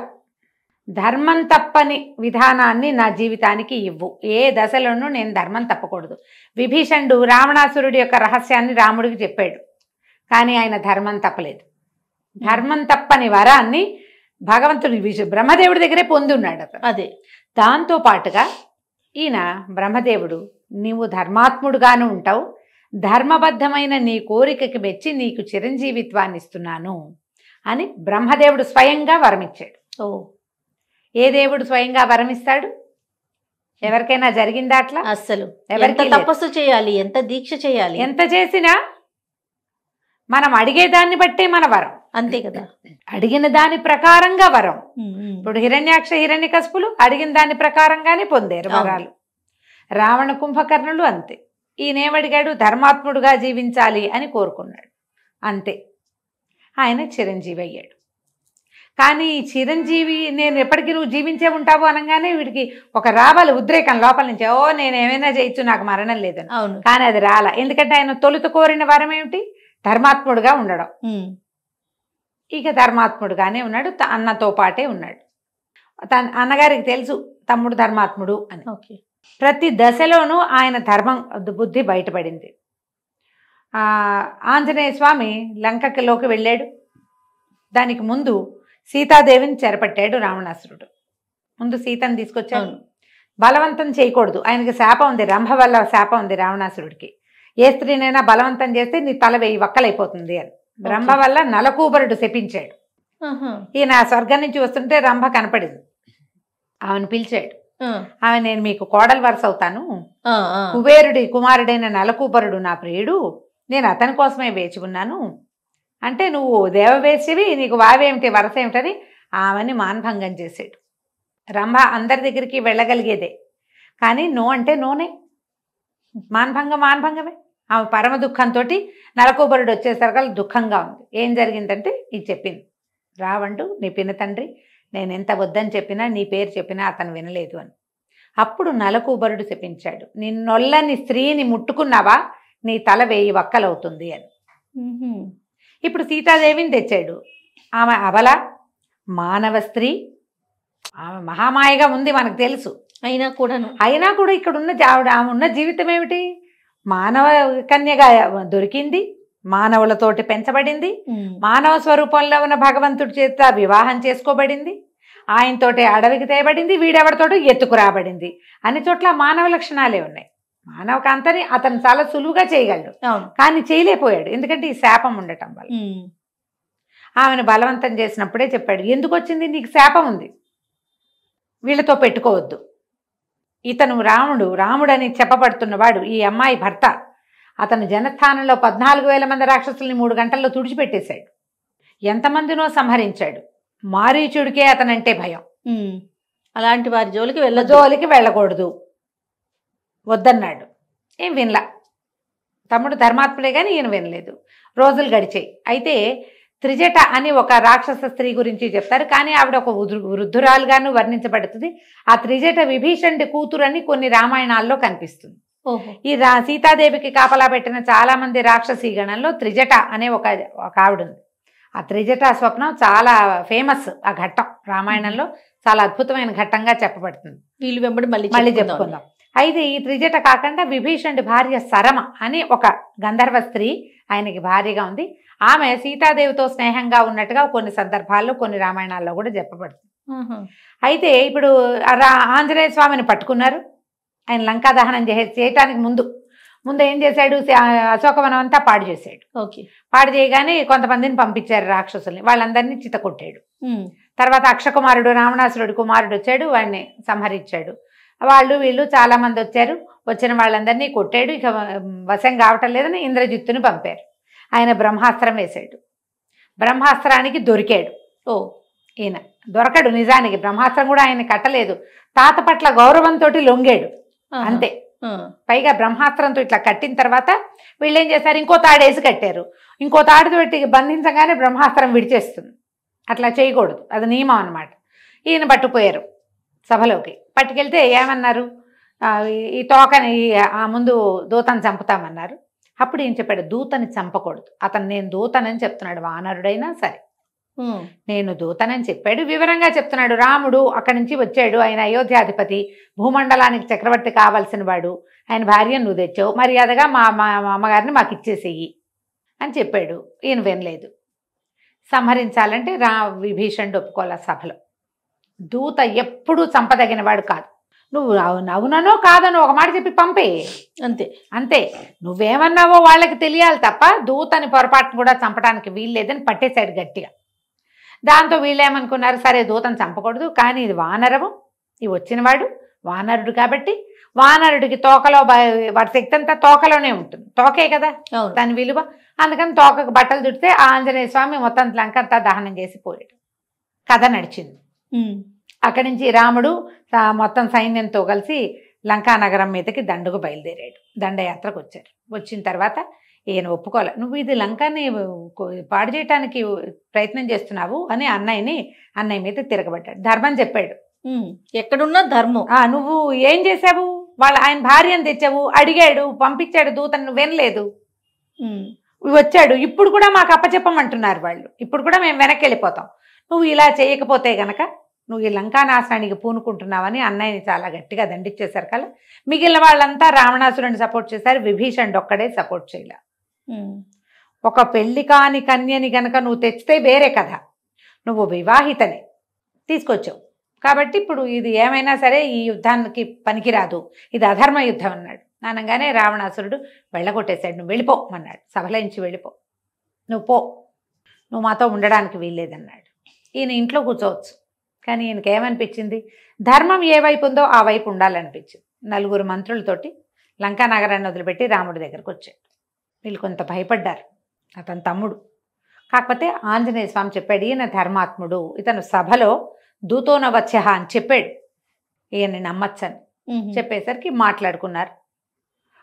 ధర్మం తప్పని విధానాన్ని నా జీవితానికి ఇవ్వు, ఏ దశలోనూ నేను ధర్మం తప్పకూడదు. విభీషణుడు రావణాసురుడి యొక్క రహస్యాన్ని రాముడికి చెప్పాడు, కానీ ఆయన ధర్మం తప్పలేదు. ధర్మం తప్పని వరాన్ని భగవంతుడి బ్రహ్మదేవుడి దగ్గరే పొంది ఉన్నాడు అతను. అదే దాంతో పాటుగా ఈయన బ్రహ్మదేవుడు, నీవు ధర్మాత్ముడుగాను ఉంటావు, ధర్మబద్ధమైన నీ కోరికకి మెచ్చి నీకు చిరంజీవిత్వాన్ని ఇస్తున్నాను అని బ్రహ్మదేవుడు స్వయంగా వరమిచ్చాడు. ఓ, ఏ దేవుడు స్వయంగా వరమిస్తాడు? ఎవరికైనా జరిగిందా అట్లా? అస్సలు. ఎవరికి ఎంత తపస్సు చేయాలి, ఎంత దీక్ష చేయాలి, ఎంత చేసినా మనం అడిగేదాన్ని బట్టే మన వరం. అంతే కదా. అడిగిన దాని ప్రకారంగా వరం. ఇప్పుడు హిరణ్యాక్ష హిరణ్యకశిపులు అడిగిన దాని ప్రకారంగానే పొందారు వరాలు. రావణ కుంభకర్ణులు అంతే. ఈయనేమడిగాడు? ధర్మాత్ముడుగా జీవించాలి అని కోరుకున్నాడు, అంతే. ఆయన చిరంజీవి అయ్యాడు. కానీ చిరంజీవి నేను ఎప్పటికీ నువ్వు జీవించే ఉంటావు అనగానే వీడికి ఒక రావాలి ఉద్రేకం లోపల నుంచి, ఓ నేను ఏమైనా చేయొచ్చు, నాకు మరణం లేదని. అవును. కానీ అది రాలా. ఎందుకంటే ఆయన తొలుత కోరిన వరం ఏమిటి? ధర్మాత్ముడుగా ఉండడం. ఇక ధర్మాత్ముడుగానే ఉన్నాడు, అన్నతో పాటే ఉన్నాడు. తన అన్నగారికి తెలుసు తమ్ముడు ధర్మాత్ముడు అని. ప్రతి దశలోనూ ఆయన ధర్మం బుద్ధి బయటపడింది. ఆంజనేయ స్వామి లంకలోకి వెళ్ళాడు. దానికి ముందు సీతాదేవిని చెరపట్టాడు రావణాసురుడు. ముందు సీతను తీసుకొచ్చాడు. బలవంతం చేయకూడదు, ఆయనకి శాపం ఉంది, రంభ వల్ల శాపం ఉంది రావణాసురుడికి. ఏ స్త్రీనైనా బలవంతం చేస్తే నీ తల 1000 వక్కలైపోతుంది అని రంభ వల్ల నలకూబరుడు శపించాడు. ఈయన స్వర్గం నుంచి వస్తుంటే రంభ కనపడింది. ఆమెను పిలిచాడు. ఆమె, నేను మీకు కోడలు వరుస అవుతాను, కుబేరుడి కుమారుడైన నలకూబరుడు నా ప్రియుడు, నేను అతని కోసమే వేచి ఉన్నాను అంటే, నువ్వు దేవవేసివి, నీకు వావేమిటి వరస ఏమిటని ఆమెని మాన్భంగం చేశాడు. రంభ అందరి దగ్గరికి వెళ్ళగలిగేదే, కానీ నో అంటే నోనే. మాన్భంగమే. ఆమె పరమ దుఃఖంతో నలకూబరుడు వచ్చేసరికి దుఃఖంగా ఉంది. ఏం జరిగిందంటే ఇది చెప్పింది. రావండు, నీ పిన తండ్రి నేను ఎంత వద్దని చెప్పినా, నీ పేరు చెప్పినా అతను వినలేదు అని. అప్పుడు నలకూబరుడు శపించాడు, నిన్నొల్లని స్త్రీని ముట్టుకున్నావా నీ తల 1000 వక్కలవుతుంది అని. ఇప్పుడు సీతాదేవిని తెచ్చాడు. ఆమె అబల మానవ స్త్రీ, ఆమె మహామాయగా ఉంది మనకు తెలుసు. అయినా కూడా ఇక్కడ ఉన్న ఆమె ఉన్న జీవితం ఏమిటి? మానవ కన్యగా దొరికింది, మానవులతోటి పెంచబడింది, మానవ స్వరూపంలో ఉన్న భగవంతుడి చేత వివాహం చేసుకోబడింది, ఆయనతోటి అడవికి తేయబడింది, వీడెవరితోటి ఎత్తుకురాబడింది. అన్ని చోట్ల మానవ లక్షణాలే ఉన్నాయి. మానవ కాంతని అతను చాలా సులువుగా చేయగలడు, కానీ చేయలేకపోయాడు, ఎందుకంటే ఈ శాపం ఉండటం వల్ల. ఆమెను బలవంతం చేసినప్పుడే చెప్పాడు, ఎందుకు వచ్చింది? నీకు శాపం ఉంది, వీళ్ళతో పెట్టుకోవద్దు. ఇతను రాముడని చెప్పబడుతున్నవాడు ఈ అమ్మాయి భర్త. అతను జనస్థానంలో 14,000 మంది రాక్షసుల్ని 3 గంటల్లో తుడిచిపెట్టేశాడు. ఎంతమందినో సంహరించాడు. మారీచుడికే అతనంటే భయం. అలాంటి వారి జోలికి వెళ్ళకూడదు వద్దన్నాడు. ఏం వినలా. తమ్ముడు ధర్మాత్ముడే కానీ ఈయన వినలేదు. రోజులు గడిచాయి. అయితే త్రిజట అని ఒక రాక్షస స్త్రీ గురించి చెప్తారు, కానీ ఆవిడ ఒక వృద్ధురాలుగాను వర్ణించబడుతుంది. ఆ త్రిజట విభీషణుడి కూతురు అని కొన్ని రామాయణాల్లో కనిపిస్తుంది. ఈ సీతాదేవికి కాపలా పెట్టిన చాలా మంది రాక్షసీ గణంలో త్రిజట అనే ఒక ఆవిడ ఉంది. ఆ త్రిజట స్వప్నం చాలా ఫేమస్. ఆ ఘట్టం రామాయణంలో చాలా అద్భుతమైన ఘట్టంగా చెప్పబడుతుంది. వీళ్ళు వెంబడి మళ్ళీ మళ్ళీ చెప్పుకుందాం. అయితే ఈ త్రిజట కాకుండా విభీషణుడి భార్య సరమ అని ఒక గంధర్వ స్త్రీ ఆయనకి భార్యగా ఉంది. ఆమె సీతాదేవితో స్నేహంగా ఉన్నట్టుగా కొన్ని సందర్భాల్లో కొన్ని రామాయణాల్లో కూడా చెప్పబడుతుంది. అయితే ఇప్పుడు ఆంజనేయ స్వామిని పట్టుకున్నారు. ఆయన లంకా దహనం చేయటానికి ముందు ఏం చేశాడు, అశోకవనం అంతా పాడు చేశాడు. ఓకే. పాడు చేయగానే కొంతమందిని పంపించారు రాక్షసుల్ని, వాళ్ళందరినీ చితకొట్టాడు. తర్వాత అక్షకుమారుడు రావణాసురుడు కుమారుడు వచ్చాడు, వాడిని సంహరించాడు. వాళ్ళు వీళ్ళు చాలా మంది వచ్చారు. వచ్చిన వాళ్ళందరినీ కొట్టాడు. ఇక వశం కావటం లేదని ఇంద్రజిత్తుని పంపారు. ఆయన బ్రహ్మాస్త్రం వేశాడు. బ్రహ్మాస్త్రానికి దొరికాడు. ఈయన దొరకడు నిజానికి, బ్రహ్మాస్త్రం కూడా ఆయన కట్టలేదు. తాత పట్ల గౌరవంతో లొంగాడు అంతే. పైగా బ్రహ్మాస్త్రంతో ఇట్లా కట్టిన తర్వాత వీళ్ళు ఏం చేశారు, ఇంకో తాడేసి కట్టారు. ఇంకో తాడుతో పెట్టి బంధించగానే బ్రహ్మాస్త్రం విడిచేస్తుంది. అట్లా చేయకూడదు, అది నియమం అన్నమాట. ఈయన పట్టుపోయారు సభలోకి. పట్టుకెళ్తే ఏమన్నారు, ఈ తోకని ఆ ముందు దూతని చంపుతామన్నారు. అప్పుడు ఏం చెప్పాడు, దూతని చంపకూడదు. అతను నేను దూతనని చెప్తున్నాడు, వానరుడైనా సరే నేను దూతనని చెప్పాడు. వివరంగా చెప్తున్నాడు. రాముడు అక్కడి నుంచి వచ్చాడు, ఆయన అయోధ్యాధిపతి, భూమండలానికి చక్రవర్తి కావాల్సిన వాడు. ఆయన భార్యను నువ్వు తెచ్చావు, మర్యాదగా మా అమ్మగారిని మాకు ఇచ్చేసేయి అని చెప్పాడు. ఈయన వినలేదు. సంహరించాలంటే విభీషణుడు ఒప్పుకోలే సభలో. దూత ఎప్పుడూ చంపదగిన వాడు కాదు. నువ్వు అవుననో కాదనో ఒక మాట చెప్పి పంపే, అంతే అంతే. నువ్వేమన్నావో వాళ్ళకి తెలియాలి తప్ప దూతని పొరపాటును కూడా చంపడానికి వీల్లేదని పట్టేశాడు గట్టిగా. దాంతో వీళ్ళేమనుకున్నారు, సరే దూతను చంపకూడదు, కానీ ఇది వానరము, ఇది వచ్చినవాడు వానరుడు కాబట్టి వానరుడికి తోకలో వాడి శక్తి అంతా తోకలోనే ఉంటుంది. తోకే కదా దాని విలువ. అందుకని తోకకు బట్టలు చుడితే ఆంజనేయ స్వామి మొత్తం లంకంతా దహనం చేసి పోయాడు. కథ నడిచింది. అక్కడి నుంచి రాముడు మొత్తం సైన్యంతో కలిసి లంకా నగరం మీదకి దండుకు బయలుదేరాడు. దండయాత్రకు వచ్చారు. వచ్చిన తర్వాత ఈయన ఒప్పుకోలే. నువ్వు ఇది లంకాని పాడు చేయటానికి ప్రయత్నం చేస్తున్నావు అని అన్నయ్య మీద తిరగబడ్డాడు. ధర్మం చెప్పాడు. ఎక్కడున్నా ధర్మం. నువ్వు ఏం చేసావు, ఆయన భార్యను తెచ్చావు, అడిగాడు, పంపించాడు దూతను, నువ్వు వినలేదు. వచ్చాడు, ఇప్పుడు కూడా మాకు అప్పచెప్పమంటున్నారు వాళ్ళు, ఇప్పుడు కూడా మేము వెనక్కి వెళ్ళిపోతాం. నువ్వు ఇలా చేయకపోతే గనక నువ్వు ఈ లంకా నాశనానికి పూనుకుంటున్నావని అన్నయ్యని చాలా గట్టిగా దండించేశారు కదా. మిగిలిన వాళ్ళంతా రావణాసురుని సపోర్ట్ చేశారు, విభీషణుడు ఒక్కడే సపోర్ట్ చేయలే. ఒక పెళ్లి కాని కన్యని గనక నువ్వు తెచ్చితే వేరే కథ. నువ్వు వివాహితని తీసుకొచ్చావు కాబట్టి ఇప్పుడు ఇది ఏమైనా సరే ఈ యుద్ధానికి పనికిరాదు, ఇది అధర్మ యుద్ధం అన్నాడు. అనగానే రావణాసురుడు వెళ్ళగొట్టేశాడు. నువ్వు వెళ్ళిపో అన్నాడు, సభలోంచి వెళ్ళిపో, నువ్వు మాతో ఉండడానికి వీల్లేదన్నాడు. ఈయన ఇంట్లో కూర్చోవచ్చు, కానీ ఈయనకి ఏమనిపించింది, ధర్మం ఏ వైపు ఉందో ఆ వైపు ఉండాలనిపించింది. 4 మంత్రులతోటి లంకా నగరాన్ని వదిలిపెట్టి రాముడి దగ్గరకు వచ్చాడు. వీళ్ళు కొంత భయపడ్డారు. అతని తమ్ముడు కాకపోతే ఆంజనేయ స్వామి చెప్పాడు, ఈయన ధర్మాత్ముడు, ఇతను సభలో దూతోనవత్స్య అని చెప్పాడు, ఈయన్ని నమ్మచ్చని చెప్పేసరికి మాట్లాడుకున్నారు.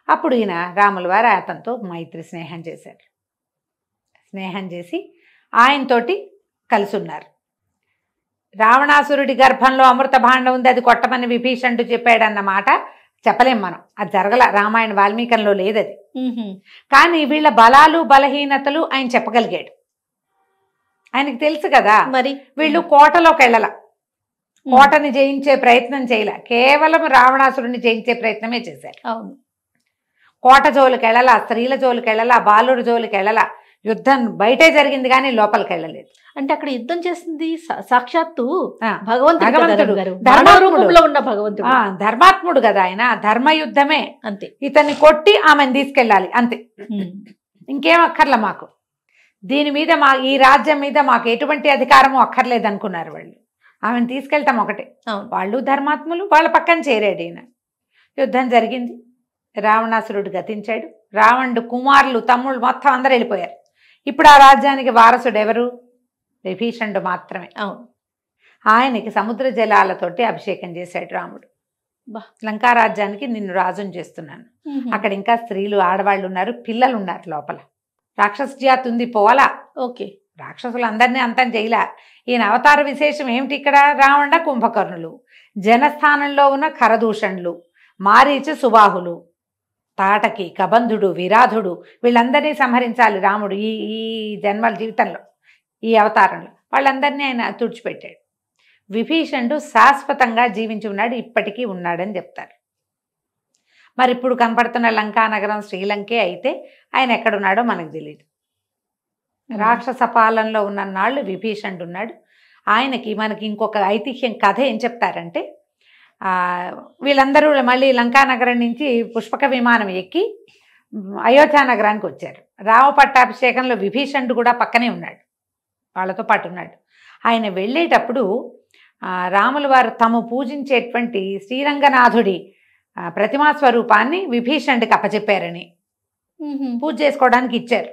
అప్పుడు ఈయన రాముల వారు అతనితో మైత్రి స్నేహం చేశారు. స్నేహం చేసి ఆయనతోటి కలిసి ఉన్నారు. రావణాసురుడి గర్భంలో అమృత భాండం ఉంది, అది కొట్టమని విభీషణుడు చెప్పాడన్న మాట చెప్పలేం మనం, అది జరగల, రామాయణ వాల్మీకంలో లేదు అది. కానీ వీళ్ళ బలాలు బలహీనతలు ఆయన చెప్పగలిగాడు. ఆయనకి తెలుసు కదా. మరి వీళ్ళు కోటలోకి వెళ్ళాల, కోటని జయించే ప్రయత్నం చేయలే, కేవలం రావణాసురుడిని జయించే ప్రయత్నమే చేశారు. అవును, కోట జోలికి వెళ్ళాల, స్త్రీల జోలికి వెళ్ళాల, బాలుడి జోలికి వెళ్ళాల. యుద్ధం బయటే జరిగింది కానీ లోపలికి వెళ్ళలేదు. అంటే అక్కడ యుద్ధం చేసింది సాక్షాత్తు భగవంతుడు, రూపంలో ఉన్న భగవంతుడు, ధర్మాత్ముడు కదా ఆయన. ధర్మయుద్ధమే అంతే. ఇతన్ని కొట్టి ఆమెను తీసుకెళ్ళాలి అంతే, ఇంకేం అక్కర్లే మాకు. దీని మీద ఈ రాజ్యం మీద మాకు ఎటువంటి అధికారము అక్కర్లేదు అనుకున్నారు వాళ్ళు. ఆమెను తీసుకెళ్తాం ఒకటే. వాళ్ళు ధర్మాత్ములు, వాళ్ళ పక్కన చేరాడు ఈయన. యుద్ధం జరిగింది, రావణాసురుడు గతించాడు. రావణుడు కుమారులు తమ్ముళ్ళు మొత్తం అందరూ వెళ్ళిపోయారు. ఇప్పుడు ఆ రాజ్యానికి వారసుడు ఎవరు, విభీషణుడు మాత్రమే. అవును, ఆయనకి సముద్ర జలాలతోటి అభిషేకం చేశాడు రాముడు. లంకా రాజ్యానికి నిన్ను రాజుని చేస్తున్నాను. అక్కడ ఇంకా స్త్రీలు ఆడవాళ్ళు ఉన్నారు, పిల్లలు ఉన్నారు లోపల. రాక్షస జాతి ఉంది, పోవాలా. ఓకే, రాక్షసులందరినీ అంతం చేయలా. ఈయన అవతార విశేషం ఏమిటి ఇక్కడ, రావణ కుంభకర్ణులు, జనస్థానంలో ఉన్న ఖరదూషణులు, మారీచ సుబాహులు, తాటకి కబంధుడు విరాధుడు, వీళ్ళందరినీ సంహరించాలి రాముడు ఈ జన్మల జీవితంలో. ఈ అవతారంలో వాళ్ళందరినీ ఆయన తుడిచిపెట్టాడు. విభీషణుడు శాశ్వతంగా జీవించి ఉన్నాడు, ఇప్పటికీ ఉన్నాడని చెప్తారు. మరి ఇప్పుడు కనపడుతున్న లంకా నగరం శ్రీలంకే అయితే ఆయన ఎక్కడున్నాడో మనకు తెలియదు. రాక్షస పాలనలో ఉన్న నాళ్ళు విభీషణుడు ఉన్నాడు. ఆయనకి మనకి ఇంకొక ఐతిహ్యం కథ ఏం చెప్తారంటే, వీళ్ళందరూ మళ్ళీ లంకా నగరం నుంచి పుష్పక విమానం ఎక్కి అయోధ్య నగరానికి వచ్చారు. రామ పట్టాభిషేకంలో విభీషణుడు కూడా పక్కనే ఉన్నాడు, వాళ్ళతో పాటు ఉన్నాడు. ఆయన వెళ్ళేటప్పుడు రాముల వారు తాము పూజించేటువంటి శ్రీరంగనాథుడి ప్రతిమా స్వరూపాన్ని విభీషణుడికి అప్పచెప్పారని పూజ చేసుకోవడానికి ఇచ్చారు.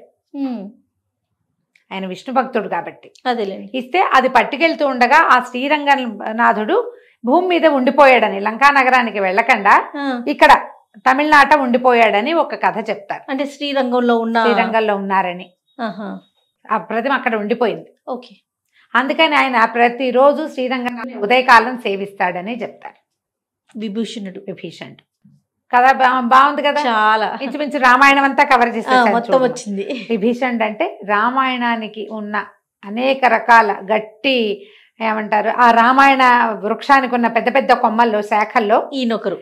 ఆయన విష్ణు భక్తుడు కాబట్టి అదేలేండి. ఇస్తే అది పట్టుకెళ్తూ ఉండగా ఆ శ్రీరంగనాథుడు భూమి మీద ఉండిపోయాడని, లంకా నగరానికి వెళ్ళకుండా ఇక్కడ తమిళనాట ఉండిపోయాడని ఒక కథ చెప్తారు. అంటే శ్రీరంగంలో ఉన్నారని ఆ ప్రతిమ అక్కడ ఉండిపోయింది. ఓకే. అందుకని ఆయన ప్రతిరోజు శ్రీరంగాన్ని ఉదయకాలం సేవిస్తాడని చెప్తారు. విభీషణుడు కదా, బాగుంది కదా, చాలా ఇంచుమించు రామాయణం అంతా కవర్ చేసేసారు, మొత్తం వచ్చింది. విభీషణుడు అంటే రామాయణానికి ఉన్న అనేక రకాల గట్టి ఏమంటారు, ఆ రామాయణ వృక్షానికి ఉన్న పెద్ద పెద్ద కొమ్మల్లో శాఖల్లో ఈయనొకరు.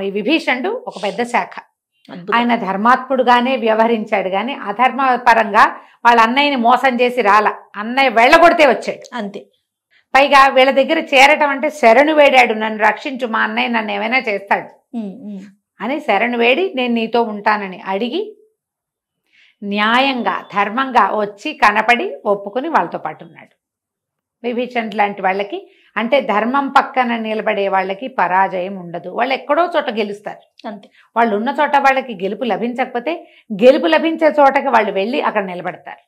ఈ విభీషణుడు ఒక పెద్ద శాఖ. ఆయన ధర్మాత్ముడుగానే వ్యవహరించాడు, కానీ అధర్మ పరంగా వాళ్ళ అన్నయ్యని మోసం చేసి అన్నయ్య వెళ్ళగొడితే వచ్చాడు అంతే. పైగా వీళ్ళ దగ్గర చేరటం అంటే శరణు వేడాడు, నన్ను రక్షించు, మా అన్నయ్య నన్ను ఏమైనా చేస్తాడు అని శరణు వేడి నేను నీతో ఉంటానని అడిగి న్యాయంగా ధర్మంగా వచ్చి కనపడి ఒప్పుకుని వాళ్ళతో పాటు ఉన్నాడు. విభీషణుడు లాంటి వాళ్ళకి అంటే ధర్మం పక్కన నిలబడే వాళ్ళకి పరాజయం ఉండదు, వాళ్ళు ఎక్కడో చోట గెలుస్తారు అంతే. వాళ్ళు ఉన్న చోట వాళ్ళకి గెలుపు లభించకపోతే గెలుపు లభించే చోటకి వాళ్ళు వెళ్ళి అక్కడ నిలబడతారు.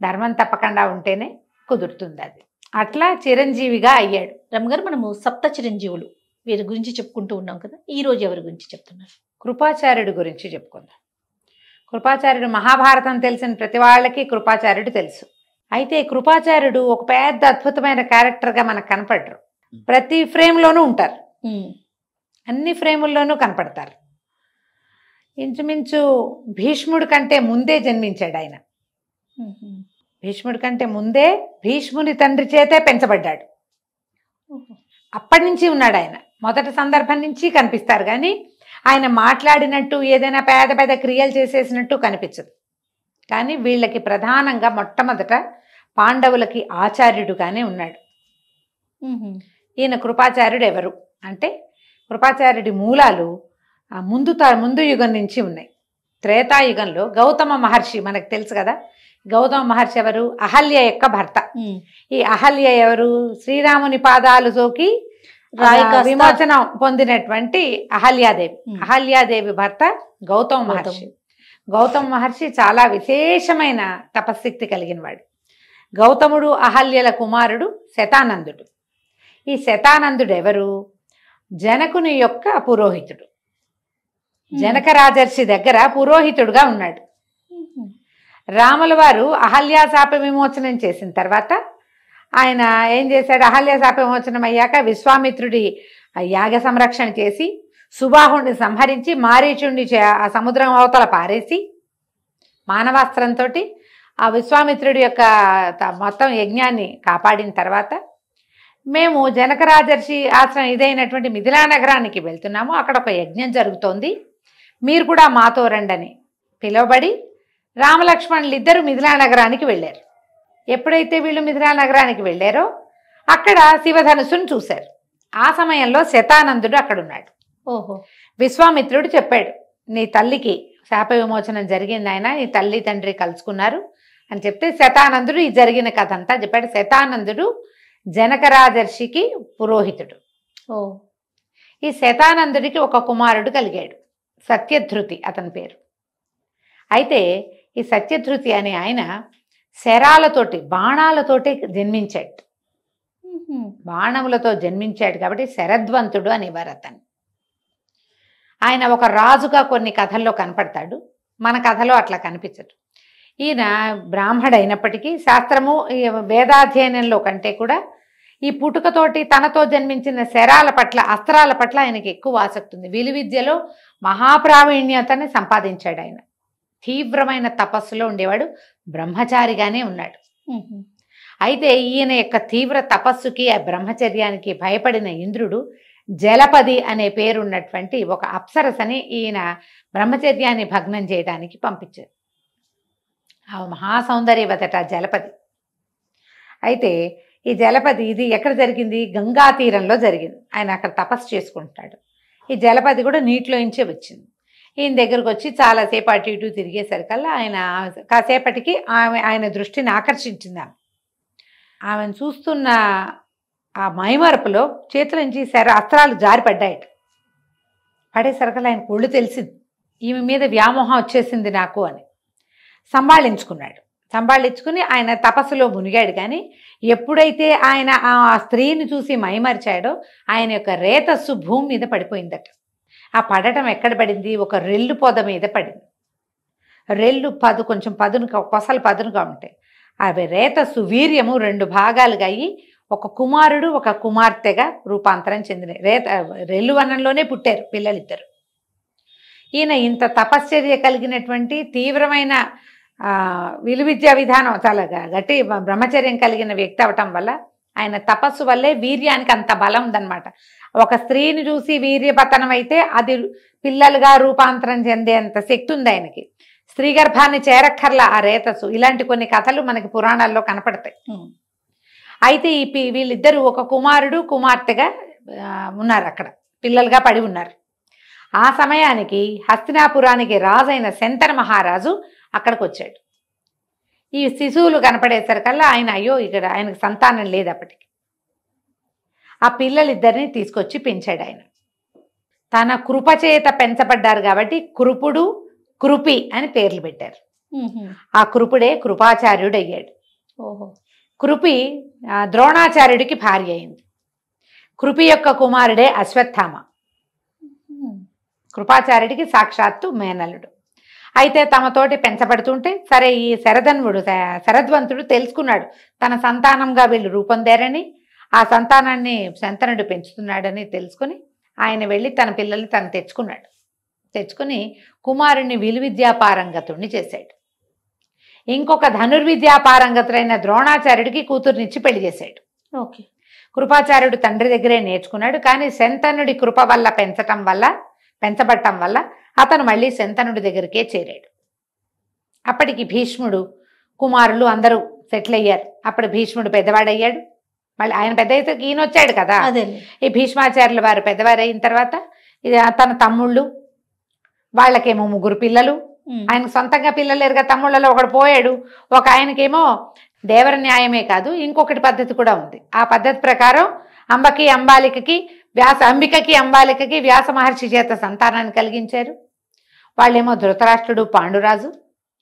ధర్మం తప్పకుండా ఉంటేనే కుదురుతుంది అది. అట్లా చిరంజీవిగా అయ్యాడు. రమ్మగారు, మనము సప్త చిరంజీవులు వీరి గురించి చెప్పుకుంటూ ఉన్నాం కదా, ఈ రోజు ఎవరి గురించి చెప్తున్నారు? కృపాచార్యుడి గురించి చెప్పుకుందాం. కృపాచార్యుడు మహాభారతం తెలిసిన ప్రతి వాళ్ళకి కృపాచార్యుడు తెలుసు. అయితే కృపాచార్యుడు ఒక పెద్ద అద్భుతమైన క్యారెక్టర్గా మనకు కనపడరు. ప్రతి ఫ్రేమ్లోనూ ఉంటారు, అన్ని ఫ్రేముల్లోనూ కనపడతారు. ఇంచుమించు భీష్ముడి కంటే ముందే జన్మించాడు ఆయన. భీష్ముడి కంటే ముందే భీష్ముని తండ్రి చేతే పెంచబడ్డాడు. అప్పటి నుంచి ఉన్నాడు ఆయన. మొదటి సందర్భం నుంచి కనిపిస్తారు, కానీ ఆయన మాట్లాడినట్టు ఏదైనా పెద్ద పెద్ద క్రియలు చేసేసినట్టు కనిపించదు. కానీ వీళ్ళకి ప్రధానంగా మొట్టమొదట పాండవులకి ఆచార్యుడుగానే ఉన్నాడు. ఈయన కృపాచార్యుడు ఎవరు అంటే, కృపాచార్యుడి మూలాలు ముందు యుగం నుంచి ఉన్నాయి. త్రేతాయుగంలో గౌతమ మహర్షి మనకు తెలుసు కదా. గౌతమ మహర్షి ఎవరు? అహల్య యొక్క భర్త. ఈ అహల్య ఎవరు? శ్రీరాముని పాదాలు సోకి విమోచనం పొందినటువంటి అహల్యాదేవి. అహల్యాదేవి భర్త గౌతమ మహర్షి. గౌతమ మహర్షి చాలా విశేషమైన తపశక్తి కలిగిన వాడు. గౌతముడు అహల్యల కుమారుడు శతానందుడు. ఈ శతానందుడు ఎవరు? జనకుని యొక్క పురోహితుడు. జనక రాజర్షి దగ్గర పురోహితుడుగా ఉన్నాడు. రాముల వారు అహల్యా శాప విమోచనం చేసిన తర్వాత ఆయన ఏం చేశాడు? అహల్యా శాప విమోచనం అయ్యాక విశ్వామిత్రుడి యాగ సంరక్షణ చేసి సుబాహుడిని సంహరించి మారీచుడిని ఆ సముద్రం అవతల పారేసి మానవాస్త్రంతో ఆ విశ్వామిత్రుడి యొక్క మొత్తం యజ్ఞాన్ని కాపాడిన తర్వాత మేము జనక రాజర్షి ఆశ్రమం ఇదైనటువంటి మిథిలా నగరానికి వెళ్తున్నాము, అక్కడ ఒక యజ్ఞం జరుగుతోంది, మీరు కూడా మాతో రండని పిలువబడి రామలక్ష్మణులు ఇద్దరు మిథిలా నగరానికి వెళ్ళారు. ఎప్పుడైతే వీళ్ళు మిథిలా నగరానికి వెళ్ళారో అక్కడ శివధనుసును చూశారు. ఆ సమయంలో శతానందుడు అక్కడున్నాడు. ఓహో. విశ్వామిత్రుడు చెప్పాడు, నీ తల్లికి శాప విమోచనం జరిగింది, ఆయన నీ తల్లి తండ్రి కలుసుకున్నారు అని చెప్తే శతానందుడు ఈ జరిగిన కథ అంతా చెప్పాడు. శతానందుడు జనక రాజర్షికి పురోహితుడు. ఈ శతానందుడికి ఒక కుమారుడు కలిగాడు, సత్యధృతి అతని పేరు. అయితే ఈ సత్యధృతి అనే ఆయన శరాలతోటి బాణాలతోటి జన్మించాడు. బాణములతో జన్మించాడు కాబట్టి శరద్వంతుడు అనేవారు అతన్ని. ఆయన ఒక రాజుగా కొన్ని కథల్లో కనపడతాడు, మన కథలో అట్లా కనిపించడు. ఈయన బ్రాహ్మడు అయినప్పటికీ శాస్త్రము వేదాధ్యయనంలో కంటే కూడా ఈ పుట్టుకతోటి తనతో జన్మించిన శరాల పట్ల అస్త్రాల పట్ల ఆయనకి ఎక్కువ ఆసక్తి ఉంది. విలువిద్యలో మహాప్రావీణ్యతని సంపాదించాడు ఆయన. తీవ్రమైన తపస్సులో ఉండేవాడు, బ్రహ్మచారిగానే ఉన్నాడు. అయితే ఈయన యొక్క తీవ్ర తపస్సుకి ఆ బ్రహ్మచర్యానికి భయపడిన ఇంద్రుడు జలపది అనే పేరున్నటువంటి ఒక అప్సరసని ఈయన బ్రహ్మచర్యాన్ని భగ్నం చేయడానికి పంపించారు. ఆ మహాసౌందర్యవతట జలపది. అయితే ఈ జలపది ఇది ఎక్కడ జరిగింది? గంగా తీరంలో జరిగింది. ఆయన అక్కడ తపస్సు చేసుకుంటాడు. ఈ జలపది కూడా నీటిలోంచే వచ్చింది. ఈయన దగ్గరకు వచ్చి చాలాసేపు అటు ఇటు తిరిగేసరికల్లా ఆయన కాసేపటికి ఆయన దృష్టిని ఆకర్షించింది. ఆమెను చూస్తున్న ఆ మైమరపులో చేతులోంచి అస్త్రాలు జారిపడ్డాయట. పడేసరికల్లా ఆయన ఒళ్ళు తెలిసింది, ఈమె మీద వ్యామోహం వచ్చేసింది నాకు అని. సంభాళించుకుని ఆయన తపస్సులో మునిగాడు. కానీ ఎప్పుడైతే ఆయన ఆ స్త్రీని చూసి మైమరిచాడో ఆయన యొక్క రేతస్సు భూమి మీద పడిపోయిందట. ఆ పడటం ఎక్కడ పడింది? ఒక రెల్లు పొద మీద పడింది. రెల్లు కొంచెం కొసలు పదునుగా ఉంటాయి. అవి రేతస్సు వీర్యము 2 భాగాలుగా అయ్యి ఒక కుమారుడు ఒక కుమార్తెగా రూపాంతరం చెందినాయి. రెల్లు వనంలోనే పుట్టారు పిల్లలిద్దరు. ఈయన ఇంత తపశ్చర్య కలిగినటువంటి తీవ్రమైన విలువిద్యా విధానం చాలా గట్టి బ్రహ్మచర్యం కలిగిన వ్యక్తి అవటం వల్ల ఆయన తపస్సు వల్లే వీర్యానికి అంత బలం ఉందన్నమాట. ఒక స్త్రీని చూసి వీర్యపతనం అయితే అది పిల్లలుగా రూపాంతరం చెందేంత శక్తి ఉంది ఆయనకి. స్త్రీ గర్భాన్ని చేరక్కర్లా ఆ రేతస్సు. ఇలాంటి కొన్ని కథలు మనకి పురాణాల్లో కనపడతాయి. అయితే వీళ్ళిద్దరూ ఒక కుమారుడు కుమార్తెగా ఉన్నారు, అక్కడ పిల్లలుగా పడి ఉన్నారు. ఆ సమయానికి హస్తినాపురానికి రాజైన శంతన మహారాజు అక్కడికి వచ్చాడు. ఈ శిశువులు కనపడేసరికల్లా ఆయన అయ్యో ఇక్కడ ఆయనకు సంతానం లేదు అప్పటికి. ఆ పిల్లలిద్దరిని తీసుకొచ్చి పెంచాడు ఆయన. తన కృపచేత పెంచబడ్డారు కాబట్టి కృపుడు కృపి అని పేర్లు పెట్టారు. ఆ కృపుడే కృపాచార్యుడు అయ్యాడు. కృపి ద్రోణాచార్యుడికి భార్య అయింది. కృపి యొక్క కుమారుడే అశ్వత్థామ. కృపాచార్యుడికి సాక్షాత్తు మేనల్లుడు. అయితే తమతోటి పెంచబడుతుంటే సరే ఈ శరద్వంతుడు తెలుసుకున్నాడు తన సంతానంగా వీళ్ళు రూపొందారని, ఆ సంతానాన్ని శంతనుడు పెంచుతున్నాడని తెలుసుకుని ఆయన వెళ్ళి తన పిల్లల్ని తను తెచ్చుకుని కుమారుణ్ణి విలువిద్యాపారంగతుడిని చేశాడు. ఇంకొక ధనుర్విద్యాపారంగతుడైన ద్రోణాచార్యుడికి కూతురునిచ్చి పెళ్లి చేశాడు. ఓకే. కృపాచార్యుడు తండ్రి దగ్గరే నేర్చుకున్నాడు. కానీ శంతనుడి కృప వల్ల పెంచబట్టం వల్ల అతను మళ్ళీ శంతనుడి దగ్గరికే చేరాడు. అప్పటికి భీష్ముడు కుమారులు అందరూ సెటిల్ అయ్యారు. అప్పుడు భీష్ముడు పెద్దవాడయ్యాడు. మళ్ళీ ఆయన పెద్ద అయితే ఈయన వచ్చాడు కదా. ఈ భీష్మాచార్యుల వారు పెద్దవారు అయిన తర్వాత తన తమ్ముళ్ళు వాళ్ళకేమో 3 పిల్లలు. ఆయనకు సొంతంగా పిల్లలు లేరుగా, తమ్ముళ్ళలో ఒకడు పోయాడు. ఒక ఆయనకేమో దేవర న్యాయమే కాదు ఇంకొకటి పద్ధతి కూడా ఉంది. ఆ పద్ధతి ప్రకారం అంబికకి అంబాలికకి వ్యాస మహర్షి చేత సంతానాన్ని కలిగించారు. వాళ్ళేమో ధృతరాష్ట్రుడు పాండురాజు.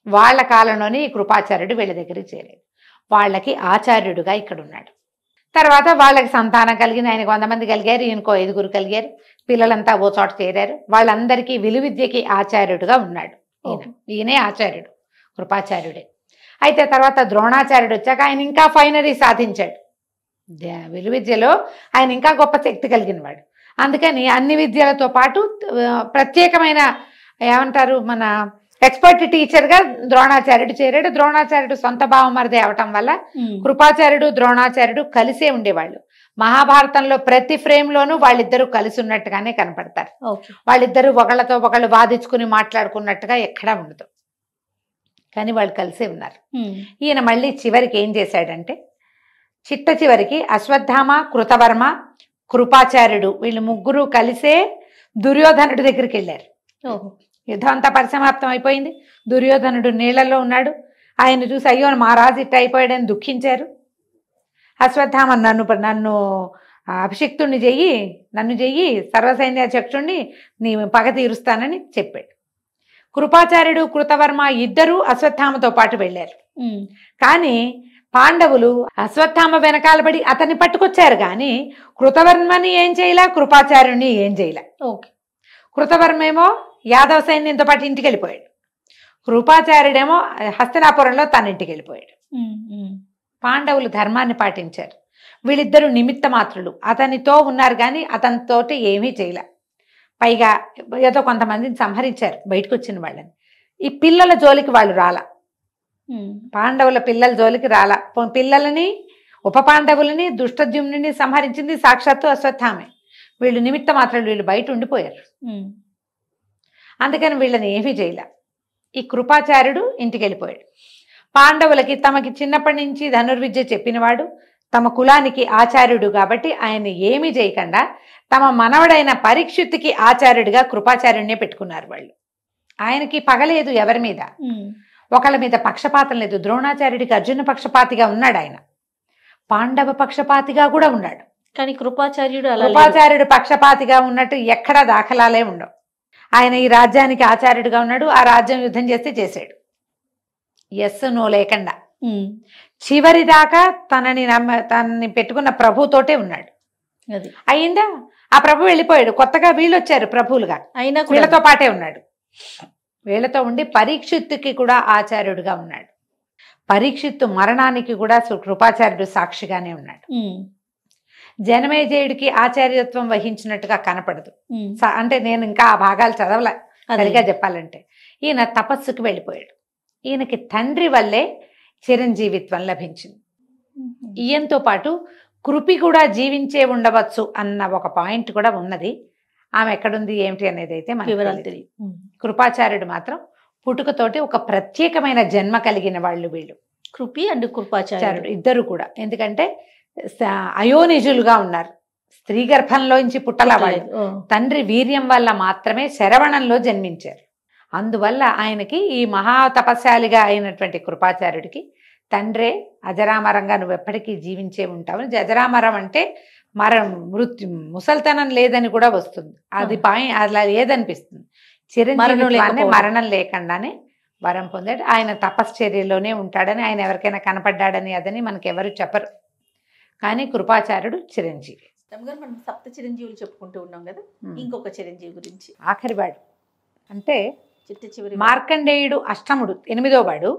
వాళ్ళ కాలంలోనే ఈ కృపాచార్యుడు వీళ్ళ దగ్గరికి చేరాడు. వాళ్ళకి ఆచార్యుడుగా ఇక్కడ ఉన్నాడు. తర్వాత వాళ్ళకి సంతానం కలిగిన ఆయనకు 100 మంది కలిగారు, ఈయనకో 5 కలిగారు. పిల్లలంతా ఓ చోట చేరారు. వాళ్ళందరికీ విలువిద్యకి ఆచార్యుడుగా ఉన్నాడు. ఈయనే ఆచార్యుడు, కృపాచార్యుడే. అయితే తర్వాత ద్రోణాచార్యుడు వచ్చాక ఆయన ఇంకా ఫైనరీ సాధించాడు. విలువిద్యలో ఆయన ఇంకా గొప్ప శక్తి కలిగిన వాడు. అందుకని అన్ని విద్యలతో పాటు ప్రత్యేకమైన ఏమంటారు మన ఎక్స్పర్ట్ టీచర్గా ద్రోణాచార్యుడు చేరాడు. ద్రోణాచార్యుడు సొంత భావమరిది అవటం వల్ల కృపాచార్యుడు ద్రోణాచార్యుడు కలిసే ఉండేవాళ్ళు. మహాభారతంలో ప్రతి ఫ్రేమ్లోనూ వాళ్ళిద్దరూ కలిసి ఉన్నట్టుగానే కనపడతారు. వాళ్ళిద్దరూ ఒకళ్ళతో ఒకళ్ళు వాదించుకుని మాట్లాడుకున్నట్టుగా ఎక్కడా ఉండదు, కానీ వాళ్ళు కలిసే ఉన్నారు. ఈయన మళ్ళీ చివరికి ఏం చేశాడంటే చివరికి అశ్వత్థామ, కృతవర్మ, కృపాచార్యుడు వీళ్ళు 3 కలిసే దుర్యోధనుడి దగ్గరికి వెళ్ళారు. యుద్ధం అంతా పరిసమాప్తం అయిపోయింది. దుర్యోధనుడు నీళ్లలో ఉన్నాడు. ఆయన చూసి అయ్యో మా రాజు ఇట్ట అయిపోయాడని దుఃఖించారు. అశ్వత్థామ నన్ను అభిషిక్తుణ్ణి నన్ను చెయ్యి సర్వసైన్యాధ్యక్షుణ్ణి నీ పగ తీరుస్తానని చెప్పాడు. కృపాచార్యుడు కృతవర్మ ఇద్దరూ అశ్వత్థామతో పాటు వెళ్ళారు. కానీ పాండవులు అశ్వత్థామ వెనకాలబడి అతన్ని పట్టుకొచ్చారు. కానీ కృతవర్మని ఏం చేయలే, కృపాచార్యుని ఏం చేయలే. కృతవర్మేమో యాదవ సైన్యంతో పాటు ఇంటికి వెళ్ళిపోయాడు. కృపాచార్యుడేమో హస్తినాపురంలో తన ఇంటికి వెళ్ళిపోయాడు. పాండవులు ధర్మాన్ని పాటించారు. వీళ్ళిద్దరూ నిమిత్త మాత్రులు, అతనితో ఉన్నారు కానీ అతనితోటి ఏమీ చేయలే. పైగా ఏదో కొంతమందిని సంహరించారు బయటకు వచ్చిన వాళ్ళని. ఈ పిల్లల జోలికి వాళ్ళు రాలా, పాండవుల పిల్లల జోలికి రాలా. పిల్లలని ఉప పాండవులని దుష్టద్యుమ్నుని సంహరించింది సాక్షాత్తు అశ్వత్థామే. వీళ్ళు నిమిత్త మాత్రం వీళ్ళు బయట ఉండిపోయారు. అందుకని వీళ్ళని ఏమీ చేయలే. ఈ కృపాచార్యుడు ఇంటికి వెళ్ళిపోయాడు. పాండవులకి తమకి చిన్నప్పటి నుంచి ధనుర్విద్య చెప్పినవాడు, తమ కులానికి ఆచార్యుడు కాబట్టి ఆయన ఏమీ చేయకుండా తమ మనవడైన పరీక్షిత్తుకి ఆచార్యుడిగా కృపాచార్యుడినే పెట్టుకున్నారు వాళ్ళు. ఆయనకి పగలేదు ఎవరి మీద, ఒకళ్ళ మీద పక్షపాతం లేదు. ద్రోణాచార్యుడికి అర్జున పక్షపాతిగా ఉన్నాడు, ఆయన పాండవ పక్షపాతిగా కూడా ఉన్నాడు. కానీ కృపాచార్యుడు పక్షపాతిగా ఉన్నట్టు ఎక్కడా దాఖలాలే ఉండవు. ఆయన ఈ రాజ్యానికి ఆచార్యుడిగా ఉన్నాడు. ఆ రాజ్యం యుద్ధం చేస్తే చేశాడు, ఎస్ నో లేకుండా. చివరి దాకా తనని పెట్టుకున్న ప్రభుతోటే ఉన్నాడు. అయిందా? ఆ ప్రభు వెళ్ళిపోయాడు. కొత్తగా వీళ్ళు వచ్చారు ప్రభువులుగా, అయినా వీళ్ళతో పాటే ఉన్నాడు. వీళ్ళతో ఉండి పరీక్షిత్తుకి కూడా ఆచార్యుడిగా ఉన్నాడు. పరీక్షిత్తు మరణానికి కూడా కృపాచార్యుడు సాక్షిగానే ఉన్నాడు. జనమేజయుడికి ఆచార్యత్వం వహించినట్టుగా కనపడదు. అంటే నేను ఇంకా ఆ భాగాలు చదవలే సరిగా చెప్పాలంటే. ఈయన తపస్సుకు వెళ్ళిపోయాడు. ఈయనకి తండ్రి వల్లే చిరంజీవిత్వం లభించింది. ఈయనతో పాటు కృపి కూడా జీవించే ఉండవచ్చు అన్న ఒక పాయింట్ కూడా ఉన్నది. ఆమె ఎక్కడుంది ఏమిటి అనేది అయితే మనకి తెలియదు. కృపాచార్యుడు మాత్రం పుట్టుకతోటి ఒక ప్రత్యేకమైన జన్మ కలిగిన వాళ్ళు వీళ్ళు, కృపి అండ్ కృపాచార్యుడు ఇద్దరు కూడా. ఎందుకంటే అయోనిజులుగా ఉన్నారు, స్త్రీ గర్భంలోంచి పుట్టల వాళ్ళు. తండ్రి వీర్యం వల్ల మాత్రమే శరవణంలో జన్మించారు. అందువల్ల ఆయనకి ఈ మహాతపస్యాలిగా అయినటువంటి కృపాచార్యుడికి తండ్రే అజరామరంగా నువ్వు ఎప్పటికీ జీవించే ఉంటావు. అజరామరం అంటే ముసల్తనం లేదని కూడా వస్తుంది, అది అలా లేదనిపిస్తుంది. చిరంజీవి మరణం లేకుండానే వరం పొందాడు. ఆయన తపశ్చర్యలోనే ఉంటాడని, ఆయన ఎవరికైనా కనపడ్డాడని అదని మనకెవరు చెప్పరు. కానీ కృపాచార్యుడు చిరంజీవి. మనం సప్త చిరంజీవులు చెప్పుకుంటూ ఉన్నాం కదా, ఇంకొక చిరంజీవి గురించి. ఆఖరివాడు అంటే మార్కండేయుడు అష్టముడు, 8వ వాడు.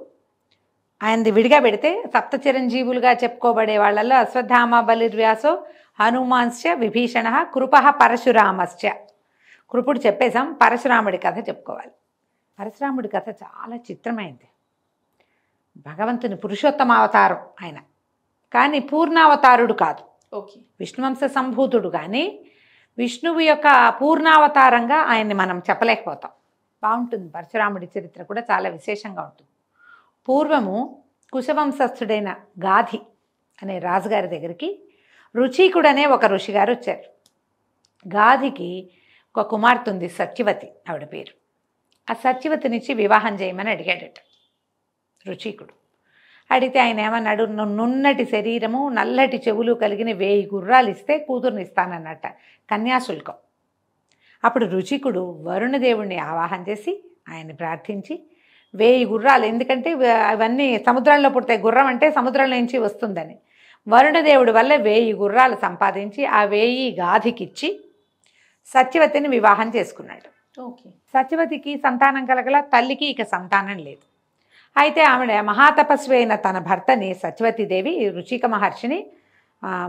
ఆయనది విడిగా పెడితే సప్త చిరంజీవులుగా చెప్పుకోబడే వాళ్ళల్లో అశ్వత్థామ బలిర్వ్యాసో హనుమాన్శ్చ విభీషణ కృప పరశురామశ్చ. కృపుడు చెప్పేశాం, పరశురాముడి కథ చెప్పుకోవాలి. పరశురాముడి కథ చాలా చిత్రమైంది. భగవంతుని పురుషోత్తమావతారం ఆయన, కానీ పూర్ణావతారుడు కాదు. విష్ణువంశ సంభూతుడు, కానీ విష్ణువు యొక్క పూర్ణావతారంగా ఆయన్ని మనం చెప్పలేకపోతాం. బాగుంటుంది. పరశురాముడి చరిత్ర కూడా చాలా విశేషంగా ఉంటుంది. పూర్వము కుశవంశస్థుడైన గాధి అనే రాజుగారి దగ్గరికి రుచికుడనే ఒక ఋషిగారు వచ్చారు. గాధికి ఒక కుమార్తె ఉంది, సత్యవతి ఆవిడ పేరు. ఆ సత్యవతినిచ్చి వివాహం చేయమని అడిగాడట రుచికుడు. అడిగితే ఆయన ఏమన్నాడు, నున్నటి శరీరము నల్లటి చెవులు కలిగిన 1000 గుర్రాలు ఇస్తే కూతుర్ని ఇస్తానన్నట్ట, కన్యాశుల్కం. అప్పుడు రుచికుడు వరుణదేవుణ్ణి ఆవాహన చేసి ఆయన్ని ప్రార్థించి 1000 గుర్రాలు, ఎందుకంటే అవన్నీ సముద్రంలో పుడతాయి, గుర్రం అంటే సముద్రంలో నుంచి వస్తుందని, వరుణదేవుడి వల్ల 1000 గుర్రాలు సంపాదించి ఆ 1000 గాధికిచ్చి సత్యవతిని వివాహం చేసుకున్నాడు. సత్యవతికి సంతానం కలగల, తల్లికి ఇక సంతానం లేదు. అయితే ఆవిడ మహాతపస్వి అయిన తన భర్తని సత్యవతీదేవి రుచిక మహర్షిని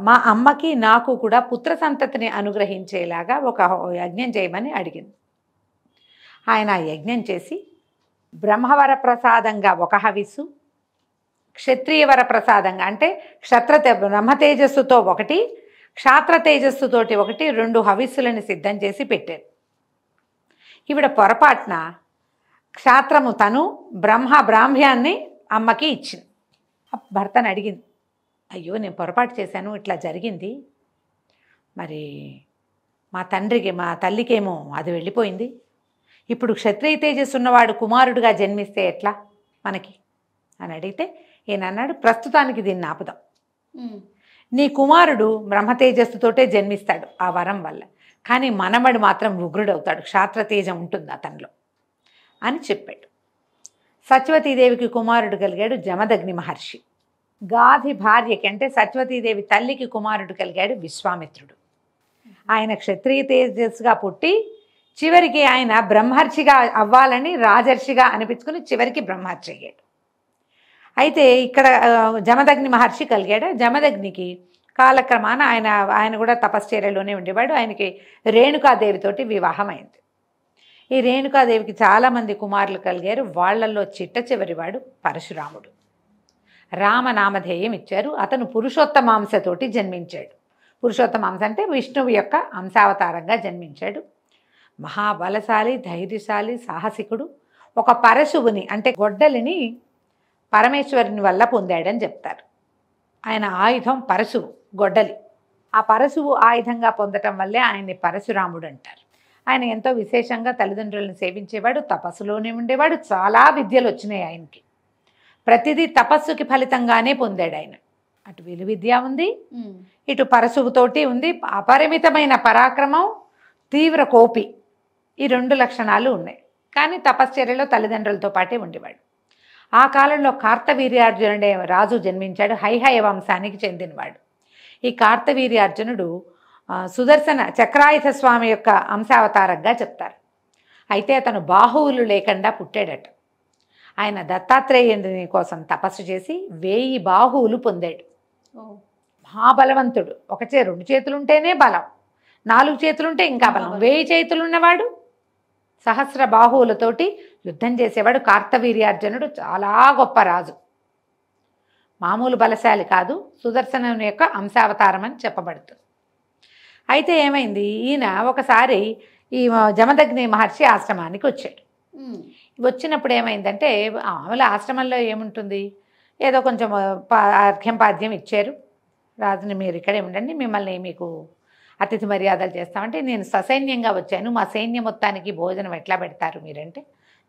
మా అమ్మకి నాకు కూడా పుత్ర సంతతిని అనుగ్రహించేలాగా ఒక యజ్ఞం చేయమని అడిగింది. ఆయన ఆ యజ్ఞం చేసి బ్రహ్మవర ప్రసాదంగా ఒక హవిస్సు, క్షత్రియవర ప్రసాదంగా అంటే బ్రహ్మతేజస్సుతో ఒకటి, క్షాత్ర తేజస్సుతోటి ఒకటి, 2 హవిస్సులను సిద్ధం చేసి పెట్టారు. ఈవిడ పొరపాటున క్షాత్రము తను, బ్రాహ్మ్యాన్ని అమ్మకి ఇచ్చింది. భర్తను అడిగింది, అయ్యో నేను పొరపాటు చేశాను, ఇట్లా జరిగింది, మరి మా తల్లికేమో అది వెళ్ళిపోయింది, ఇప్పుడు క్షత్రియ తేజస్సు ఉన్నవాడు కుమారుడుగా జన్మిస్తే ఎట్లా మనకి అని అడిగితే ఈయన అన్నాడు, ప్రస్తుతానికి దీన్ని ఆపుదాం, నీ కుమారుడు బ్రహ్మతేజస్సుతోటే జన్మిస్తాడు ఆ వరం వల్ల, కానీ మనవడు మాత్రం ఉగ్రుడవుతాడు, క్షాత్రతేజం ఉంటుంది అతనిలో అని చెప్పాడు. సత్యవతీదేవికి కుమారుడు కలిగాడు జమదగ్ని మహర్షి. గాధి భార్యకి అంటే సత్యవతీదేవి తల్లికి కుమారుడు కలిగాడు విశ్వామిత్రుడు. ఆయన క్షత్రియ తేజస్సుగా పుట్టి చివరికి ఆయన బ్రహ్మర్షిగా అవ్వాలని రాజర్షిగా అనిపించుకుని చివరికి బ్రహ్మర్షి అయ్యాడు. అయితే ఇక్కడ జమదగ్ని మహర్షి కలిగాడు. జమదగ్నికి కాలక్రమాన ఆయన కూడా తపశ్చర్యలోనే ఉండేవాడు. ఆయనకి రేణుకాదేవితోటి వివాహం అయింది. ఈ రేణుకాదేవికి చాలామంది కుమారులు కలిగారు. వాళ్ళల్లో చిట్ట చివరివాడు పరశురాముడు. రామనామధేయం ఇచ్చారు. అతను పురుషోత్తమాంశతోటి జన్మించాడు. పురుషోత్తమాంశ అంటే విష్ణువు యొక్క అంశావతారంగా జన్మించాడు. మహాబలశాలి, ధైర్యశాలి, సాహసికుడు. ఒక పరశువుని అంటే గొడ్డలిని పరమేశ్వరుని వల్ల పొందాడని చెప్తారు. ఆయన ఆయుధం పరశువు, గొడ్డలి. ఆ పరశువు ఆయుధంగా పొందటం వల్లే ఆయన్ని పరశురాముడు అంటారు. ఆయన ఎంతో విశేషంగా తల్లిదండ్రులను సేవించేవాడు, తపస్సులోనే ఉండేవాడు. చాలా విద్యలు వచ్చినాయి ఆయనకి. ప్రతిదీ తపస్సుకి ఫలితంగానే పొందాడు ఆయన. అటు విలువిద్య ఉంది, ఇటు పరశువుతోటి ఉంది. అపరిమితమైన పరాక్రమం, తీవ్ర కోపి, ఈ 2 లక్షణాలు ఉన్నాయి. కానీ తపశ్చర్యలో తల్లిదండ్రులతో పాటే ఉండేవాడు. ఆ కాలంలో కార్తవీర్యార్జునుడే రాజు జన్మించాడు. హైహయ వంశానికి చెందినవాడు. ఈ కార్తవీర్యార్జునుడు సుదర్శన చక్రాయుధ స్వామి యొక్క అంశావతారంగా చెప్తారు. అయితే అతను బాహువులు లేకుండా పుట్టాడట. ఆయన దత్తాత్రేయుని కోసం తపస్సు చేసి 1000 బాహువులు పొందాడు. మహాబలవంతుడు. 2 చేతులుంటేనే బలం, 4 చేతులుంటే ఇంకా బలం. 1000 చేతులు ఉన్నవాడు సహస్ర బాహువులతోటి యుద్ధం చేసేవాడు. కార్తవీర్యార్జునుడు చాలా గొప్ప రాజు, మామూలు బలశాలి కాదు. సుదర్శనుని యొక్క అంశావతారం అని చెప్పబడుతుంది. అయితే ఏమైంది, ఈయన ఒకసారి ఈ జమదగ్ని మహర్షి ఆశ్రమానికి వచ్చాడు. వచ్చినప్పుడు ఏమైందంటే, ఆమెల ఆశ్రమంలో ఏముంటుంది, ఏదో కొంచెం అర్ఘ్యం పాద్యం ఇచ్చారు. రాజుని మీరు ఇక్కడే ఉండండి, మిమ్మల్ని మీకు అతిథి మర్యాదలు చేస్తామంటే, నేను ససైన్యంగా వచ్చాను, మా సైన్యం మొత్తానికి భోజనం ఎట్లా పెడతారు మీరంటే,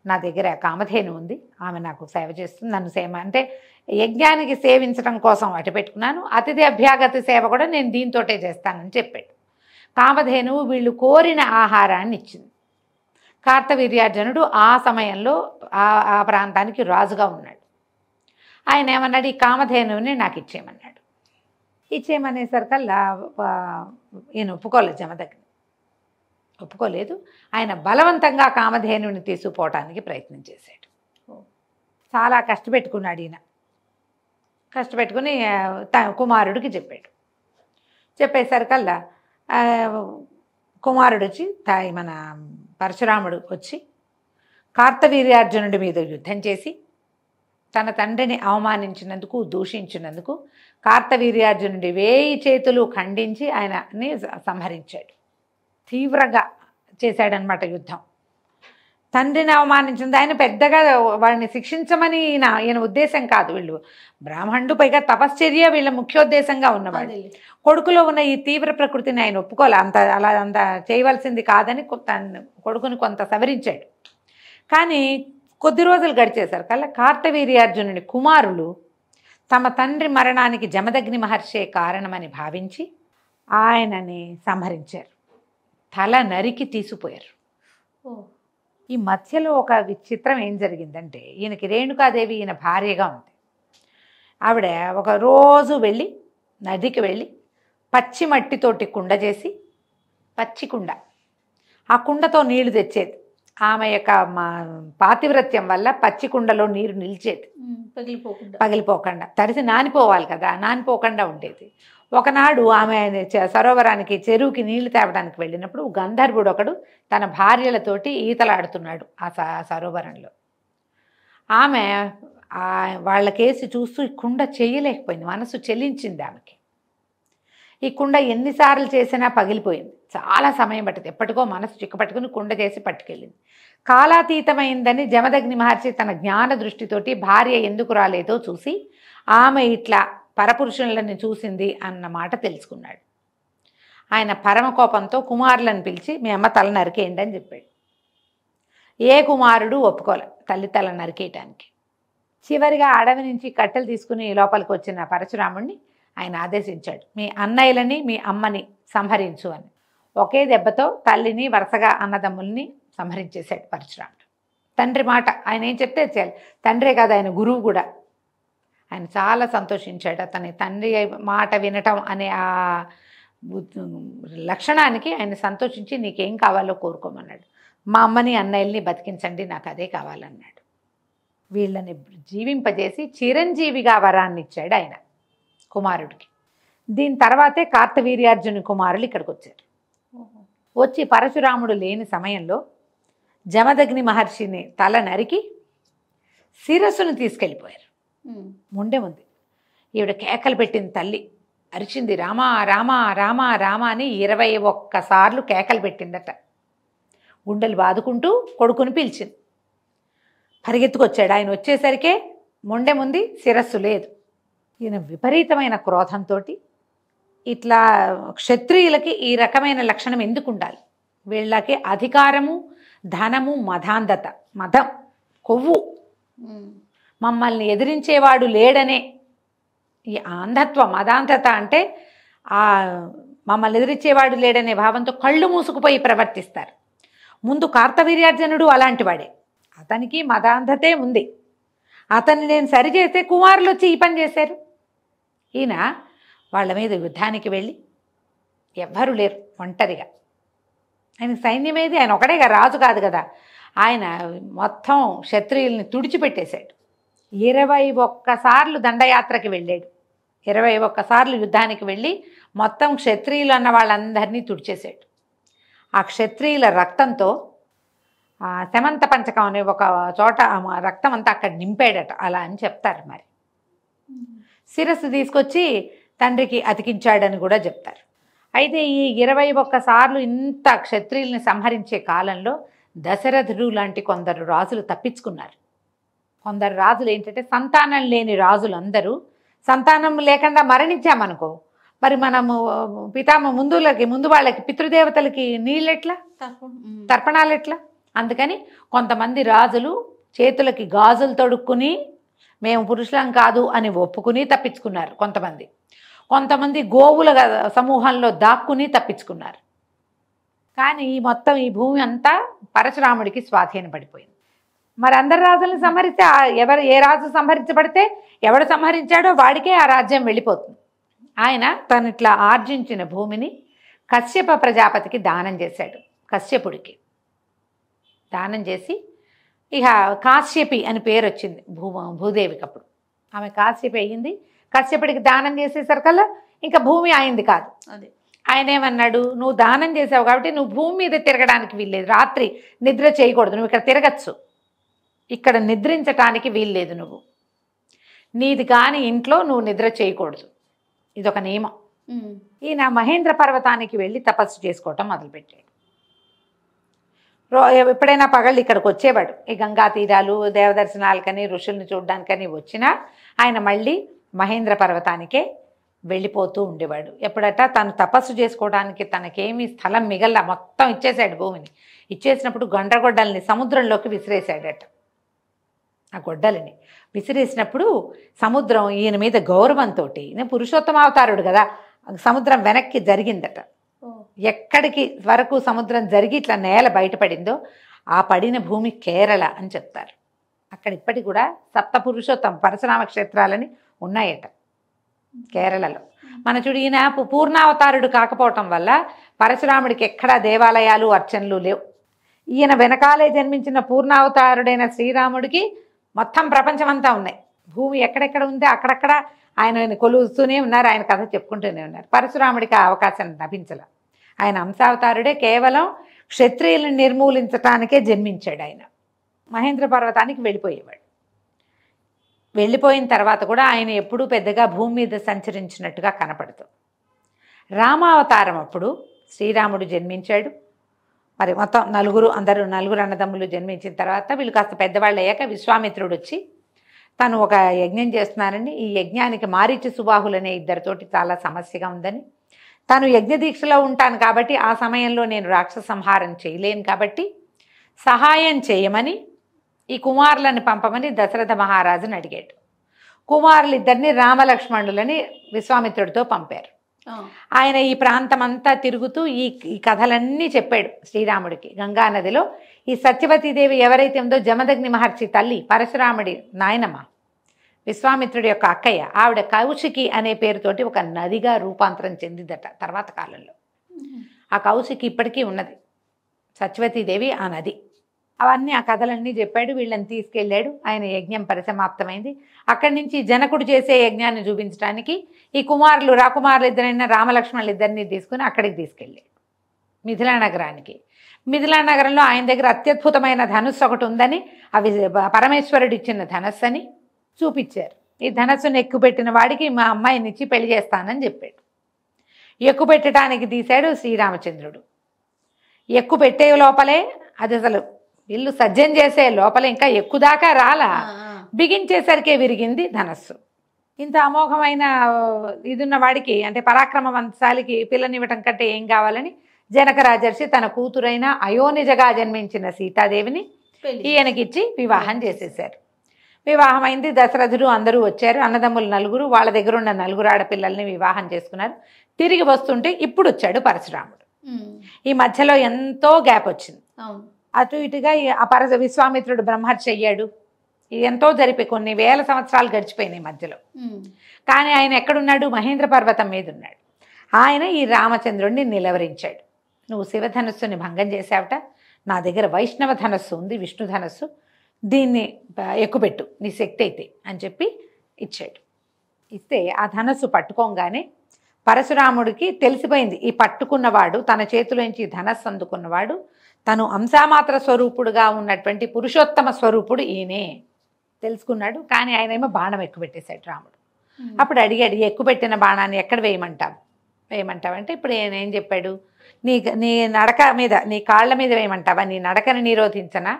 నా దగ్గర కామధేను ఉంది, ఆమె నాకు సేవ చేస్తుంది, నన్ను సేవ అంటే యజ్ఞానికి సేవించడం కోసం అటు పెట్టుకున్నాను, అతిథి అభ్యాగతి సేవ కూడా నేను దీంతోటే చేస్తానని చెప్పాడు. కామధేనువు వీళ్ళు కోరిన ఆహారాన్ని ఇచ్చింది. కార్తవీర్యార్జునుడు ఆ సమయంలో ఆ ప్రాంతానికి రాజుగా ఉన్నాడు. ఆయన ఏమన్నాడు, ఈ కామధేనువుని నాకు ఇచ్చేయమన్నాడు. ఇచ్చేయమనేసరికల్లా ఈయన ఒప్పుకోలేదు, జమదగ్ని ఒప్పుకోలేదు. ఆయన బలవంతంగా కామధేనువుని తీసుకుపోవటానికి ప్రయత్నం చేశాడు. చాలా కష్టపెట్టుకున్నాడు ఈయన. కష్టపెట్టుకుని కుమారుడికి చెప్పాడు. చెప్పేసరికల్లా కుమారుడు వచ్చి మన పరశురాముడు వచ్చి కార్తవీర్యార్జునుడి మీద యుద్ధం చేసి తన తండ్రిని అవమానించినందుకు, దూషించినందుకు కార్తవీర్యార్జునుడి 1000 చేతులు ఖండించి ఆయనని సంహరించాడు. తీవ్రంగా చేశాడనమాట యుద్ధం. తండ్రిని అవమానించింది ఆయన. పెద్దగా వాడిని శిక్షించమని ఈయన ఉద్దేశం కాదు. వీళ్ళు బ్రాహ్మణుడు, పైగా తపశ్చర్య వీళ్ళ ముఖ్యోద్దేశంగా ఉన్నవాడు. కొడుకులో ఉన్న ఈ తీవ్ర ప్రకృతిని ఆయన ఒప్పుకోలే. అంత చేయవలసింది కాదని కొడుకుని కొంత సవరించాడు. కానీ కొద్ది రోజులు గడిచేశారు కల్లా కార్తవీర్యార్జునుడి కుమారులు తమ తండ్రి మరణానికి జమదగ్ని మహర్షే కారణమని భావించి ఆయనని సంహరించారు. తల నరికి తీసుకుపోయారు. ఈ మధ్యలో ఒక విచిత్రం ఏం జరిగిందంటే, ఈయనకి రేణుకాదేవి ఈయన భార్యగా ఉంది. ఆవిడ ఒక రోజు వెళ్ళి నదికి వెళ్ళి పచ్చి మట్టితోటి కుండ చేసి, పచ్చి కుండ, ఆ కుండతో నీళ్లు తెచ్చేది. ఆమె యొక్క పాతివ్రత్యం వల్ల పచ్చి కుండలో నీరు నిలిచేది, పగిలిపోకుండా. తడిసి నానిపోవాలి కదా, నానిపోకుండా ఉండేది. ఒకనాడు ఆమె సరోవరానికి, చెరువుకి నీళ్లు తేవడానికి వెళ్ళినప్పుడు గంధర్వుడు ఒకడు తన భార్యలతోటి ఈతలాడుతున్నాడు ఆ సరోవరంలో. ఆమె వాళ్ళకేసి చూస్తూ ఈ కుండ చేయలేకపోయింది, మనసు చెల్లించింది ఆమెకి. ఈ కుండ ఎన్నిసార్లు చేసినా పగిలిపోయింది. చాలా సమయం పట్టింది. ఎప్పటికో మనసు చిక్కపట్టుకుని కుండ చేసి పట్టుకెళ్ళింది. కాలాతీతమైందని జమదగ్ని మహర్షి తన జ్ఞాన దృష్టితోటి భార్య ఎందుకు రాలేదో చూసి ఆమె ఇట్లా పరపురుషులని చూసింది అన్న మాట తెలుసుకున్నాడు. ఆయన పరమకోపంతో కుమారులను పిలిచి మీ అమ్మ తల నరికేయండి అని చెప్పాడు. ఏ కుమారుడు ఒప్పుకోలే తల్లి తల నరికేయటానికి. చివరిగా అడవి నుంచి కట్టెలు తీసుకుని లోపలికి వచ్చిన పరశురాముడిని ఆయన ఆదేశించాడు, మీ అన్నయ్యలని మీ అమ్మని సంహరించు అని. ఒకే దెబ్బతో తల్లిని, వరుసగా అన్నదమ్ముల్ని సంహరించేశాడు పరశురాముడు. తండ్రి మాట ఆయన ఏం చెప్తే చేయాలి. తండ్రే కాదు, ఆయన గురువు కూడా. ఆయన చాలా సంతోషించాడు. అతని తండ్రి మాట వినటం అనే ఆ లక్షణానికి ఆయన సంతోషించి నీకేం కావాలో కోరుకోమన్నాడు. మా అమ్మని అన్నయ్యల్ని బతికించండి, నాకు అదే కావాలన్నాడు. వీళ్ళని జీవింపజేసి చిరంజీవిగా వరాన్ని ఇచ్చాడు ఆయన కుమారుడికి. దీని తర్వాతే కార్తవీర్యార్జుని కుమారులు ఇక్కడికి వచ్చారు. వచ్చి పరశురాముడు లేని సమయంలో జమదగ్ని మహర్షిని తల నరికి శిరస్సును తీసుకెళ్ళిపోయారు. ముండే ఉంది ఈవిడ కేకలు పెట్టింది తల్లి, అరిచింది, రామా రామా రామా రామా అని 21 సార్లు కేకలు పెట్టిందట. గుండెలు బాదుకుంటూ కొడుకుని పిలిచింది. పరిగెత్తుకొచ్చాడు. ఆయన వచ్చేసరికే మొండె ముందు శిరస్సు లేదు. ఈయన విపరీతమైన క్రోధంతో, ఇట్లా క్షత్రియులకి ఈ రకమైన లక్షణం ఎందుకు ఉండాలి, వీళ్ళకి అధికారము, ధనము, మదాంధత, మదం, కొవ్వు, మమ్మల్ని ఎదిరించేవాడు లేడనే ఈ అంధత్వం, మదాంధత అంటే మమ్మల్ని ఎదిరించేవాడు లేడనే భావంతో కళ్ళు మూసుకుపోయి ప్రవర్తిస్తారు. ముందు కార్తవీర్యార్జునుడు అలాంటి వాడే, అతనికి మదాంధతే ఉంది. అతన్ని నేను సరిచేస్తే కుమారులు వచ్చి ఈ పని చేశారు. ఈయన వాళ్ళ మీద యుద్ధానికి వెళ్ళి ఎవ్వరూ లేరు, ఒంటరిగా. ఆయన సైన్యమేది, ఆయన ఒకడేగా రాజు కాదు కదా. ఆయన మొత్తం క్షత్రియుల్ని తుడిచిపెట్టేశాడు. 21 సార్లు దండయాత్రకి వెళ్ళాడు. 21 సార్లు యుద్ధానికి వెళ్ళి మొత్తం క్షత్రియులు అన్న వాళ్ళందరినీ తుడిచేశాడు. ఆ క్షత్రియుల రక్తంతో శమంత పంచకం అనే ఒక చోట రక్తం అంతా అక్కడ నింపాడట, అలా అని చెప్తారు. మరి శిరస్సు తీసుకొచ్చి తండ్రికి అతికించాడని కూడా చెప్తారు. అయితే ఈ 21 సార్లు ఇంత క్షత్రియుల్ని సంహరించే కాలంలో దశరథుడు లాంటి కొందరు రాజులు తప్పించుకున్నారు. కొందరు రాజులు ఏంటంటే సంతానం లేని రాజులు అందరూ, సంతానం లేకుండా మరణించామనుకో మరి మనము ముందు వాళ్ళకి పితృదేవతలకి నీళ్ళెట్లా, తర్పణాలు ఎట్లా? అందుకని కొంతమంది రాజులు చేతులకి గాజులు తొడుక్కుని మేము పురుషులం కాదు అని ఒప్పుకుని తప్పించుకున్నారు. కొంతమంది గోవుల సమూహంలో దాక్కుని తప్పించుకున్నారు. కానీ మొత్తం ఈ భూమి అంతా పరశురాముడికి స్వాధీనపడిపోయింది. మరి అందరు రాజులను సంహరిస్తే ఏ రాజు సంహరించబడితే ఎవడు సంహరించాడో వాడికే ఆ రాజ్యం వెళ్ళిపోతుంది. ఆయన తను ఇట్లా ఆర్జించిన భూమిని కశ్యప ప్రజాపతికి దానం చేశాడు. కశ్యపుడికి దానం చేసి ఇక కాశ్యపి అని పేరు వచ్చింది భూదేవికి. అప్పుడు ఆమె కాశ్యపి అయ్యింది. కశ్యపుడికి దానం చేసేసరికల్లా ఇంకా భూమి అయింది కాదు. అదే ఆయన ఏమన్నాడు, నువ్వు దానం చేసావు కాబట్టి నువ్వు భూమి మీద తిరగడానికి వీల్లేదు, రాత్రి నిద్ర చేయకూడదు, నువ్వు ఇక్కడ తిరగచ్చు, ఇక్కడ నిద్రించటానికి వీల్లేదు, నువ్వు నీది కాని ఇంట్లో నువ్వు నిద్ర చేయకూడదు, ఇదొక నియమం. ఈయన మహేంద్ర పర్వతానికి వెళ్ళి తపస్సు చేసుకోవటం మొదలుపెట్టాడు. ఎప్పుడైనా పగళ్ళు ఇక్కడికి వచ్చేవాడు. ఈ గంగా తీరాలు దేవదర్శనాలకని ఋషుల్ని చూడడానికని వచ్చినా ఆయన మళ్ళీ మహేంద్ర పర్వతానికే వెళ్ళిపోతూ ఉండేవాడు. ఎప్పుడట తను తపస్సు చేసుకోవడానికి తనకేమీ స్థలం మిగల్లా, మొత్తం ఇచ్చేశాడు భూమిని. ఇచ్చేసినప్పుడు గండ్రగొడ్డల్ని సముద్రంలోకి విసిరేశాడట. ఆ గొడ్డలిని విసిరేసినప్పుడు సముద్రం ఈయన మీద గౌరవంతో, నేను పురుషోత్తమావతారుడు కదా, సముద్రం వెనక్కి జరిగిందట. ఎక్కడికి వరకు సముద్రం జరిగి ఇట్లా నేల బయటపడిందో ఆ పడిన భూమి కేరళ అని చెప్తారు. అక్కడ ఇప్పటికి కూడా సప్త పురుషోత్తమ పరశురామ క్షేత్రాలని ఉన్నాయట కేరళలో. మన చూడు, ఈయన పూర్ణావతారుడు కాకపోవటం వల్ల పరశురాముడికి ఎక్కడా దేవాలయాలు అర్చనలు లేవు. ఈయన వెనకాలే జన్మించిన పూర్ణావతారుడైన శ్రీరాముడికి మొత్తం ప్రపంచమంతా ఉన్నాయి. భూమి ఎక్కడెక్కడ ఉందో అక్కడక్కడ ఆయన కొలుస్తూనే ఉన్నారు, ఆయన కథ చెప్పుకుంటూనే ఉన్నారు. పరశురాముడికి ఆ అవకాశం లభించలే. ఆయన అంశావతారుడే, కేవలం క్షత్రియులను నిర్మూలించటానికే జన్మించాడు. ఆయన మహేంద్ర పర్వతానికి వెళ్ళిపోయేవాడు. వెళ్ళిపోయిన తర్వాత కూడా ఆయన ఎప్పుడూ పెద్దగా భూమి మీద సంచరించినట్టుగా కనపడదు. రామావతారం అప్పుడు శ్రీరాముడు జన్మించాడు. మరి మొత్తం నలుగురు అన్నదమ్ములు జన్మించిన తర్వాత వీళ్ళు కాస్త పెద్దవాళ్ళు అయ్యాక విశ్వామిత్రుడు వచ్చి తను ఒక యజ్ఞం చేస్తున్నానని, ఈ యజ్ఞానికి మారీచి సుబాహులనే ఇద్దరితోటి చాలా సమస్యగా ఉందని, తను యజ్ఞదీక్షలో ఉంటాను కాబట్టి ఆ సమయంలో నేను రాక్షస సంహారం చేయలేను కాబట్టి సహాయం చేయమని ఈ కుమారులను పంపమని దశరథ మహారాజుని అడిగాడు. కుమారులిద్దరిని రామలక్ష్మణులని విశ్వామిత్రుడితో పంపారు. ఆయన ఈ ప్రాంతం అంతా తిరుగుతూ ఈ కథలన్నీ చెప్పాడు శ్రీరాముడికి. గంగా నదిలో ఈ సత్యవతీదేవి ఎవరైతే ఉందో జమదగ్ని మహర్షి తల్లి, పరశురాముడి నాయనమ్మ, విశ్వామిత్రుడి యొక్క అక్కయ్య, ఆవిడ కౌశికి అనే పేరుతోటి ఒక నదిగా రూపాంతరం చెందిందట తర్వాత కాలంలో. ఆ కౌశికి ఇప్పటికీ ఉన్నది, సత్యవతీదేవి ఆ నది. అవన్నీ ఆ కథలన్నీ చెప్పాడు. వీళ్ళని తీసుకెళ్ళాడు. ఆయన యజ్ఞం పరిసమాప్తమైంది. అక్కడి నుంచి జనకుడు చేసే యజ్ఞాన్ని చూపించడానికి ఈ రాకుమారులు ఇద్దరైనా రామలక్ష్మణులు ఇద్దరిని తీసుకుని అక్కడికి తీసుకెళ్ళాడు, మిథిలా నగరానికి. మిథిలా నగరంలో ఆయన దగ్గర అత్యద్భుతమైన ధనుస్సు ఒకటి ఉందని, అవి పరమేశ్వరుడు ఇచ్చిన ధనస్సు అని చూపించారు. ఈ ధనస్సును ఎక్కుపెట్టిన వాడికి మా అమ్మాయిని ఇచ్చి పెళ్లి చేస్తానని చెప్పాడు. ఎక్కుపెట్టడానికి తీశాడు శ్రీరామచంద్రుడు. ఎక్కుపెట్టే లోపలే అది అసలు ఇల్లు సజ్జం చేసే లోపల ఇంకా ఎక్కుదాకా రాలా, బిగించేసరికే విరిగింది ధనస్సు. ఇంత అమోఘమైన ఇది ఉన్న వాడికి అంటే పరాక్రమవంతశాలికి పిల్లనివ్వటం కంటే ఏం కావాలని జనక రాజర్షి తన కూతురైన అయోనిజగా జన్మించిన సీతాదేవిని ఈయనకిచ్చి వివాహం చేసేశారు. వివాహం అయింది. దశరథుడు అందరూ వచ్చారు. అన్నదమ్ములు 4, వాళ్ళ దగ్గర ఉన్న 4 ఆడపిల్లల్ని వివాహం చేసుకున్నారు. తిరిగి వస్తుంటే ఇప్పుడు వచ్చాడు పరశురాముడు. ఈ మధ్యలో ఎంతో గ్యాప్ వచ్చింది. అటు ఇటుగా విశ్వామిత్రుడు బ్రహ్మర్షి అయ్యాడు. ఎంతో జరిపి కొన్ని వేల సంవత్సరాలు గడిచిపోయినాయి మధ్యలో. కానీ ఆయన ఎక్కడున్నాడు? మహేంద్ర పర్వతం మీద ఉన్నాడు. ఆయన ఈ రామచంద్రుడిని నిలవరించాడు. నువ్వు శివధనస్సుని భంగం చేసావట, నా దగ్గర వైష్ణవ ధనస్సు ఉంది, విష్ణు ధనస్సు, దీన్ని ఎక్కుపెట్టు నీ శక్తి అయితే అని చెప్పి ఇచ్చాడు. ఇస్తే ఆ ధనస్సు పట్టుకోగానే పరశురాముడికి తెలిసిపోయింది, ఈ పట్టుకున్నవాడు తన చేతిలోంచి ధనస్సు అందుకున్నవాడు తను అంశామాత్ర స్వరూపుడుగా ఉన్నటువంటి పురుషోత్తమ స్వరూపుడు ఈయనే తెలుసుకున్నాడు. కానీ ఆయన ఏమో బాణం ఎక్కుపెట్టేశాడు రాముడు. అప్పుడు అడిగాడు, ఎక్కుపెట్టిన బాణాన్ని ఎక్కడ వేయమంటావంటే ఇప్పుడు ఆయన ఏం చెప్పాడు, నీ నడక మీద, నీ కాళ్ళ మీద వేయమంటావా, నీ నడకను నిరోధించనా,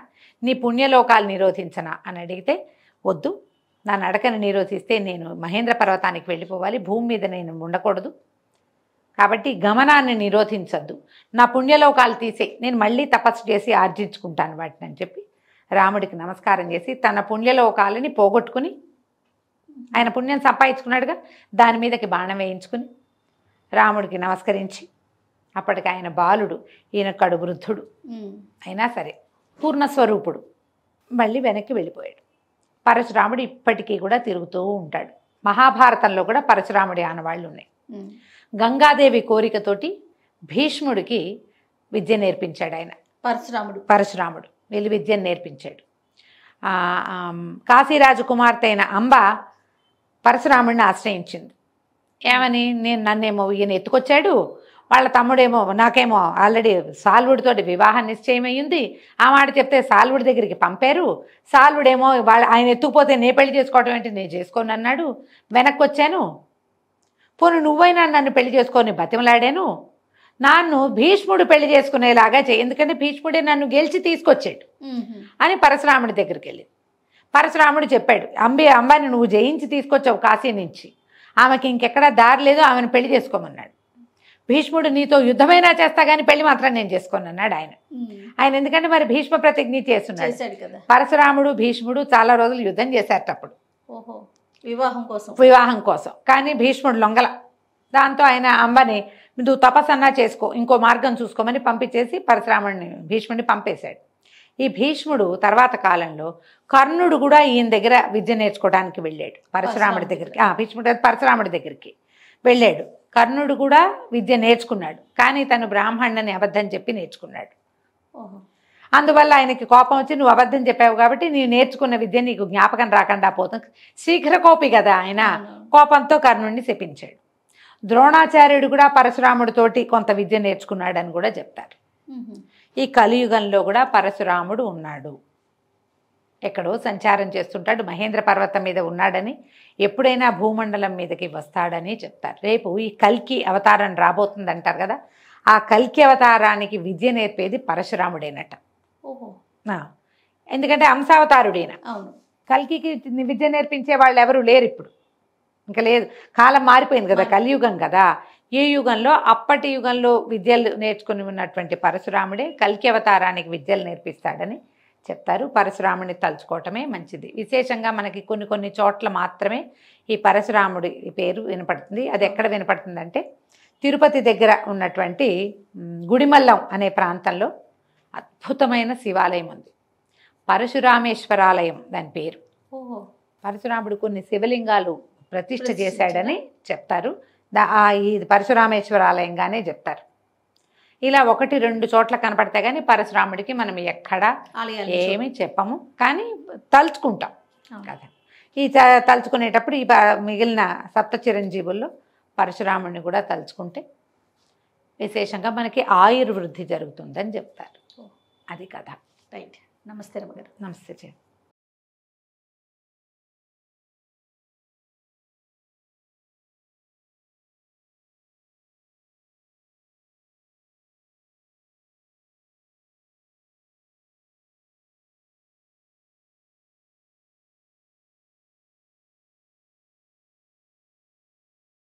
నీ పుణ్యలోకాలు నిరోధించనా అని అడిగితే, వద్దు, నా నడకను నిరోధిస్తే నేను మహేంద్ర పర్వతానికి వెళ్ళిపోవాలి, భూమి మీద నేను ఉండకూడదు, కాబట్టి గమనాన్ని నిరోధించద్దు, నా పుణ్యలోకాలు తీసే, నేను మళ్ళీ తపస్సు చేసి ఆర్జించుకుంటాను వాటిని అని చెప్పి రాముడికి నమస్కారం చేసి తన పుణ్యలోకాలని పోగొట్టుకుని, ఆయన పుణ్యం సంపాదించుకున్నాడుగా, దాని మీదకి బాణం వేయించుకుని రాముడికి నమస్కరించి, అప్పటికి ఆయన బాలుడు, ఈయన కడు వృద్ధుడు అయినా సరే పూర్ణస్వరూపుడు, మళ్ళీ వెనక్కి వెళ్ళిపోయాడు. పరశురాముడు ఇప్పటికీ కూడా తిరుగుతూ ఉంటాడు. మహాభారతంలో కూడా పరశురాముడి ఆనవాళ్ళు ఉన్నాయి. గంగాదేవి కోరికతోటి భీష్ముడికి విద్య నేర్పించాడు ఆయన. పరశురాముడు వెళ్ళి విద్యను నేర్పించాడు. కాశీరాజు కుమార్తె అయిన అంబ పరశురాముడిని ఆశ్రయించింది. ఏమని, నన్నేమో ఈయన ఎత్తుకొచ్చాడు, వాళ్ళ తమ్ముడేమో నాకేమో ఆల్రెడీ సాల్వుడితోటి వివాహం నిశ్చయమయ్యింది, ఆ మాట చెప్తే సాల్వుడి దగ్గరికి పంపారు, సాల్వుడేమో ఆయన ఎత్తుకుపోతే నే పెళ్లి చేసుకోవటం ఏంటి, నేను చేసుకోను అన్నాడు, వెనక్కి వచ్చాను, పోను నువ్వైనా నన్ను పెళ్లి చేసుకొని బతిమలాడాను, నన్ను భీష్ముడు పెళ్లి చేసుకునేలాగా చేయి, ఎందుకంటే భీష్ముడే నన్ను గెలిచి తీసుకొచ్చాడు అని పరశురాముడి దగ్గరికి వెళ్ళి పరశురాముడు చెప్పాడు, అంబాని నువ్వు జయించి తీసుకొచ్చావు కాశీ నుంచి, ఆమెకి ఇంకెక్కడా దారి లేదు, ఆమెను పెళ్లి చేసుకోమన్నాడు. భీష్ముడు నీతో యుద్ధమైనా చేస్తా కానీ పెళ్లి మాత్రం నేను చేసుకోను అన్నాడు ఆయన ఎందుకంటే మరి భీష్మ ప్రతిజ్ఞ చేస్తున్నాడు. పరశురాముడు భీష్ముడు చాలా రోజులు యుద్ధం చేశారట అప్పుడు వివాహం కోసం. కానీ భీష్ముడు లొంగల. దాంతో ఆయన అంబని నువ్వు తపస్సన్నా చేసుకో, ఇంకో మార్గం చూసుకోమని పంపించేసి భీష్ముడిని పంపేశాడు. ఈ భీష్ముడు తర్వాత కాలంలో కర్ణుడు కూడా ఈయన దగ్గర విద్య నేర్చుకోవడానికి వెళ్ళాడు పరశురాముడి దగ్గరికి. భీష్ముడు పరశురాముడి దగ్గరికి వెళ్ళాడు. కర్ణుడు కూడా విద్య నేర్చుకున్నాడు, కానీ తను బ్రాహ్మణుని అబద్ధం చెప్పి నేర్చుకున్నాడు. అందువల్ల ఆయనకి కోపం వచ్చి, నువ్వు అబద్ధం చెప్పావు కాబట్టి నీవు నేర్చుకున్న విద్య నీకు జ్ఞాపకం రాకుండా పోతుంది, శీఘ్రకోపి కదా ఆయన, కోపంతో కర్ణుడిని శపించాడు. ద్రోణాచార్యుడు కూడా పరశురాముడితోటి కొంత విద్య నేర్చుకున్నాడని కూడా చెప్తారు. ఈ కలియుగంలో కూడా పరశురాముడు ఉన్నాడు, ఎక్కడో సంచారం చేస్తుంటాడు, మహేంద్ర పర్వతం మీద ఉన్నాడని, ఎప్పుడైనా భూమండలం మీదకి వస్తాడని చెప్తారు. రేపు ఈ కల్కి అవతారం రాబోతుంది అంటారు కదా, ఆ కల్కి అవతారానికి విద్య నేర్పేది పరశురాముడేనట. ఎందుకంటే అంశావతారుడైన కల్కికి విద్య నేర్పించే వాళ్ళు ఎవరు లేరు ఇప్పుడు, ఇంకా లేదు, కాలం మారిపోయింది కదా, కలియుగం కదా. ఈ యుగంలో అప్పటి యుగంలో విద్యలు నేర్చుకుని ఉన్నటువంటి పరశురాముడే కల్కి అవతారానికి విద్యలు నేర్పిస్తాడని చెప్తారు. పరశురాముడిని తలుచుకోవటమే మంచిది. విశేషంగా మనకి కొన్ని చోట్ల మాత్రమే ఈ పరశురాముడి పేరు వినపడుతుంది. అది ఎక్కడ వినపడుతుందంటే తిరుపతి దగ్గర ఉన్నటువంటి గుడిమల్లం అనే ప్రాంతంలో అద్భుతమైన శివాలయం ఉంది, పరశురామేశ్వరాలయం దాని పేరు. పరశురాముడు కొన్ని శివలింగాలు ప్రతిష్ఠ చేశాడని చెప్తారు. ఈ పరశురామేశ్వరాలయంగానే చెప్తారు. ఇలా 1-2 చోట్ల కనపడతాయి, కానీ పరశురాముడికి మనం ఎక్కడా ఏమీ చెప్పము, కానీ తలుచుకుంటాం కదా. ఈ తలుచుకునేటప్పుడు ఈ మిగిలిన సప్త చిరంజీవుల్లో పరశురాముడిని కూడా తలుచుకుంటే విశేషంగా మనకి ఆయుర్వృద్ధి జరుగుతుందని చెప్తారు. అది కదా. రైట్. నమస్తే రమగారు. నమస్తే.